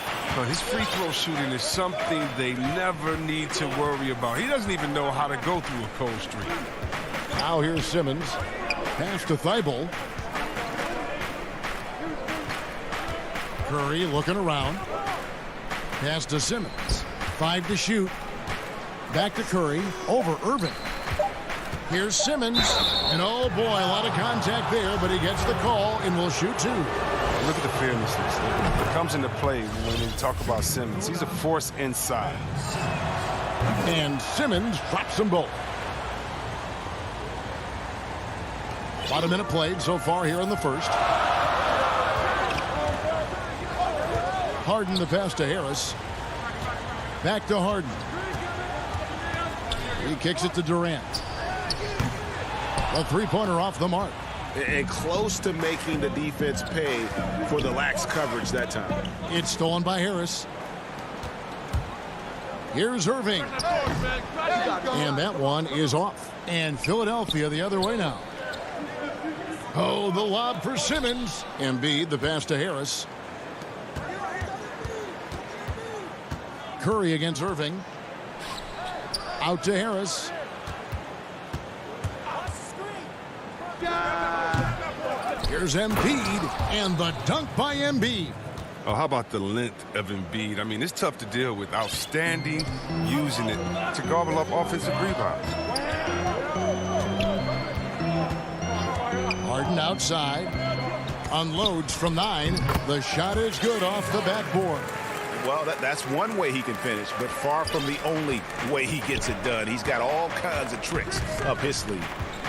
His free throw shooting is something they never need to worry about. He doesn't even know how to go through a cold streak. Now here's Simmons. Pass to Thibault. Curry looking around. Pass to Simmons. 5 to shoot. Back to Curry. Over Irving. Here's Simmons. And oh boy, a lot of contact there, but he gets the call and will shoot 2. Look at the fearlessness that comes into play when we talk about Simmons. He's a force inside. And Simmons drops them both. About a minute played so far here in the first. Harden the pass to Harris. Back to Harden. He kicks it to Durant. A three-pointer off the mark. And close to making the defense pay for the lax coverage that time. It's stolen by Harris. Here's Irving. And that one is off. And Philadelphia the other way now. Oh, the lob for Simmons. Embiid the pass to Harris. Curry against Irving. Out to Harris. Here's Embiid, and the dunk by Embiid. Oh, how about the length of Embiid? I mean, it's tough to deal with. Outstanding, using it to gobble up offensive rebounds. Harden outside. Unloads from 9. The shot is good off the backboard. Well, that's one way he can finish, but far from the only way he gets it done. He's got all kinds of tricks up his sleeve.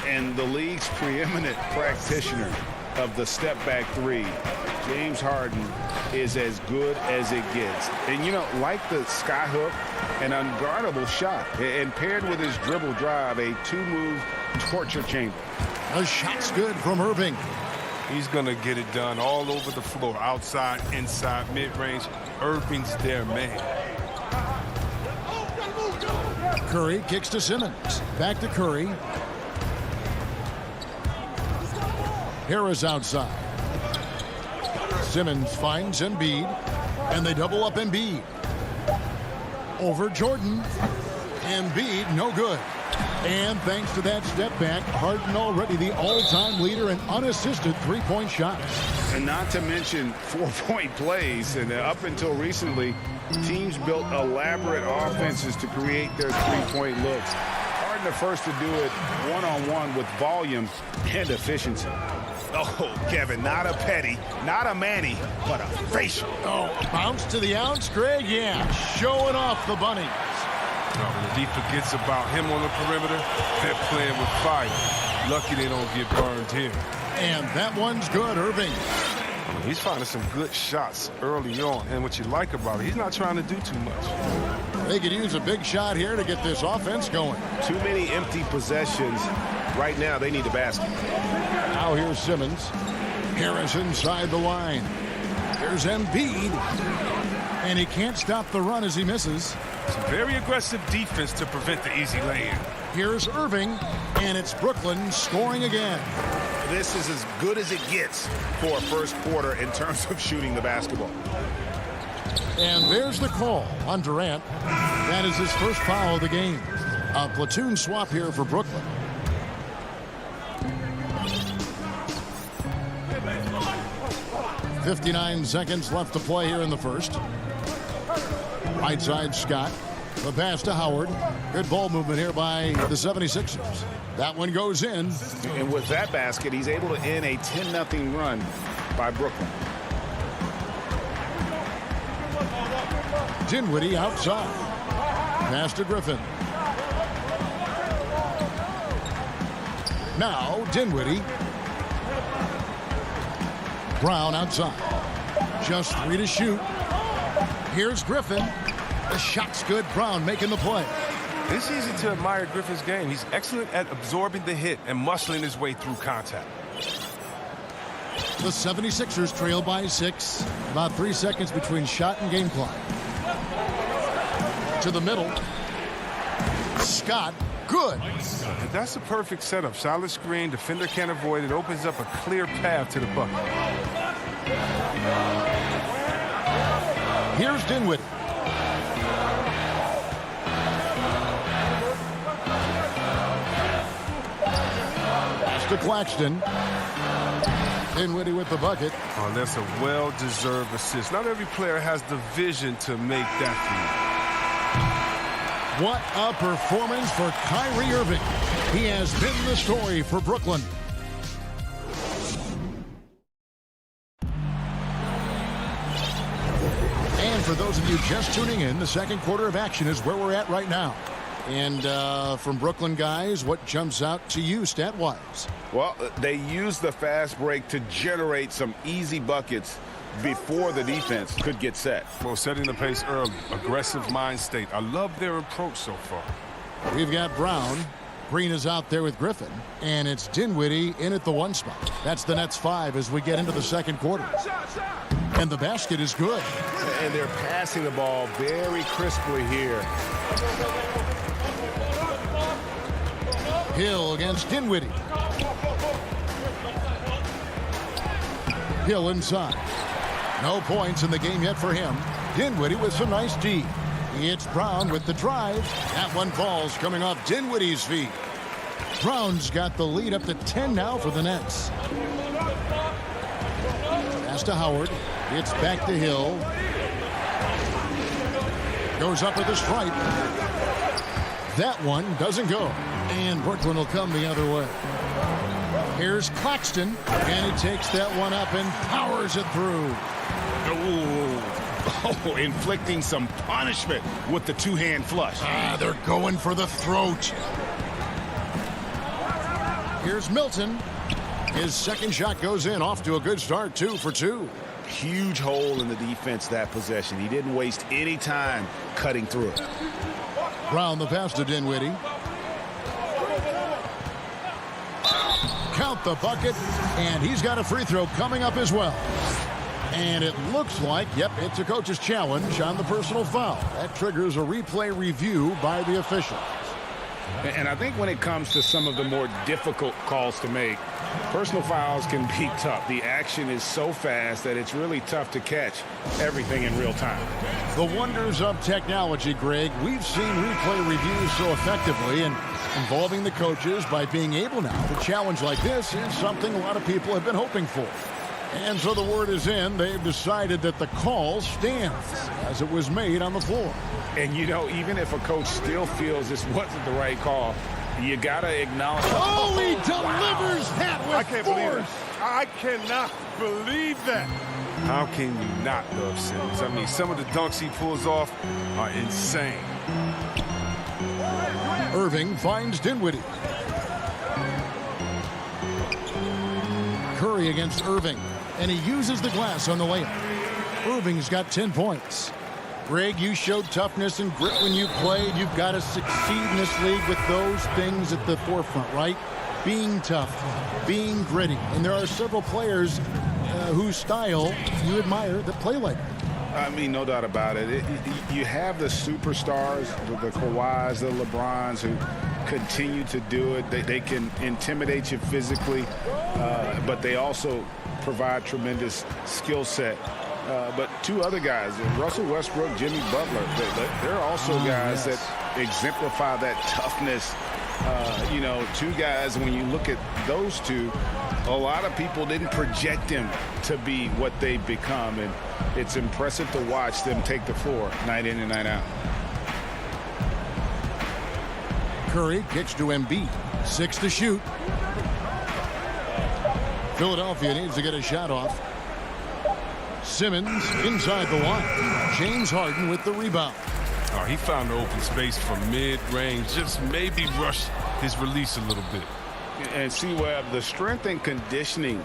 And the league's preeminent practitioner of the step-back 3, James Harden, is as good as it gets. And, you know, like the skyhook, an unguardable shot. And paired with his dribble drive, a 2-move torture chamber. A shot's good from Irving. He's going to get it done all over the floor, outside, inside, mid-range. Irving's their man. Curry kicks to Simmons. Back to Curry. Harris outside. Simmons finds Embiid, and they double up Embiid. Over Jordan. Embiid, no good. And thanks to that step back, Harden already the all-time leader in unassisted three-point shots. And not to mention 4-point plays. And up until recently, teams built elaborate offenses to create their three-point looks. Harden the first to do it one-on-one with volume and efficiency. Oh, Kevin, not a petty, not a Manny, but a facial. Oh, bounce to the ounce, Greg? Yeah, showing off the bunnies. When the D forgets about him on the perimeter, they're playing with fire. Lucky they don't get burned here. And that one's good, Irving. He's finding some good shots early on. And what you like about it, he's not trying to do too much. They could use a big shot here to get this offense going. Too many empty possessions. Right now, they need the basket. Now here's Simmons. Harris inside the line. There's Embiid. And he can't stop the run as he misses. Some very aggressive defense to prevent the easy lay-in. Here's Irving, and it's Brooklyn scoring again. This is as good as it gets for a first quarter in terms of shooting the basketball. And there's the call on Durant. That is his first foul of the game. A platoon swap here for Brooklyn. .59 seconds left to play here in the first. Right side, Scott. The pass to Howard. Good ball movement here by the 76ers. That one goes in. And with that basket, he's able to end a 10-0 run by Brooklyn. Dinwiddie outside. Pass to Griffin. Now Dinwiddie. Brown outside. Just 3 to shoot. Here's Griffin. The shot's good. Brown making the play. It's easy to admire Griffin's game. He's excellent at absorbing the hit and muscling his way through contact. The 76ers trail by 6. About 3 seconds between shot and game clock. To the middle. Scott, good. And that's a perfect setup. Solid screen, defender can't avoid it. Opens up a clear path to the bucket. Here's Dinwiddie. Pass to Claxton. Dinwiddie with the bucket. Oh, that's a well-deserved assist. Not every player has the vision to make that feed. What a performance for Kyrie Irving. He has been the story for Brooklyn. And for those of you just tuning in, the second quarter of action is where we're at right now. And from Brooklyn guys, what jumps out to you stat-wise? Well, they used the fast break to generate some easy buckets before the defense could get set. Well, setting the pace early, aggressive mind state. I love their approach so far. We've got Brown. Green is out there with Griffin. And it's Dinwiddie in at the 1 spot. That's the Nets 5 as we get into the second quarter. And the basket is good. And they're passing the ball very crisply here. Hill against Dinwiddie. Hill inside. No points in the game yet for him. Dinwiddie with some nice D. It's Brown with the drive. That one falls coming off Dinwiddie's feet. Brown's got the lead up to 10 now for the Nets. Pass to Howard. It's back to Hill. Goes up with a stripe. That one doesn't go. And Brooklyn will come the other way. Here's Claxton. And he takes that one up and powers it through. Oh, inflicting some punishment with the two-hand flush. They're going for the throat. Here's Milton. His second shot goes in, off to a good start, 2 for 2. Huge hole in the defense that possession. He didn't waste any time cutting through it. Brown the pass to Dinwiddie. Count the bucket, and he's got a free throw coming up as well. And it looks like, yep, it's a coach's challenge on the personal foul. That triggers a replay review by the officials. And I think when it comes to some of the more difficult calls to make, personal fouls can be tough. The action is so fast that it's really tough to catch everything in real time. The wonders of technology, Greg. We've seen replay reviews so effectively, and involving the coaches by being able now to challenge like this is something a lot of people have been hoping for. And so the word is in. They've decided that the call stands as it was made on the floor. And, you know, even if a coach still feels this wasn't the right call, you got to acknowledge. Oh, he delivers that with I can't force. believe it. I cannot believe that. How can you not love Simmons? I mean, some of the dunks he pulls off are insane. Irving finds Dinwiddie. Curry against Irving. And he uses the glass on the layup. Irving's got 10 points. Greg, you showed toughness and grit when you played. You've got to succeed in this league with those things at the forefront, right? Being tough, being gritty. And there are several players whose style you admire that play like that. I mean, no doubt about it. You have the superstars, the Kawhis, the LeBrons, who continue to do it. They can intimidate you physically, but they also provide tremendous skill set. But two other guys, Russell Westbrook, Jimmy Butler, they're also guys that exemplify that toughness. You know, two guys, when you look at those two, a lot of people didn't project them to be what they've become, and it's impressive to watch them take the floor night in and night out. Curry kicks to Embiid. 6 to shoot. Philadelphia needs to get a shot off. Simmons inside the line. James Harden with the rebound. Oh, he found the open space from mid-range. Just maybe rush his release a little bit. And see, Webb, the strength and conditioning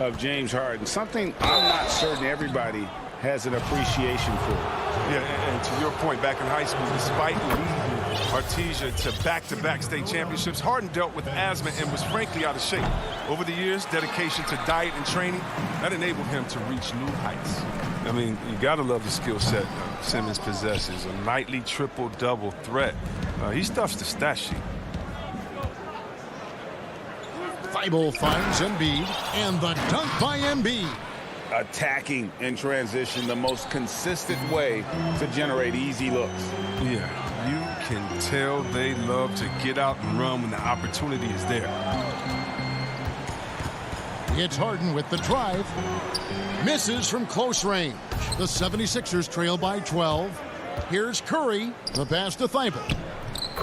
of James Harden, something I'm not certain everybody has an appreciation for. Yeah, and to your point, back in high school, despite losing Artesia to back-to-back state championships, Harden dealt with asthma and was frankly out of shape. Over the years, dedication to diet and training, that enabled him to reach new heights. I mean, you got to love the skill set Simmons possesses, a nightly triple-double threat. He stuffs the stat sheet. Thibault finds Embiid, and the dunk by Embiid. Attacking in transition, the most consistent way to generate easy looks. Yeah, you can tell they love to get out and run when the opportunity is there. It's Harden with the drive. Misses from close range. The 76ers trail by 12. Here's Curry. The pass to Thibault.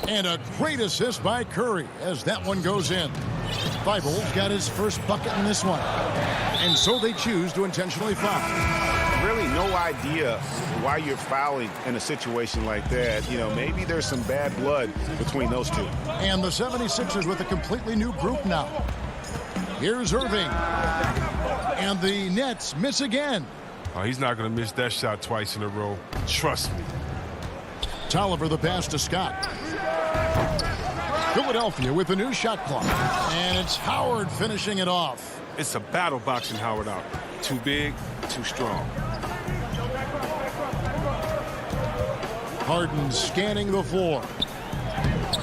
And a great assist by Curry as that one goes in. Thibault's got his first bucket in this one. And so they choose to intentionally foul. Really no idea why you're fouling in a situation like that. You know, maybe there's some bad blood between those two. And the 76ers with a completely new group now. Here's Irving. And the Nets miss again. Oh, he's not going to miss that shot twice in a row. Trust me. Tolliver the pass to Scott. Philadelphia with a new shot clock. And it's Howard finishing it off. It's a battle boxing Howard out. Too big, too strong. Harden scanning the floor.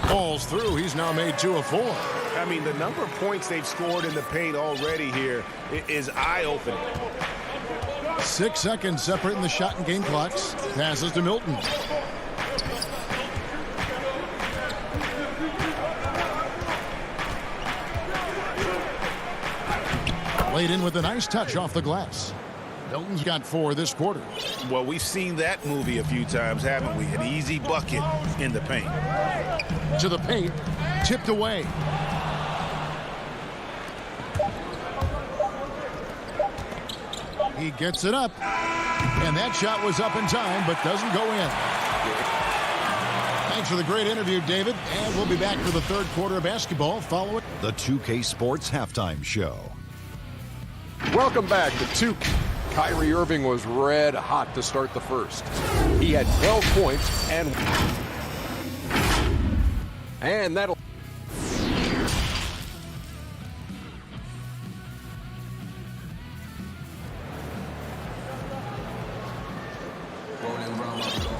Falls through. He's now made 2 of 4. I mean, the number of points they've scored in the paint already here is eye-opening. 6 seconds separating the shot and game clocks. Passes to Milton. Laid in with a nice touch off the glass. Milton's got 4 this quarter. Well, we've seen that movie a few times, haven't we? An easy bucket in the paint. To the paint, tipped away. He gets it up. And that shot was up in time, but doesn't go in. Thanks for the great interview, David. And we'll be back for the third quarter of basketball following the 2K Sports Halftime Show. Welcome back to 2K. Kyrie Irving was red hot to start the first. He had 12 points and that'll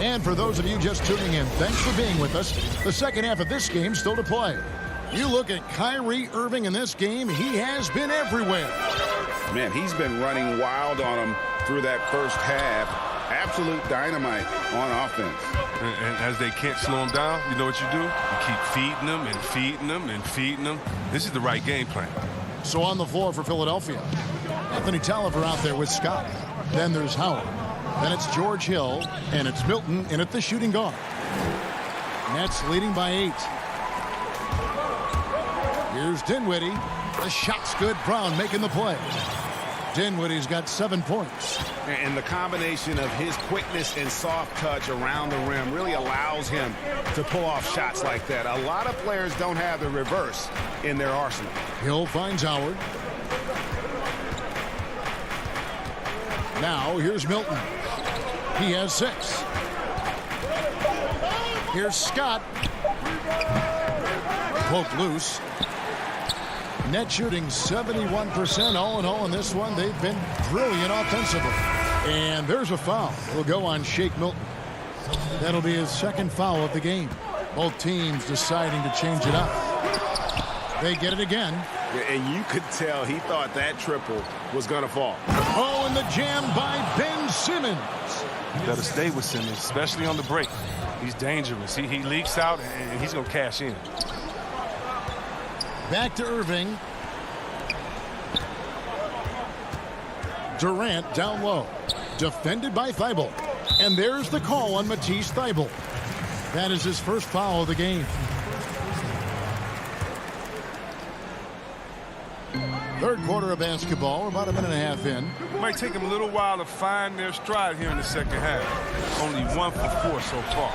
And for those of you just tuning in, thanks for being with us. The second half of this game still to play. You look at Kyrie Irving in this game, he has been everywhere. Man, he's been running wild on him through that first half. Absolute dynamite on offense. And as they can't slow him down, you know what you do? You keep feeding them and feeding them and feeding them. This is the right game plan. So on the floor for Philadelphia, Anthony Tolliver out there with Scott. Then there's Howard. Then it's George Hill, and it's Milton in at the shooting guard. Nets leading by 8. Here's Dinwiddie. The shot's good. Brown making the play. Dinwiddie's got 7 points. And the combination of his quickness and soft touch around the rim really allows him to pull off shots like that. A lot of players don't have the reverse in their arsenal. Hill finds Howard. Now here's Milton. He has 6. Here's Scott. Poke loose. Net shooting 71% all in all in this one. They've been brilliant offensively. And there's a foul. Will go on Shake Milton. That'll be his second foul of the game. Both teams deciding to change it up. They get it again. And you could tell he thought that triple was going to fall. Oh, and the jam by Ben Simmons. You got to stay with Simmons, especially on the break. He's dangerous. He leaks out, and he's going to cash in. Back to Irving. Durant down low. Defended by Thibault. And there's the call on Matisse Thibault. That is his first foul of the game. Third quarter of basketball. We're about a minute and a half in. It might take them a little while to find their stride here in the second half. Only 1 for 4 so far.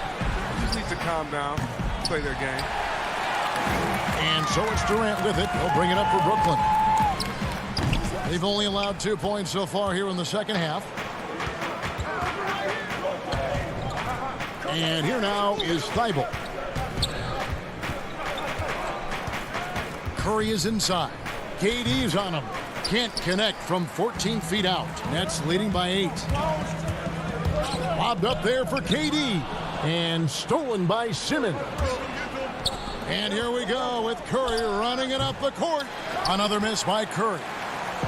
They just need to calm down, play their game. And so it's Durant with it. He'll bring it up for Brooklyn. They've only allowed 2 points so far here in the second half. And here now is Thibault. Curry is inside. KD's on him. Can't connect from 14 feet out. Nets leading by 8. Lobbed up there for KD. And stolen by Simmons. And here we go with Curry running it up the court. Another miss by Curry.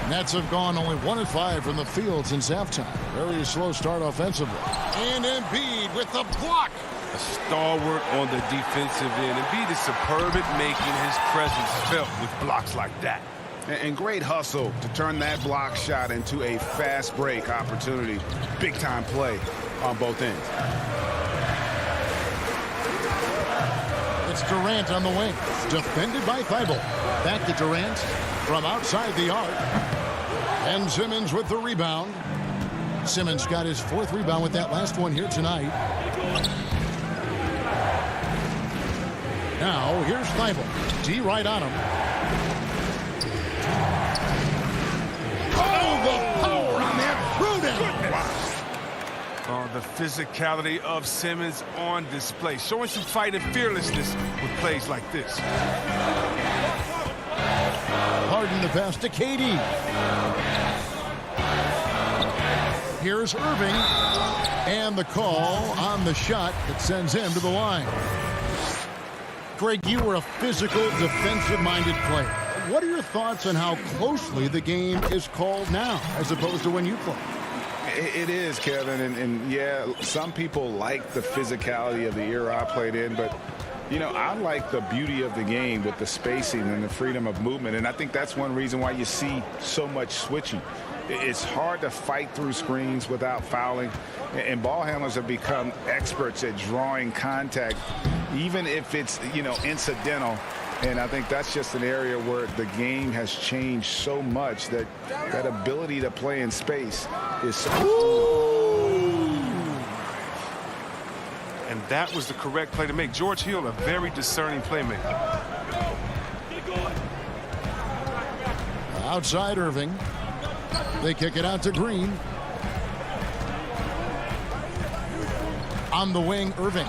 Nets have gone only 1 of 5 from the field since halftime. Very slow start offensively. And Embiid with the block. A stalwart on the defensive end. Embiid is superb at making his presence felt with blocks like that. And great hustle to turn that block shot into a fast break opportunity. Big time play on both ends. It's Durant on the wing. Defended by Thibault. Back to Durant from outside the arc. And Simmons with the rebound. Simmons got his 4th rebound with that last one here tonight. Now, here's Thibault. D right on him. Oh, the power on that throwdown. Wow. The physicality of Simmons on display. Showing some fight and fearlessness with plays like this. Harden the pass to KD. Here's Irving. And the call on the shot that sends him to the line. Greg, you were a physical, defensive-minded player. What are your thoughts on how closely the game is called now as opposed to when you played? It is, Kevin, and yeah, some people like the physicality of the era I played in, but you know, I like the beauty of the game with the spacing and the freedom of movement, and I think that's one reason why you see so much switching. It's hard to fight through screens without fouling, and ball handlers have become experts at drawing contact, even if it's, you know, incidental. And I think that's just an area where the game has changed so much that that ability to play in space is so. And that was the correct play to make. George Hill, a very discerning playmaker. Outside Irving. They kick it out to Green. On the wing, Irving.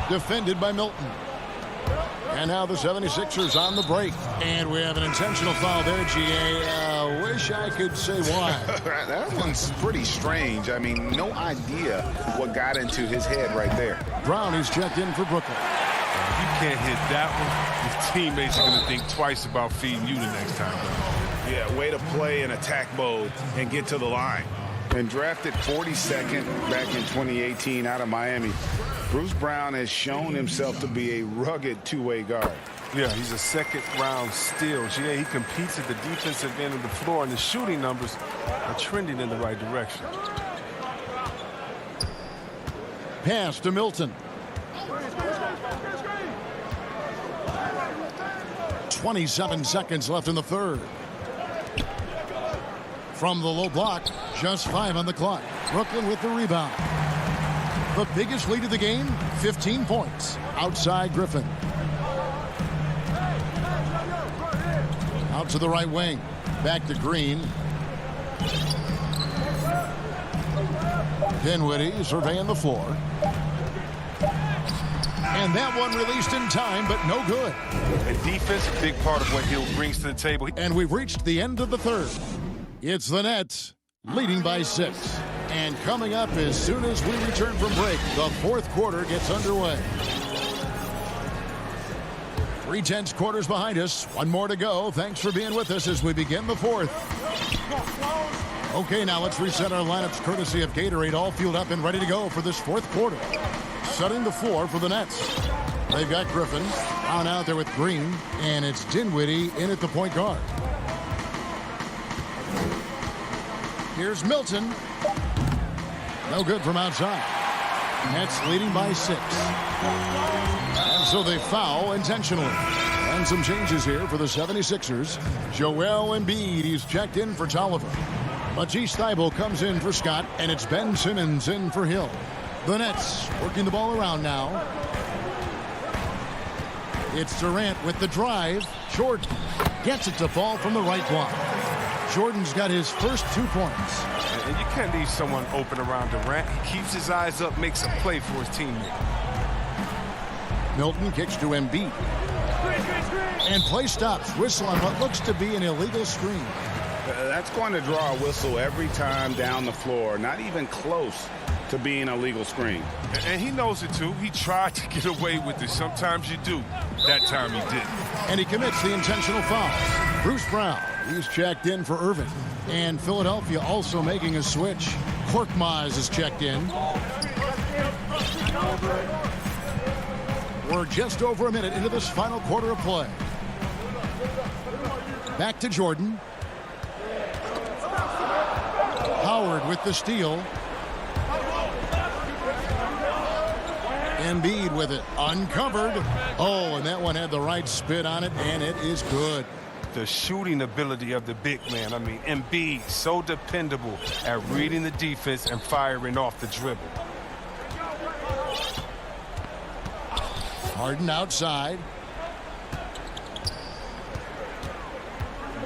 Defended by Milton. And now the 76ers on the break. And we have an intentional foul there, GA. Wish I could say why. That one's pretty strange. I mean, no idea what got into his head right there. Brown is checked in for Brooklyn. If you can't hit that one, your teammates are going to think twice about feeding you the next time. Yeah, way to play in attack mode and get to the line. And drafted 42nd back in 2018 out of Miami, Bruce Brown has shown himself to be a rugged two-way guard. Yeah, he's a second-round steal. GA, he competes at the defensive end of the floor, and the shooting numbers are trending in the right direction. Pass to Milton. 27 seconds left in the third. From the low block, just 5 on the clock. Brooklyn with the rebound. The biggest lead of the game, 15 points. Outside Griffin. Out to the right wing. Back to Green. Dinwiddie surveying the floor. And that one released in time, but no good. And defense, a big part of what Hill brings to the table. And we've reached the end of the third. It's the Nets leading by 6. And coming up as soon as we return from break, the fourth quarter gets underway. 3/10 quarters behind us. One more to go. Thanks for being with us as we begin the fourth. Okay, now let's reset our lineups courtesy of Gatorade, all fueled up and ready to go for this fourth quarter. Setting the floor for the Nets. They've got Griffin on out there with Green, and it's Dinwiddie in at the point guard. Here's Milton. No good from outside. Nets leading by 6. And so they foul intentionally. And some changes here for the 76ers. Joel Embiid, he's checked in for Tolliver. Matisse Thybulle comes in for Scott, and it's Ben Simmons in for Hill. The Nets working the ball around now. It's Durant with the drive. Jordan gets it to fall from the right block. Jordan's got his first 2 points. And you can't leave someone open around Durant. He keeps his eyes up, makes a play for his teammate. Milton kicks to Embiid. And play stops. Whistle on what looks to be an illegal screen. That's going to draw a whistle every time down the floor. Not even close to being a legal screen. And he knows it, too. He tried to get away with it. Sometimes you do. That time he didn't. And he commits the intentional foul. Bruce Brown, he's checked in for Irving. And Philadelphia also making a switch. Korkmaz is checked in. We're just over a minute into this final quarter of play. Back to Jordan. Howard with the steal. Embiid with it. Uncovered. Oh, and that one had the right spin on it, and it is good. The shooting ability of the big man. I mean, Embiid, so dependable at reading the defense and firing off the dribble. Harden outside.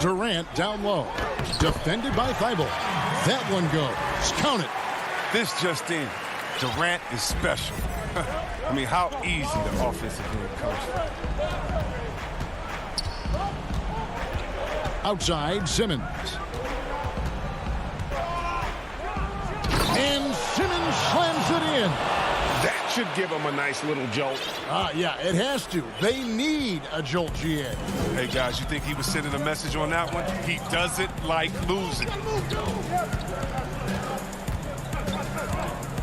Durant down low. Defended by Thibault. That one goes. Count it. This just in. Durant is special. I mean, how easy the offensive game comes. Outside, Simmons. And Simmons slams it in. That should give them a nice little jolt. Yeah, it has to. They need a jolt, GA. Hey, guys, you think he was sending a message on that one? He doesn't like losing.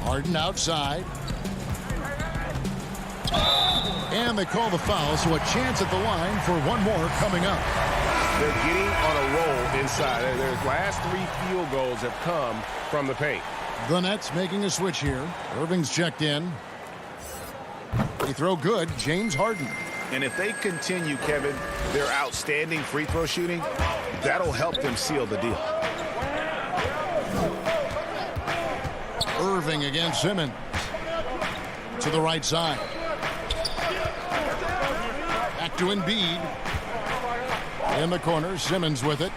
Harden outside. And they call the foul, so a chance at the line for one more coming up. They're getting on a roll inside. Their last 3 field goals have come from the paint. The Nets making a switch here. Irving's checked in. Free throw good. James Harden. And if they continue, Kevin, their outstanding free throw shooting, that'll help them seal the deal. Irving against Simmons. To the right side. Back to Embiid. In the corner, Simmons with it.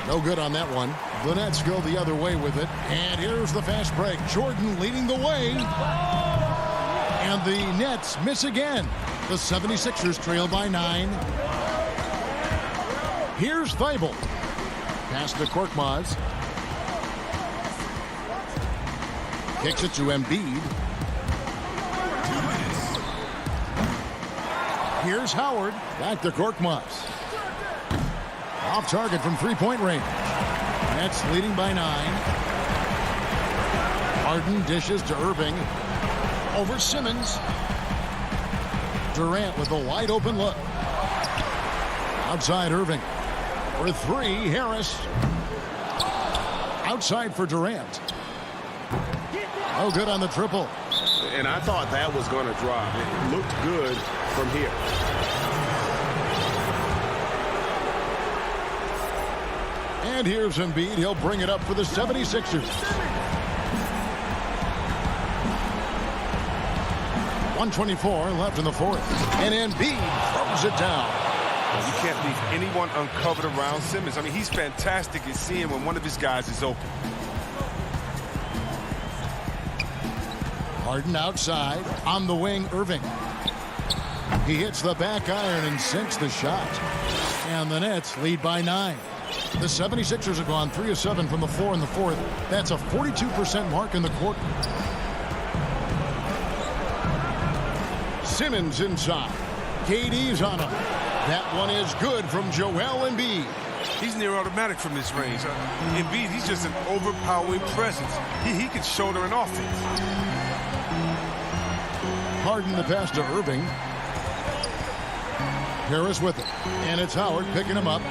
No good on that one. The Nets go the other way with it. And here's the fast break. Jordan leading the way. And the Nets miss again. The 76ers trail by 9. Here's Thibault. Pass to Korkmaz. Kicks it to Embiid. Here's Howard. Back to Korkmaz. Off target from three-point range. Nets leading by 9. Harden dishes to Irving. Over Simmons. Durant with a wide open look. Outside Irving. For 3, Harris. Outside for Durant. Oh, good on the triple. And I thought that was going to drop. It looked good from here. And here's Embiid. He'll bring it up for the 76ers. 1:24 left in the fourth. And Embiid throws it down. You can't leave anyone uncovered around Simmons. I mean, he's fantastic at seeing when one of his guys is open. Harden outside. On the wing, Irving. He hits the back iron and sinks the shot. And the Nets lead by 9. The 76ers have gone 3 of 7 from the floor in the fourth. That's a 42% mark in the quarter. Simmons inside. KD's on him. That one is good from Joel Embiid. He's near automatic from this range. Embiid, he's just an overpowering presence. He can shoulder an offense. Harden the pass to Irving. Harris with it. And it's Howard picking him up.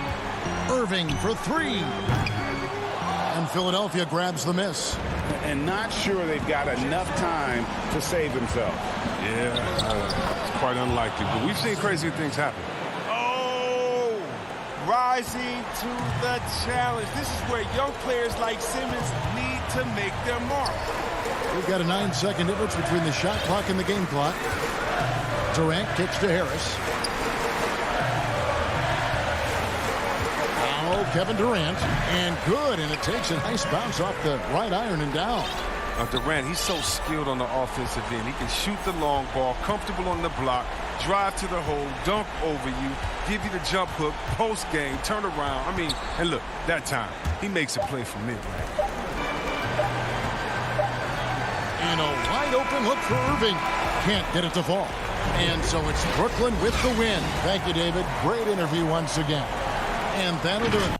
Irving for 3. And Philadelphia grabs the miss. And not sure they've got enough time to save themselves. Yeah, it's quite unlikely. But we've seen crazy things happen. Oh, rising to the challenge. This is where young players like Simmons need to make their mark. We've got a 9-second difference between the shot clock and the game clock. Durant kicks to Harris. Now Kevin Durant. And good. And it takes a nice bounce off the right iron and down. Durant, he's so skilled on the offensive end. He can shoot the long ball, comfortable on the block, drive to the hole, dunk over you, give you the jump hook, post game, turn around. I mean, and look, that time, he makes a play from mid-range. In a wide open look for Irving. Can't get it to fall. And so it's Brooklyn with the win. Thank you, David. Great interview once again. And that'll do it.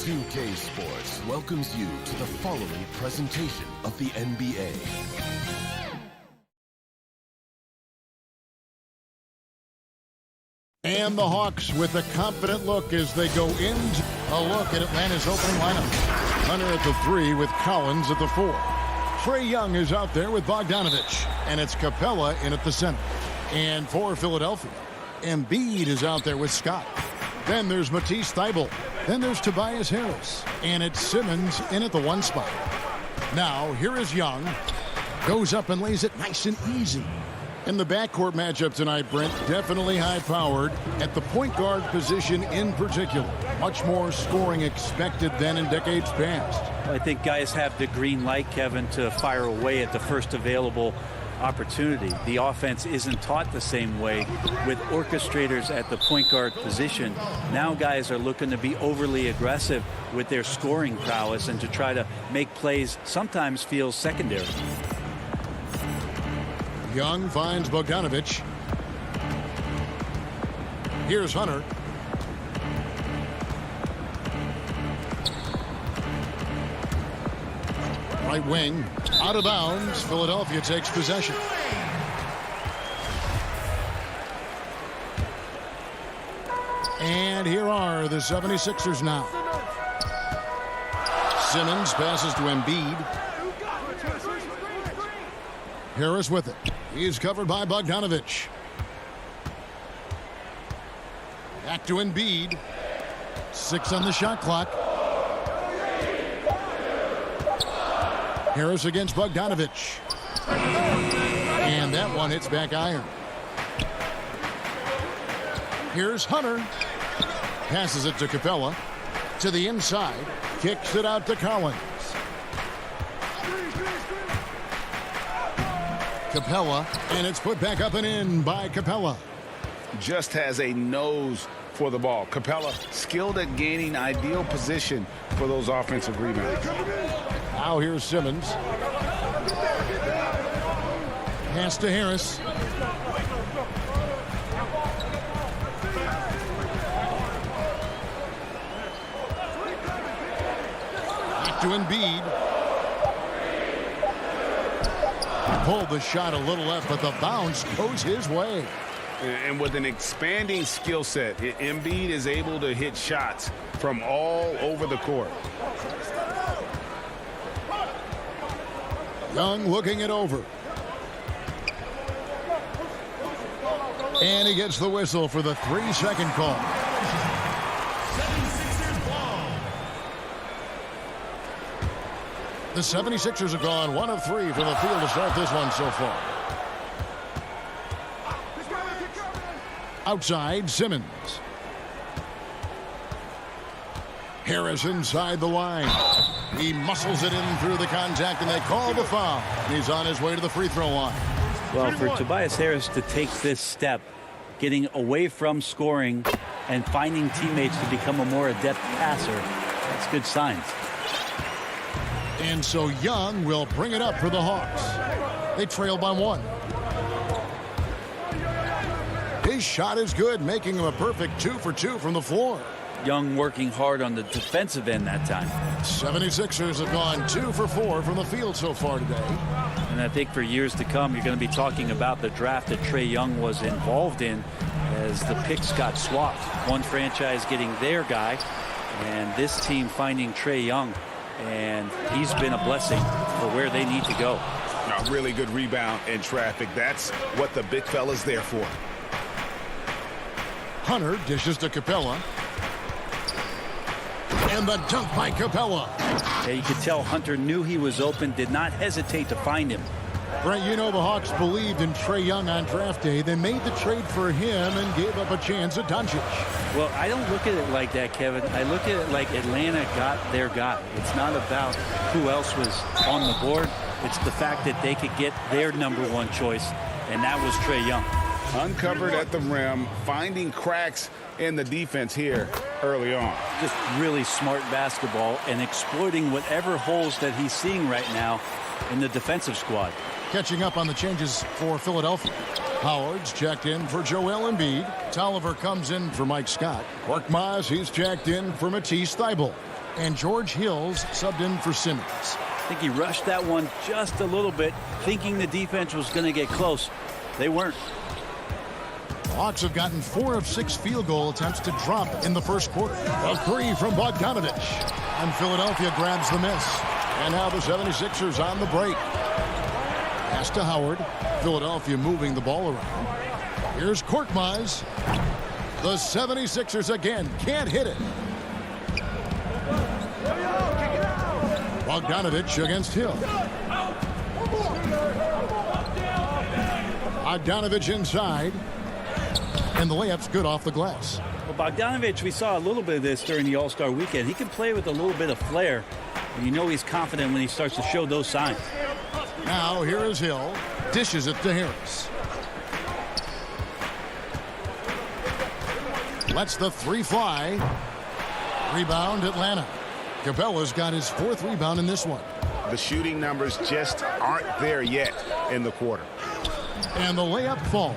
2K Sports welcomes you to the following presentation of the NBA. And the Hawks with a confident look as they go in. A look at Atlanta's opening lineup. Hunter at the 3 with Collins at the 4. Trae Young is out there with Bogdanovich. And it's Capella in at the center. And for Philadelphia, Embiid is out there with Scott. Then there's Matisse Thybulle. Then there's Tobias Harris. And it's Simmons in at the 1 spot. Now, here is Young. Goes up and lays it nice and easy. And the backcourt matchup tonight, Brent, definitely high-powered at the point guard position in particular. Much more scoring expected than in decades past. I think guys have the green light, Kevin, to fire away at the first available opportunity. The offense isn't taught the same way with orchestrators at the point guard position. Now guys are looking to be overly aggressive with their scoring prowess and to try to make plays sometimes feel secondary. Young finds Bogdanovich. Here's Hunter. Right wing, out of bounds. Philadelphia takes possession. And here are the 76ers now. Simmons passes to Embiid. Harris with it. He's covered by Bogdanovich. Back to Embiid. 6 on the shot clock. Harris against Bogdanovich. And that one hits back iron. Here's Hunter. Passes it to Capella. To the inside. Kicks it out to Collins. Capella. And it's put back up and in by Capella. Just has a nose for the ball. Capella skilled at gaining ideal position for those offensive rebounds. Now here's Simmons. Pass to Harris. Back to Embiid. Pulled the shot a little left, but the bounce goes his way. And with an expanding skill set, Embiid is able to hit shots from all over the court. Young looking it over. And he gets the whistle for the 3-second call. The 76ers have gone 1 of 3 from the field to start this one so far. Outside, Simmons. Harris inside the line. He muscles it in through the contact, and they call the foul. And he's on his way to the free throw line. Well, for Tobias Harris to take this step, getting away from scoring and finding teammates to become a more adept passer, that's good signs. And so Young will bring it up for the Hawks. They trail by 1. His shot is good, making him a perfect 2 for 2 from the floor. Young working hard on the defensive end that time. 76ers have gone 2 for 4 from the field so far today. And I think for years to come, you're going to be talking about the draft that Trae Young was involved in as the picks got swapped. One franchise getting their guy, and this team finding Trae Young. And he's been a blessing for where they need to go. A really good rebound in traffic. That's what the big fella's there for. Hunter dishes to Capella. And the dunk by Capella. Yeah, you could tell Hunter knew he was open, did not hesitate to find him. Brent, you know the Hawks believed in Trae Young on draft day. They made the trade for him and gave up a chance at Doncic. Well, I don't look at it like that, Kevin. I look at it like Atlanta got their guy. It's not about who else was on the board. It's the fact that they could get their #1 choice, and that was Trae Young. Uncovered at the rim, finding cracks in the defense here early on. Just really smart basketball and exploiting whatever holes that he's seeing right now in the defensive squad. Catching up on the changes for Philadelphia. Howard's checked in for Joel Embiid. Tolliver comes in for Mike Scott. Korkmaz, he's checked in for Matisse Thybulle. And George Hill's subbed in for Simmons. I think he rushed that one just a little bit, thinking the defense was going to get close. They weren't. The Hawks have gotten 4 of 6 field goal attempts to drop in the first quarter. A 3 from Bogdanovich. And Philadelphia grabs the miss. And now the 76ers on the break. Pass to Howard. Philadelphia moving the ball around. Here's Korkmaz. The 76ers again can't hit it. Bogdanovich against Hill. Bogdanovich inside. And the layup's good off the glass. Well, Bogdanovich, we saw a little bit of this during the All-Star weekend. He can play with a little bit of flair. And you know he's confident when he starts to show those signs. Now here is Hill. Dishes it to Harris. Lets the three fly. Rebound Atlanta. Capella's got his 4th rebound in this one. The shooting numbers just aren't there yet in the quarter. And the layup falls.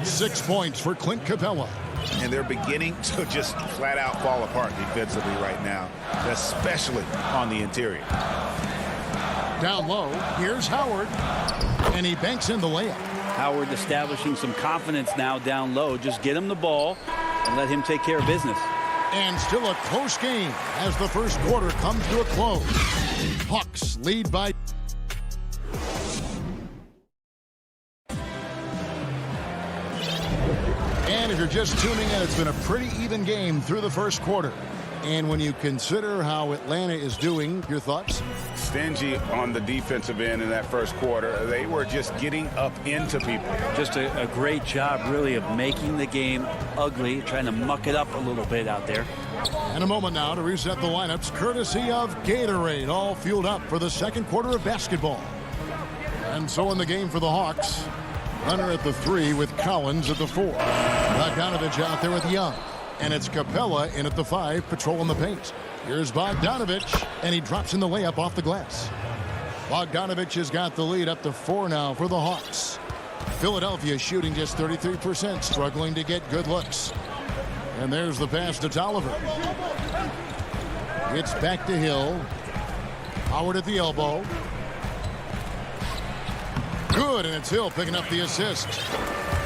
6 points for Clint Capella. And they're beginning to just flat out fall apart defensively right now, especially on the interior. Down low, here's Howard. And he banks in the layup. Howard establishing some confidence now down low. Just get him the ball and let him take care of business. And still a close game as the first quarter comes to a close. Hawks lead by... And if you're just tuning in, it's been a pretty even game through the first quarter. And when you consider how Atlanta is doing, your thoughts? Stingy on the defensive end in that first quarter. They were just getting up into people. Just a great job, really, of making the game ugly, trying to muck it up a little bit out there. And a moment now to reset the lineups, courtesy of Gatorade, all fueled up for the second quarter of basketball. And so in the game for the Hawks, Hunter at the 3 with Collins at the 4. Bogdanovich out there with Young. And it's Capella in at the 5, patrolling the paint. Here's Bogdanovich, and he drops in the layup off the glass. Bogdanovich has got the lead up to 4 now for the Hawks. Philadelphia shooting just 33%, struggling to get good looks. And there's the pass to Tolliver. It's back to Hill. Howard at the elbow. Good, and it's Hill picking up the assist.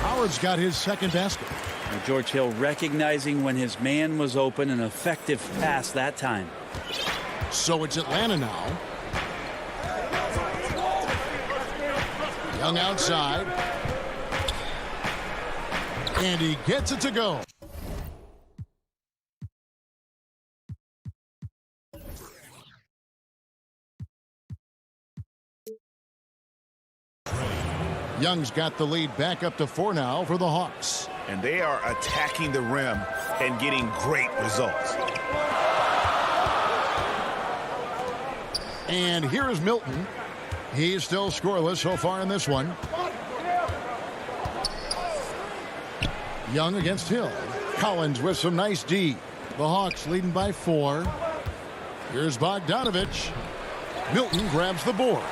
Howard's got his second basket. And George Hill recognizing when his man was open, an effective pass that time. So it's Atlanta now. Young outside. And he gets it to go. Young's got the lead back up to 4 now for the Hawks. And they are attacking the rim and getting great results. And here is Milton. He's still scoreless so far in this one. Young against Hill. Collins with some nice D. The Hawks leading by 4. Here's Bogdanovich. Milton grabs the board.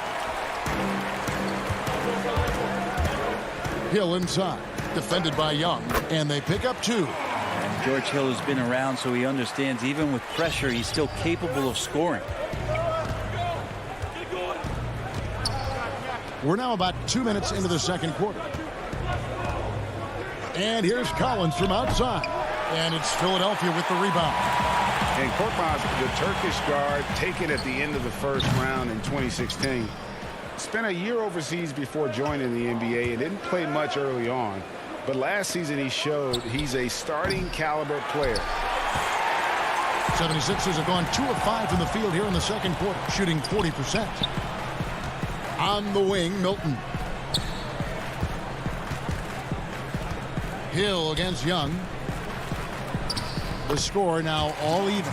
Hill inside. Defended by Young. And they pick up 2. And George Hill has been around, so he understands even with pressure, he's still capable of scoring. We're now about 2 minutes into the second quarter. And here's Collins from outside. And it's Philadelphia with the rebound. And Korkmaz, the Turkish guard, taken at the end of the first round in 2016. Spent a year overseas before joining the NBA and didn't play much early on. But last season he showed he's a starting caliber player. 76ers have gone 2 of 5 from the field here in the second quarter, shooting 40%. On the wing, Milton. Hill against Young. The score now all even.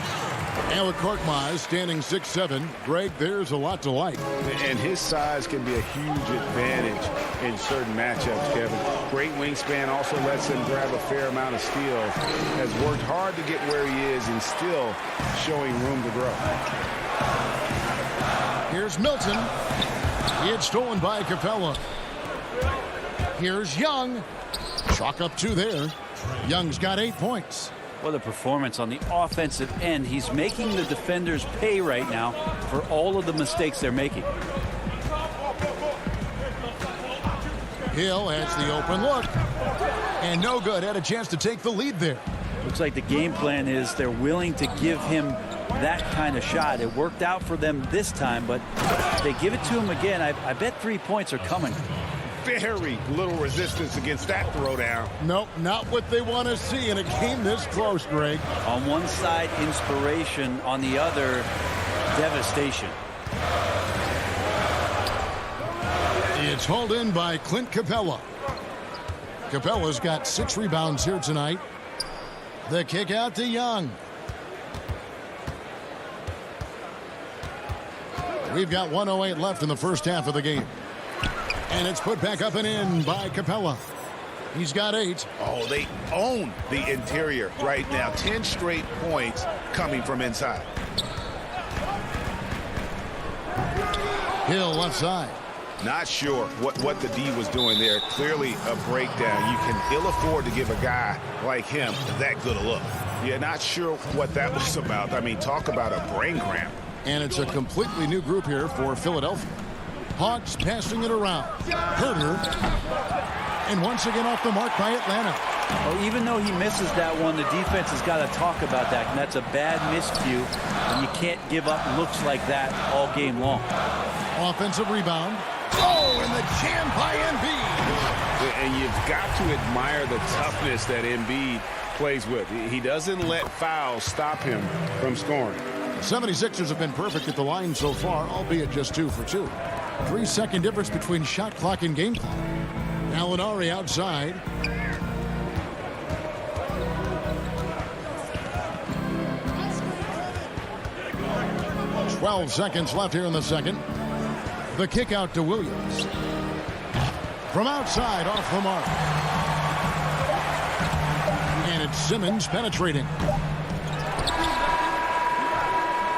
And with Korkmaz standing 6'7", Greg, there's a lot to like. And his size can be a huge advantage in certain matchups, Kevin. Great wingspan also lets him grab a fair amount of steals. Has worked hard to get where he is and still showing room to grow. Here's Milton. It's stolen by Capella. Here's Young. Chalk up 2 there. Young's got 8 points. What a performance on the offensive end. He's making the defenders pay right now for all of the mistakes they're making. Hill has the open look. And no good. Had a chance to take the lead there. Looks like the game plan is they're willing to give him that kind of shot. It worked out for them this time, but if they give it to him again, I bet 3 points are coming. Very little resistance against that throwdown. Nope, not what they want to see in a game this close, Greg. On one side, inspiration. On the other, devastation. It's hauled in by Clint Capella. Capella's got 6 rebounds here tonight. The kick out to Young. We've got 1:08 left in the first half of the game. And it's put back up and in by Capella. He's got 8. Oh, they own the interior right now. 10 straight points coming from inside. Hill left side. Not sure what the D was doing there. Clearly a breakdown. You can ill afford to give a guy like him that good a look. Yeah, not sure what that was about. I mean, talk about a brain cramp. And it's a completely new group here for Philadelphia. Hawks passing it around. Herter. And once again off the mark by Atlanta. Well, even though he misses that one, the defense has got to talk about that. And that's a bad miscue. And you can't give up looks like that all game long. Offensive rebound. Oh, and the jam by Embiid. And you've got to admire the toughness that Embiid plays with. He doesn't let fouls stop him from scoring. 76ers have been perfect at the line so far, albeit just 2 for 2. 3-second difference between shot clock and game clock. Gallinari outside. "12 seconds left here in the second. The kick out to Williams. From outside, off the mark. And it's Simmons penetrating.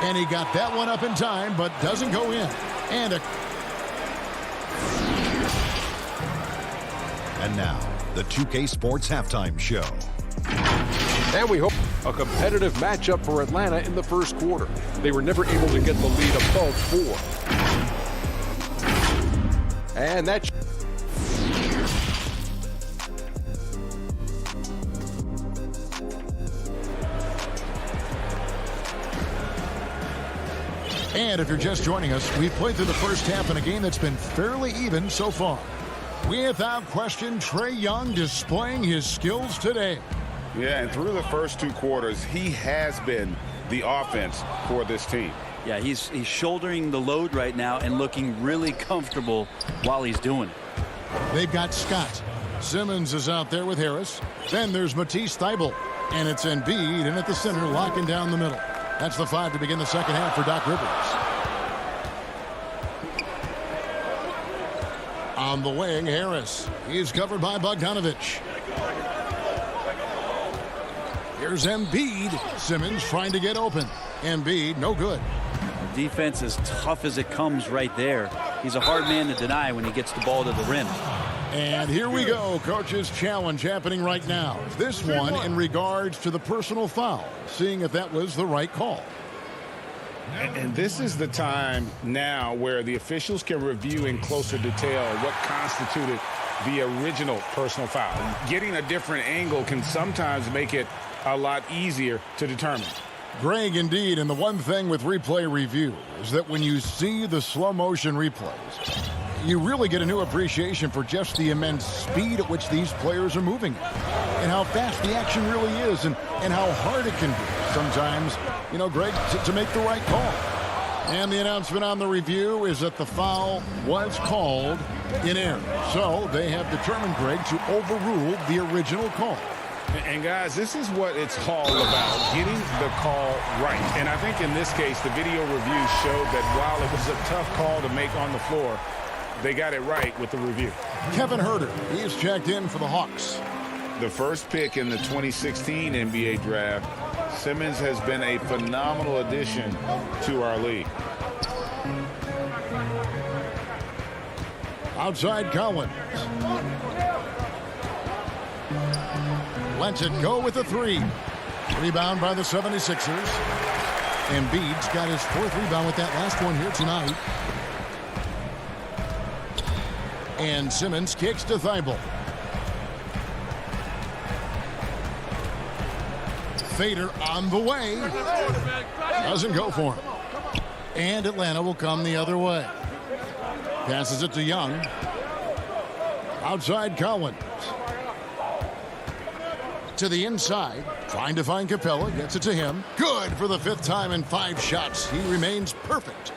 And he got that one up in time, but doesn't go in. And now, the 2K Sports Halftime Show. And we hope a competitive matchup for Atlanta in the first quarter. They were never able to get the lead above 4. And that... And if you're just joining us, we've played through the first half in a game that's been fairly even so far. Without question, Trae Young displaying his skills today. Yeah, and through the first 2 quarters, he has been the offense for this team. Yeah, he's shouldering the load right now and looking really comfortable while he's doing it. They've got Scott. Simmons is out there with Harris. Then there's Matisse Thybulle. And it's Embiid in at the center, locking down the middle. That's the 5 to begin the second half for Doc Rivers. On the wing, Harris. He's covered by Bogdanovich. Here's Embiid. Simmons trying to get open. Embiid, no good. Defense as tough as it comes right there. He's a hard man to deny when he gets the ball to the rim. And here we go. Coach's challenge happening right now. This one in regards to the personal foul. Seeing if that was the right call. And this is the time now where the officials can review in closer detail what constituted the original personal foul. Getting a different angle can sometimes make it a lot easier to determine. Greg, indeed, and the one thing with replay review is that when you see the slow motion replays, you really get a new appreciation for just the immense speed at which these players are moving and how fast the action really is and how hard it can be sometimes, you know, Greg, to make the right call. And the announcement on the review is that the foul was called in error. So they have determined, Greg, to overrule the original call. And guys, this is what it's all about, getting the call right. And I think in this case, the video review showed that while it was a tough call to make on the floor, they got it right with the review. Kevin Herter, he is checked in for the Hawks. The first pick in the 2016 NBA draft, Simmons has been a phenomenal addition to our league. Outside Collins. Lets it go with the 3. Rebound by the 76ers. Embiid's got his 4th rebound with that last one here tonight. And Simmons kicks to Thybulle. Fader on the way. Doesn't go for him. And Atlanta will come the other way. Passes it to Young. Outside Collins. To the inside. Trying to find Capella. Gets it to him. Good for the 5th time in 5 shots. He remains perfect.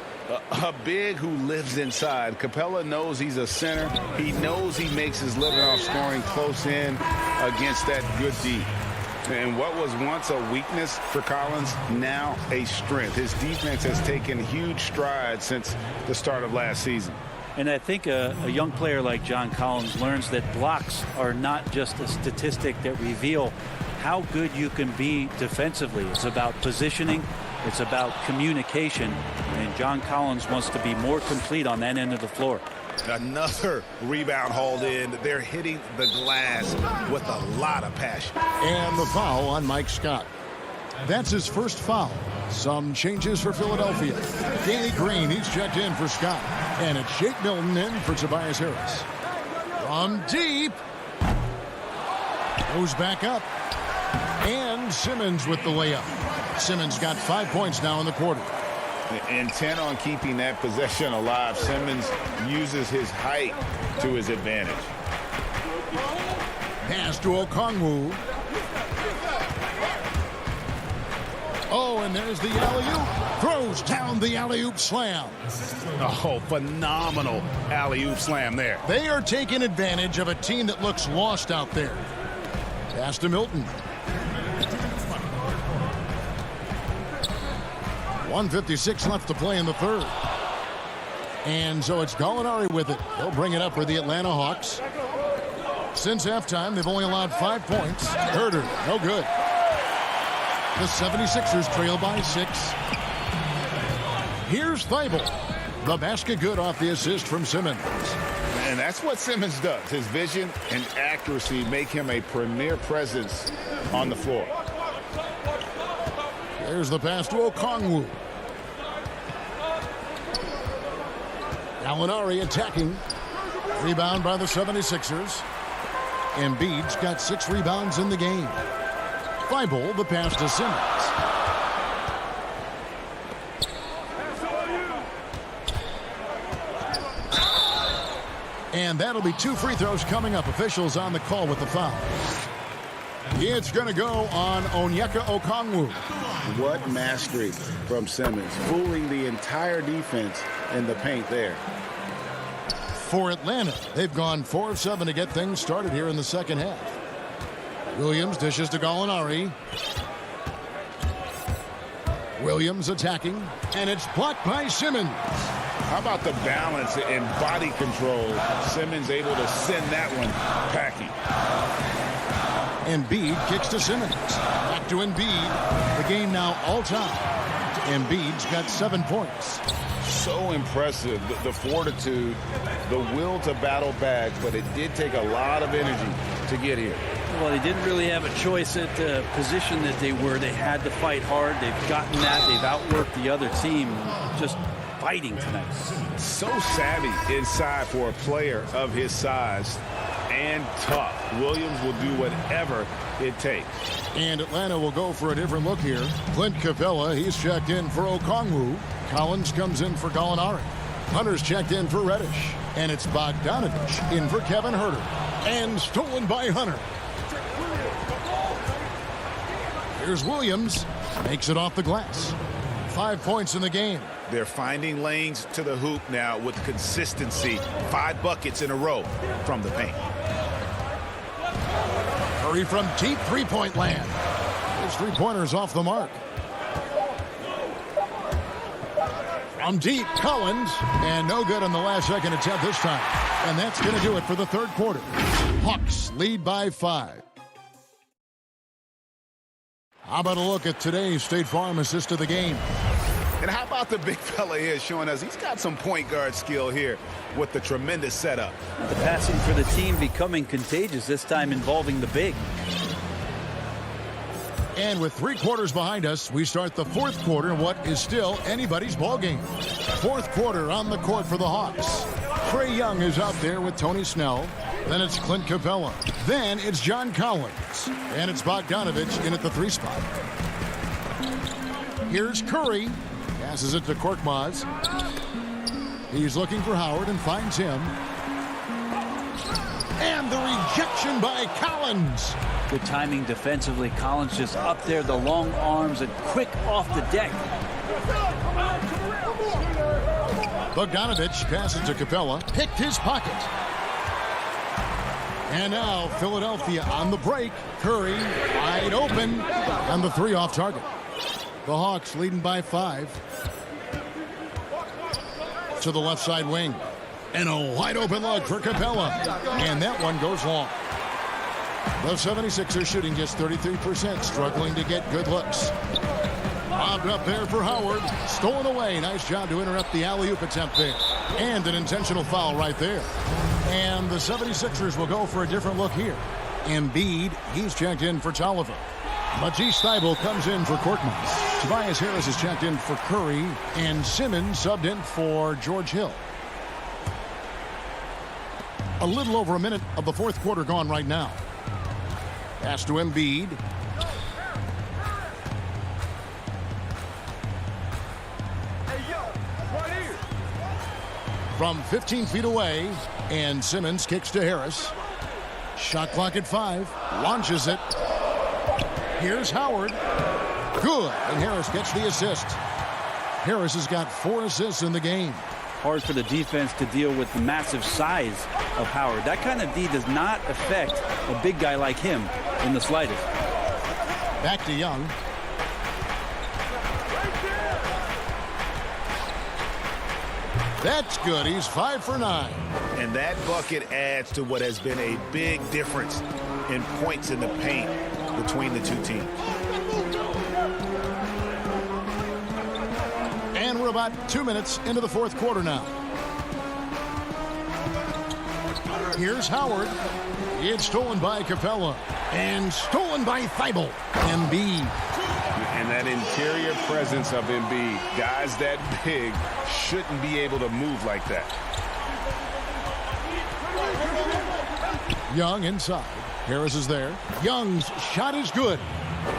A big who lives inside. Capella knows he's a center. He knows he makes his living off scoring close in against that good D. And what was once a weakness for Collins, now a strength. His defense has taken huge strides since the start of last season. And I think a young player like John Collins learns that blocks are not just a statistic that reveal how good you can be defensively. It's about positioning. It's about communication. And John Collins wants to be more complete on that end of the floor. Another rebound hauled in. They're hitting the glass with a lot of passion. And the foul on Mike Scott. That's his first foul. Some changes for Philadelphia. Danny Green, he's checked in for Scott. And it's Shake Milton in for Tobias Harris. From deep. Goes back up. And Simmons with the layup. Simmons got 5 points now in the quarter. Intent on keeping that possession alive. Simmons uses his height to his advantage. Pass to Okongwu. Oh, and there's the alley-oop. Throws down the alley-oop slam. Oh, phenomenal alley-oop slam there. They are taking advantage of a team that looks lost out there. Pass to Milton. 1:56 left to play in the third. And so it's Gallinari with it. He'll bring it up for the Atlanta Hawks. Since halftime, they've only allowed 5 points. Herder, no good. The 76ers trail by 6. Here's Thibault. The basket good off the assist from Simmons. And that's what Simmons does. His vision and accuracy make him a premier presence on the floor. There's the pass to Okongwu. Gallinari attacking. Rebound by the 76ers. Embiid's got 6 rebounds in the game. Thibault, the pass to Simmons. And that'll be 2 free throws coming up. Officials on the call with the foul. It's going to go on Onyeka Okongwu. What mastery from Simmons, fooling the entire defense in the paint there. For Atlanta, they've gone 4 of 7 to get things started here in the second half. Williams dishes to Gallinari. Williams attacking, and it's blocked by Simmons. How about the balance and body control? Simmons able to send that one packing. Embiid kicks to Simmons. Back to Embiid. The game now all-time. Embiid's got 7 points. So impressive, the fortitude, the will to battle back, but it did take a lot of energy to get here. Well, they didn't really have a choice at the position that they were. They had to fight hard. They've gotten that. They've outworked the other team. Just fighting tonight. So savvy inside for a player of his size and tough. Williams will do whatever it takes. And Atlanta will go for a different look here. Clint Capella, he's checked in for Okongwu. Collins comes in for Gallinari. Hunter's checked in for Reddish. And it's Bogdanovich in for Kevin Herter. And stolen by Hunter. Here's Williams. Makes it off the glass. 5 points in the game. They're finding lanes to the hoop now with consistency. 5 buckets in a row from the paint. Curry from deep three-point land. His three-pointer's off the mark. From deep, Collins. And no good on the last second attempt this time. And that's going to do it for the third quarter. Hawks lead by 5. How about a look at today's State Farm assist of the game? And how about the big fella here showing us he's got some point guard skill here with the tremendous setup. The passing for the team becoming contagious, this time involving the big. And with 3 quarters behind us, we start the fourth quarter in what is still anybody's ball game. Fourth quarter on the court for the Hawks. Trae Young is out there with Tony Snell. Then it's Clint Capella. Then it's John Collins. And it's Bogdanovich in at the 3 spot. Here's Curry. Passes it to Korkmaz. He's looking for Howard and finds him. And the rejection by Collins. Good timing defensively. Collins just up there, the long arms and quick off the deck. Bogdanovich passes to Capella. Picked his pocket. And now Philadelphia on the break. Curry wide open. And the three off target. The Hawks leading by 5. To the left side wing. And a wide open look for Capella. And that one goes long. The 76ers shooting just 33%, struggling to get good looks. Lobbed up there for Howard. Stolen away. Nice job to interrupt the alley-oop attempt there. And an intentional foul right there. And the 76ers will go for a different look here. Embiid, he's checked in for Tolliver. Matisse Thybulle comes in for Korkmaz. Tobias Harris is checked in for Curry. And Simmons subbed in for George Hill. A little over a minute of the fourth quarter gone right now. Pass to Embiid. From 15 feet away, and Simmons kicks to Harris. Shot clock at 5. Launches it. Here's Howard. Good. And Harris gets the assist. Harris has got 4 assists in the game. Hard for the defense to deal with the massive size of Howard. That kind of D does not affect a big guy like him in the slightest. Back to Young. That's good. He's 5 for 9. And that bucket adds to what has been a big difference in points in the paint between the two teams. And we're about 2 minutes into the fourth quarter now. Here's Howard. It's stolen by Capella. And stolen by Thybulle. Embiid. And that interior presence of Embiid, guys that big shouldn't be able to move like that. Young inside. Harris is there. Young's shot is good.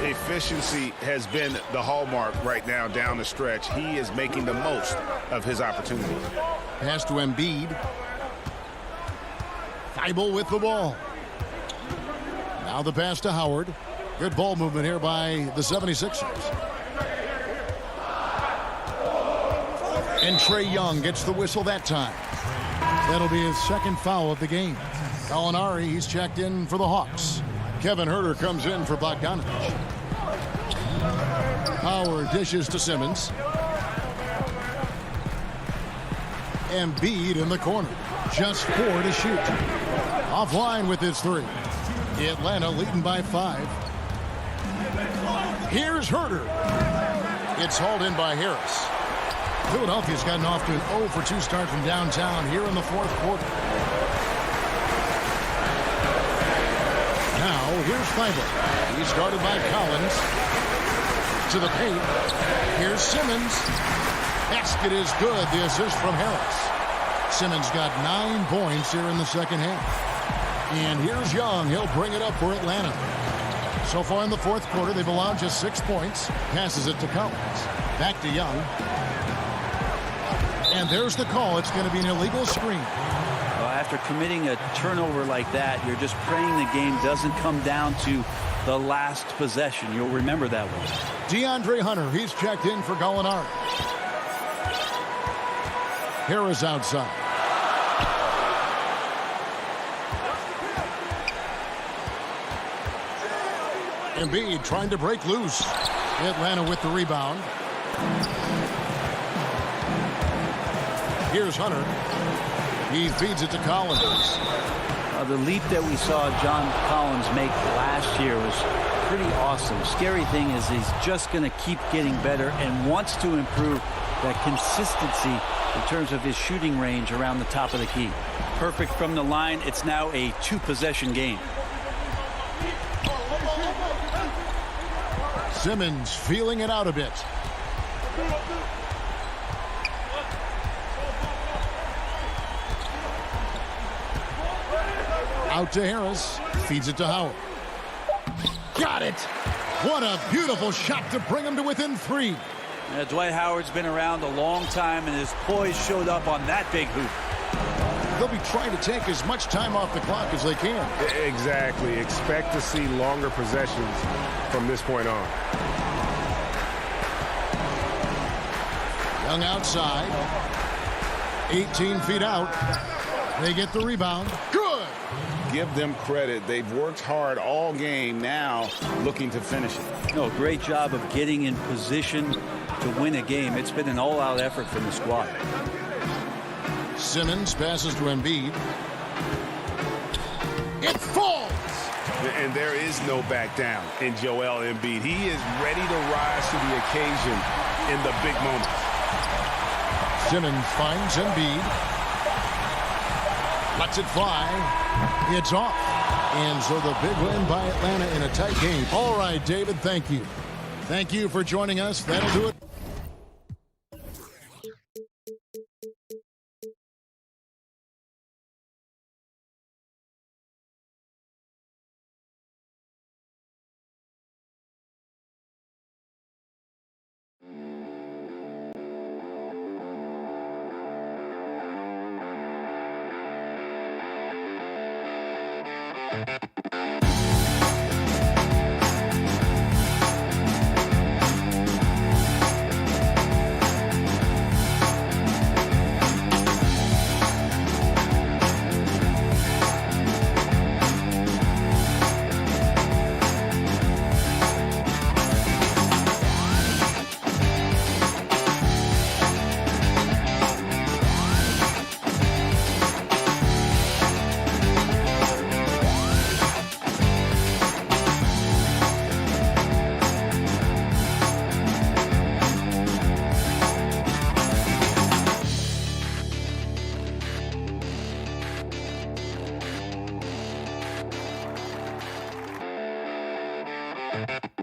Efficiency has been the hallmark right now down the stretch. He is making the most of his opportunities. Pass to Embiid. Thybulle with the ball. Now the pass to Howard. Good ball movement here by the 76ers. And Trae Young gets the whistle that time. That'll be his second foul of the game. Gallinari, he's checked in for the Hawks. Kevin Huerter comes in for Bogdanovich. Howard dishes to Simmons. Embiid in the corner. Just 4 to shoot. Offline with his 3. Atlanta leading by 5. Here's Huerter. It's hauled in by Harris. Philadelphia's gotten off to an 0 for 2 start from downtown here in the fourth quarter. Now, here's Thybulle. He's guarded by Collins. To the paint. Here's Simmons. Basket is good. The assist from Harris. Simmons got 9 points here in the second half. And here's Young. He'll bring it up for Atlanta. So far in the fourth quarter, they've allowed just 6 points. Passes it to Collins. Back to Young. And there's the call. It's going to be an illegal screen. Well, after committing a turnover like that, you're just praying the game doesn't come down to the last possession. You'll remember that one. DeAndre Hunter, he's checked in for Gallinari. Harris outside. Embiid trying to break loose. Atlanta with the rebound. Here's Hunter. He feeds it to Collins. The leap that we saw John Collins make last year was pretty awesome. Scary thing is he's just going to keep getting better and wants to improve that consistency in terms of his shooting range around the top of the key. Perfect from the line. It's now a 2-possession game. Simmons feeling it out a bit. Out to Harris. Feeds it to Howard. Got it. What a beautiful shot to bring him to within 3. Dwight Howard's been around a long time, and his poise showed up on that big hoop. They'll be trying to take as much time off the clock as they can. Exactly. Expect to see longer possessions from this point on. Young outside. 18 feet out. They get the rebound. Good. give them credit. They've worked hard all game, now looking to finish it. No, great job of getting in position to win a game. It's been an all-out effort from the squad. Simmons passes to Embiid. It falls! And there is no back down in Joel Embiid. He is ready to rise to the occasion in the big moments. Simmons finds Embiid. Lets it fly. It's off. And so the big win by Atlanta in a tight game. All right, David, thank you. Thank you for joining us. That'll do it. you